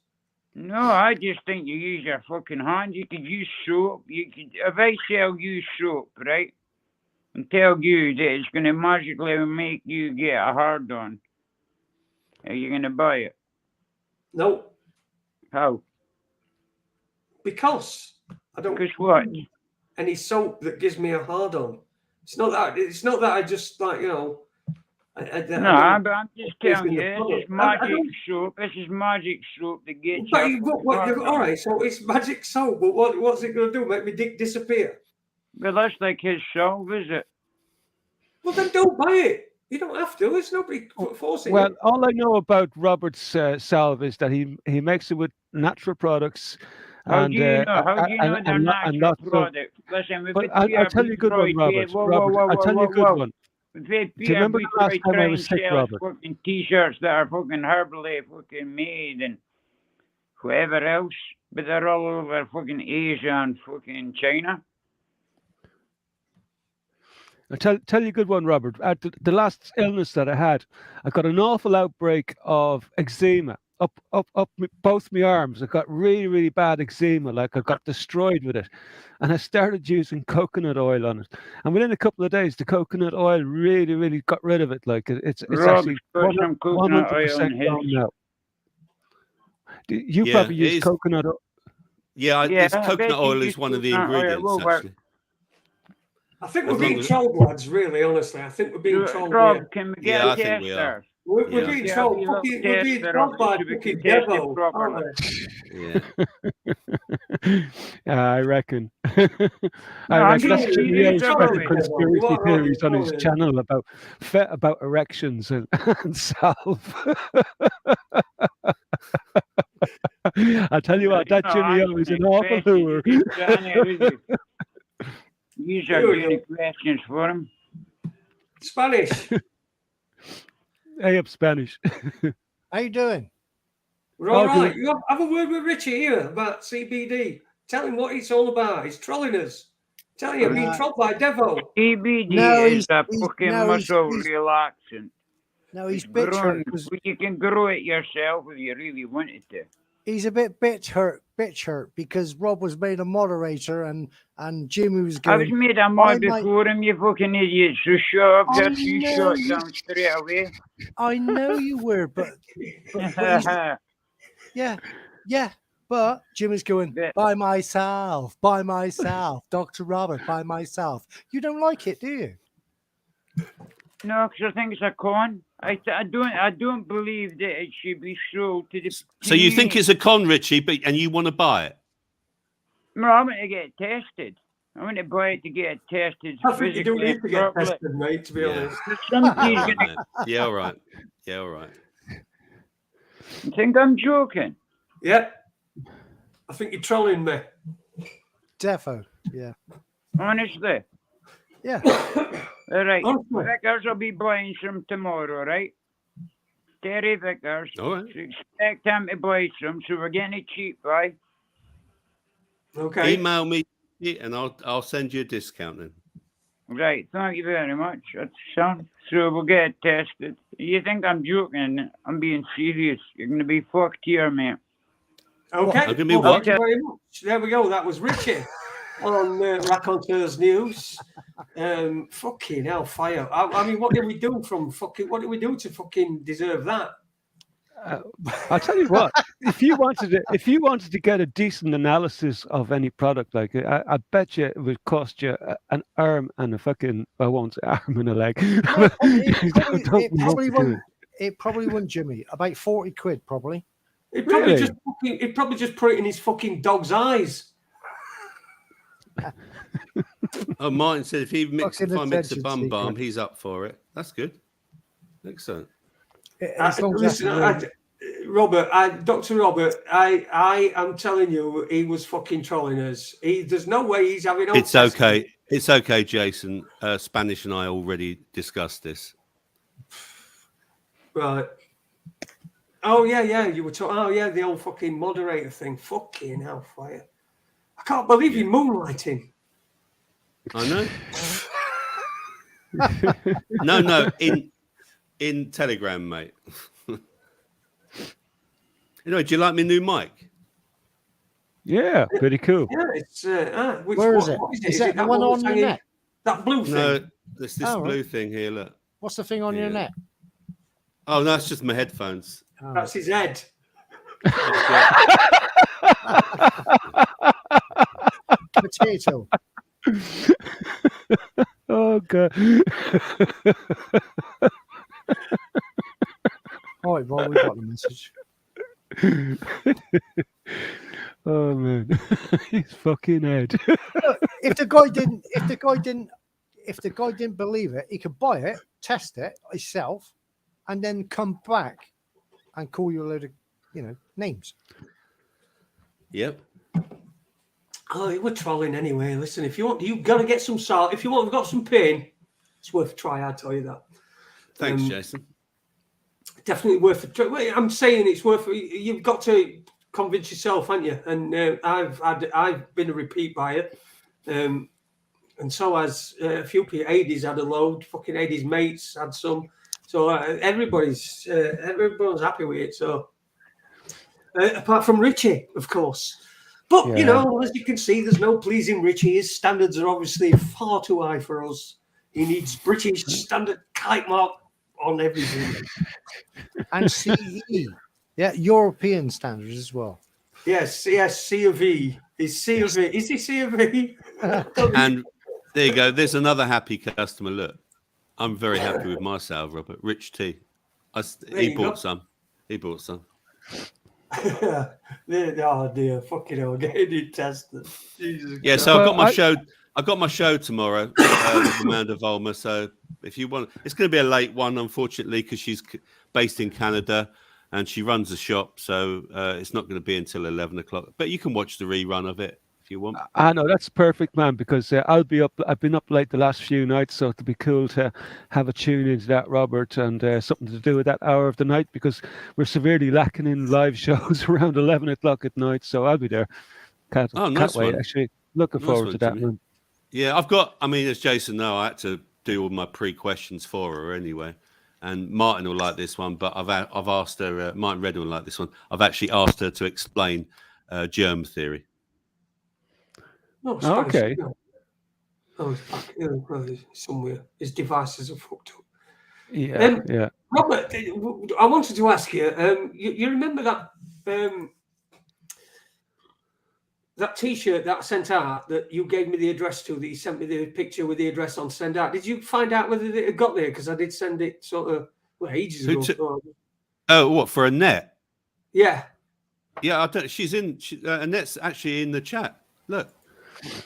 Speaker 7: No, I just think you use your fucking hands. You could use soap. If I sell you soap, right, and tell you that it's going to magically make you get a hard on, are you going to buy it?
Speaker 6: No.
Speaker 7: How?
Speaker 6: Because I don't.
Speaker 7: Because what?
Speaker 6: Any soap that gives me a hard on. It's not that I just like
Speaker 7: I'm just telling you. This is magic soap. This is magic soap that gets.
Speaker 6: All right, so it's magic soap. But what's it going to do? Make my dick disappear?
Speaker 7: Well, that's like his salve, is it?
Speaker 6: Well, then don't buy it. You don't have to. There's nobody forcing it.
Speaker 5: Well, all I know about Robert's salve is that he makes it with natural products.
Speaker 7: How do you know they're natural products? Listen,
Speaker 5: I'll tell you a good one, Robert. I'll tell you a good one. Do you remember the last time I was sick, Robert?
Speaker 7: Fucking t-shirts that are fucking herbally fucking made and whoever else, but they're all over fucking Asia and fucking China.
Speaker 5: I'll tell you a good one, Robert. At the last illness that I had, I got an awful outbreak of eczema. Up both my arms. I got really, really bad eczema. Like I got destroyed with it, and I started using coconut oil on it. And within a couple of days, the coconut oil really, really got rid of it. Like it's actually 100% gone now. You probably use coconut oil.
Speaker 8: Yeah, coconut oil is one of the ingredients. Actually,
Speaker 6: I think we're being trolled, lads. Really, honestly, I think we're being trolled. Rob,
Speaker 7: can we get
Speaker 8: I think we are.
Speaker 6: We're being trolled. We're being trolled by fucking devil, aren't we?
Speaker 5: Yeah. I reckon. That's Jimmy spreading conspiracy theories on his channel about erections and salve. I tell you what, that Jimmy O is an awful hooer.
Speaker 7: These are good questions for him.
Speaker 6: Spanish.
Speaker 5: Hey, up Spanish.
Speaker 9: How you doing?
Speaker 6: We're all right. You have a word with Richie here about CBD. Tell him what it's all about. He's trolling us. Tell you, being trolled by Devo.
Speaker 7: CBD is a fucking muscle relaxant.
Speaker 9: No, he's bitch hurt.
Speaker 7: You can grow it yourself if you really wanted to.
Speaker 9: He's a bit bitch hurt because Rob was made a moderator and Jimmy was going.
Speaker 7: I was made a mod before him, you fucking idiot. So shut up, get you shut down straight away.
Speaker 9: I know you were, but yeah. But Jimmy's going by myself, Dr. Robert, by myself. You don't like it, do you?
Speaker 7: No, because I think it's a con. I don't believe that it should be sold to the.
Speaker 8: So you think it's a con, Richie, and you want to buy it?
Speaker 7: No, I want to get it tested. I want to buy it to get it tested.
Speaker 6: I think you don't need to get tested, mate. To be honest.
Speaker 8: Yeah, all right.
Speaker 7: You think I'm joking?
Speaker 6: Yeah. I think you're trolling me.
Speaker 9: Defo. Yeah.
Speaker 7: Honestly.
Speaker 9: Yeah.
Speaker 7: All right. Vickers will be buying some tomorrow, right? Terry Vickers.
Speaker 8: All right.
Speaker 7: So expect him to buy some, so we're getting it cheap, right?
Speaker 6: Okay.
Speaker 8: Email me and I'll send you a discount then.
Speaker 7: Right. Thank you very much. That's sound. So we'll get it tested. You think I'm joking? I'm being serious. You're going to be fucked here, mate.
Speaker 6: Okay.
Speaker 8: I'm gonna be what?
Speaker 6: Thank you very much. There we go. That was Richie. on Raconteurs News. Fucking hellfire. I mean, what did we do to fucking deserve that?
Speaker 5: I'll tell you what. If you wanted to get a decent analysis of any product, like I bet you it would cost you an arm and a fucking, I won't say arm and a leg.
Speaker 9: No, it probably wouldn't, Jimmy. About 40 quid, probably.
Speaker 6: It probably just put it in his fucking dog's eyes.
Speaker 8: Oh, Martin said if he makes a bum balm, he's up for it. That's good. Excellent.
Speaker 6: Robert, Dr. Robert, I am telling you, he was fucking trolling us. There's no way he's having.
Speaker 8: It's okay. It's okay, Jason. Spanish and I already discussed this.
Speaker 6: Right. Oh yeah. You were talking. Oh yeah, the old fucking moderator thing. Fucking hellfire! I can't believe you're moonlighting.
Speaker 8: I know. No. In Telegram, mate. Anyway, do you like my new mic?
Speaker 5: Yeah, pretty cool.
Speaker 6: Yeah, it's
Speaker 9: where is it? Is it the one on your neck?
Speaker 6: That blue thing.
Speaker 8: No, it's this blue thing here. Look.
Speaker 9: What's the thing on your neck?
Speaker 8: Oh, no, it's just my headphones.
Speaker 6: Oh. That's his head.
Speaker 9: Potato.
Speaker 5: Oh god.
Speaker 9: All right, well, we got the message.
Speaker 5: Oh man, his fucking head.
Speaker 9: If the guy didn't believe it, he could buy it, test it himself, and then come back and call you a load of, names.
Speaker 8: Yep.
Speaker 6: Oh, we're trolling anyway. Listen, if you want, you've got to get some salt. If you want, we've got some pain. It's worth a try. I'll tell you that.
Speaker 8: Thanks, Jason.
Speaker 6: Definitely worth a try. I'm saying it's worth. You've got to convince yourself, haven't you? And I've been a repeat buyer, and so has a few people. Adie's had a load. Fucking Adie's mates had some. So everyone's happy with it. So apart from Richie, of course. But, as you can see, there's no pleasing Richie. His standards are obviously far too high for us. He needs British standard kite mark on everything.
Speaker 9: And CE. Yeah, European standards as well.
Speaker 6: Yes, C of E. Is C of E. Is he C of E?
Speaker 8: And there you go. There's another happy customer. Look, I'm very happy with my sale, Robert. Rich T. He bought some.
Speaker 6: Oh dear, fucking hell, getting it tested. Jesus
Speaker 8: yeah, so I've got my show. I've got my show tomorrow with Amanda Vollmer. So if you want, it's going to be a late one, unfortunately, because she's based in Canada and she runs a shop. So it's not going to be until 11 o'clock. But you can watch the rerun of it if you want.
Speaker 5: I know that's perfect, man, because I'll be up. I've been up late the last few nights, so it'd be cool to have a tune into that, Robert, and something to do with that hour of the night because we're severely lacking in live shows around 11 o'clock at night. So I'll be there. Can't wait. Actually, looking forward to that, man.
Speaker 8: Yeah, I've got. I mean, as Jason knows, I had to do all my pre-questions for her anyway. And Martin will like this one, but I've asked her. Martin Redden will like this one. I've actually asked her to explain germ theory.
Speaker 6: No,
Speaker 5: okay.
Speaker 6: Oh, he's back somewhere. His devices are fucked up.
Speaker 5: Yeah.
Speaker 6: Robert, I wanted to ask you. You remember that that T-shirt that I sent out that you gave me the address to? That you sent me the picture with the address on send out. Did you find out whether it had got there? Because I did send it sort of ages ago.
Speaker 8: Oh, what for Annette?
Speaker 6: Yeah.
Speaker 8: Yeah, I don't. She's in. Annette's actually in the chat. Look.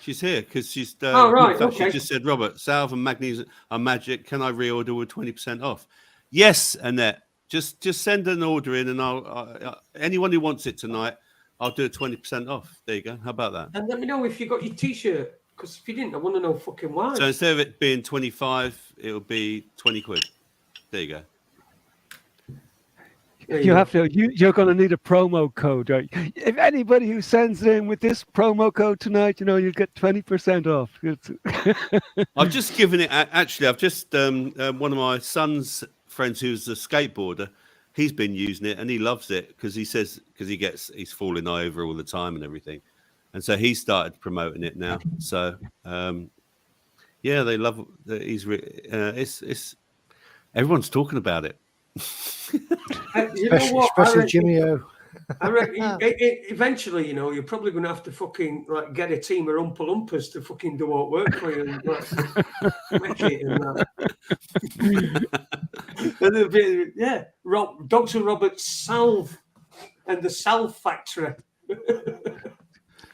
Speaker 8: She's here because she's.
Speaker 6: Oh, right.
Speaker 8: In fact,
Speaker 6: Okay.
Speaker 8: She just said, Robert, salve and magnesium are magic. Can I reorder with 20% off? Yes, Annette. Just send an order in, and I'll anyone who wants it tonight, I'll do a 20% off. There you go. How about that?
Speaker 6: And let me know if you got your T-shirt, because if you didn't, I want to know fucking why.
Speaker 8: So instead of it being 25, it'll be 20 quid. There you go.
Speaker 5: You're going to need a promo code, right? If anybody who sends it in with this promo code tonight, you'll get 20% off.
Speaker 8: I've just given it. Actually, I've just one of my son's friends who's a skateboarder. He's been using it and he loves it because he says he's falling over all the time and everything. and so he started promoting it now. So yeah, they love that it's everyone's talking about it.
Speaker 6: You know what?
Speaker 9: Especially Jimmy O.
Speaker 6: I reckon eventually, you're probably going to have to fucking like get a team of Oompa Loompas to fucking do all work for you and make it and that. Yeah, Dr. Robert Salve and the Salve Factory.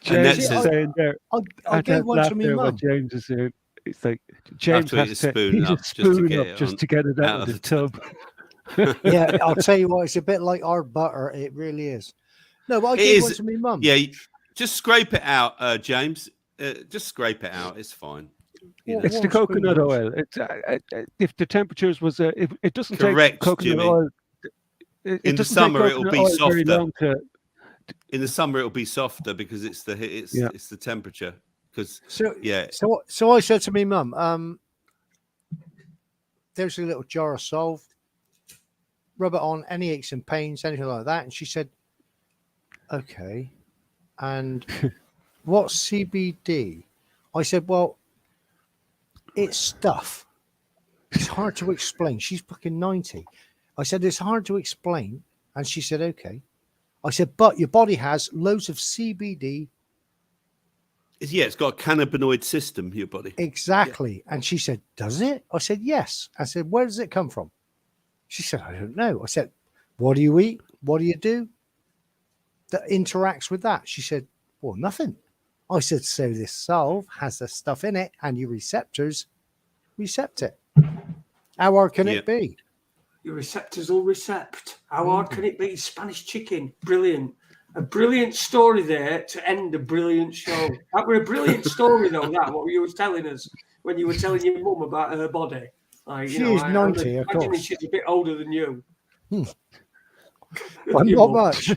Speaker 5: James is saying there.
Speaker 9: I'll get one to me, Mum.
Speaker 5: James is saying. It's like James has to
Speaker 8: spoon up
Speaker 5: just to get it out of the tub.
Speaker 9: Yeah, I'll tell you what, it's a bit like our butter. It really is. No, but I'll give one to me, Mum.
Speaker 8: Yeah, just scrape it out, James. Just scrape it out. It's fine.
Speaker 5: It's the coconut oil. It's if the temperatures was it doesn't
Speaker 8: correct,
Speaker 5: take coconut
Speaker 8: Jimmy.
Speaker 5: oil.
Speaker 8: In the summer, it'll be softer. In the summer, it'll be softer because it's the temperature.
Speaker 9: So I said to me, Mum, there's a little jar of Salve. Rub it on any aches and pains, anything like that. And she said, okay. And what's CBD? I said, well, it's stuff. It's hard to explain. She's fucking 90. I said, it's hard to explain. And she said, okay. I said, but your body has loads of CBD.
Speaker 8: Yeah, it's got a cannabinoid system, your body.
Speaker 9: Exactly. Yeah. And she said, does it? I said, yes. I said, where does it come from? She said, I don't know. I said, what do you eat? What do you do that interacts with that? She said, well, nothing. I said, so this Salve has the stuff in it and your receptors recept it. How hard can it be?
Speaker 6: Your receptors will recept. How hard can it be? Spanish chicken. Brilliant. A brilliant story there to end a brilliant show. That were a brilliant story, though, what you were telling us when you were telling your mum about her body. Like,
Speaker 9: she is 90, of course.
Speaker 6: She's a bit older than you.
Speaker 9: Well, not much.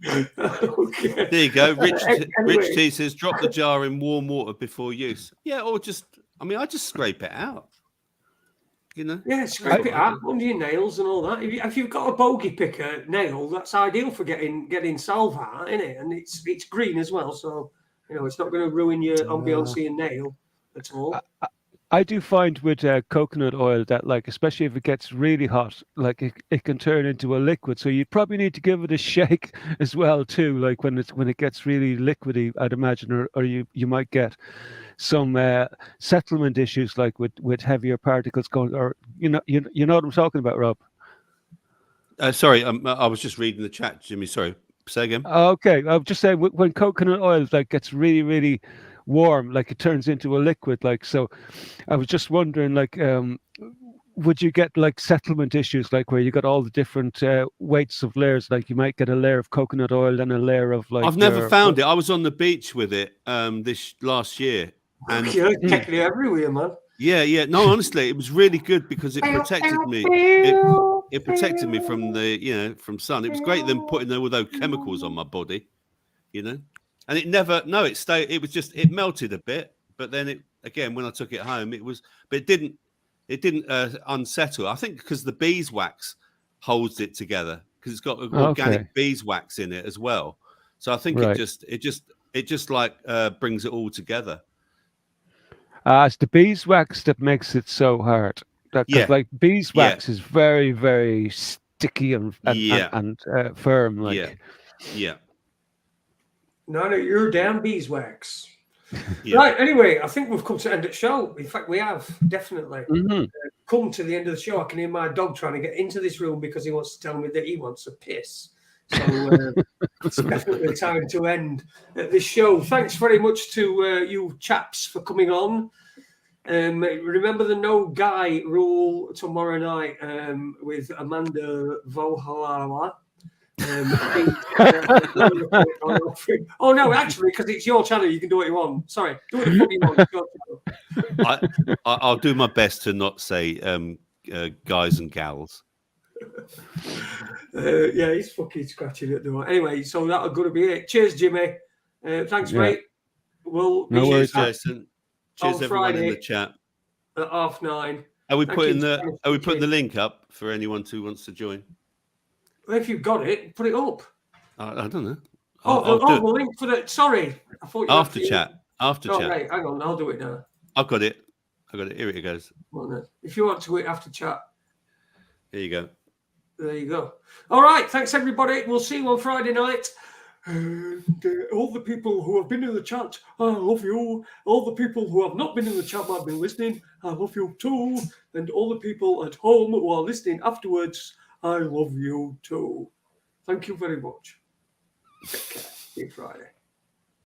Speaker 8: Okay. There you go. Rich T says, drop the jar in warm water before use. Yeah, or I just scrape it out.
Speaker 6: Yeah, scrape it out under your nails and all that. If you've got a bogey picker nail, that's ideal for getting Salve out, isn't it? And it's green as well, so it's not going to ruin your ambiance and nail at all.
Speaker 5: I do find with coconut oil that, like, especially if it gets really hot, like it can turn into a liquid. So you probably need to give it a shake as well too. Like when it gets really liquidy, I'd imagine, or you might get some settlement issues, like with heavier particles going, or you know what I'm talking about, Rob.
Speaker 8: Sorry, I was just reading the chat, Jimmy. Sorry, say again.
Speaker 5: Okay, I was just saying when coconut oil gets really, really warm, like it turns into a liquid, like, so I was just wondering, like, would you get like settlement issues, like where you got all the different weights of layers, like you might get a layer of coconut oil and a layer of like
Speaker 8: I've never found it. I was on the beach with it this last year, and
Speaker 6: you're technically everywhere, man.
Speaker 8: Yeah. No, honestly, it was really good because it protected me. It protected me from from sun. It was great them putting all those chemicals on my body, and it never. No, it stayed. It was just it melted a bit, but then when I took it home, it didn't unsettle. I think because the beeswax holds it together because it's got organic beeswax in it as well. So I think it just like brings it all together.
Speaker 5: It's the beeswax that makes it so hard. Like beeswax is very, very sticky and firm. Like,
Speaker 8: yeah.
Speaker 6: No, you're down beeswax. Yeah. Right. Anyway, I think we've come to the end of the show. In fact, we have definitely come to the end of the show. I can hear my dog trying to get into this room because he wants to tell me that he wants a piss. So it's definitely time to end this show. Thanks very much to you chaps for coming on. Remember the no guy rule tomorrow night with Amanda Vohalawa. Oh no, actually, because it's your channel, you can do what you want. Sorry, do what the fuck you want.
Speaker 8: I'll do my best to not say guys and gals.
Speaker 6: Yeah, he's fucking scratching at the door. Anyway, so that'll going to be it. Cheers, Jimmy. Thanks, mate. We'll
Speaker 8: cheers, Jason. Cheers, everyone
Speaker 6: Friday
Speaker 8: in the chat
Speaker 6: at 9:30.
Speaker 8: Are we putting the link up for anyone who wants to join?
Speaker 6: Well, if you've got it, put it up.
Speaker 8: I don't know.
Speaker 6: The link for the. Sorry, I thought you
Speaker 8: after chat. After chat.
Speaker 6: Right, hang on, I'll do it now.
Speaker 8: I've got it. Here it goes.
Speaker 6: Well, then, if you want to wait after chat.
Speaker 8: Here you go.
Speaker 6: There you go. All right, thanks everybody. We'll see you on Friday night. And all the people who have been in the chat, I love you. All the people who have not been in the chat might be listening, I love you too. And all the people at home who are listening afterwards, I love you too. Thank you very much. Take care. See you Friday.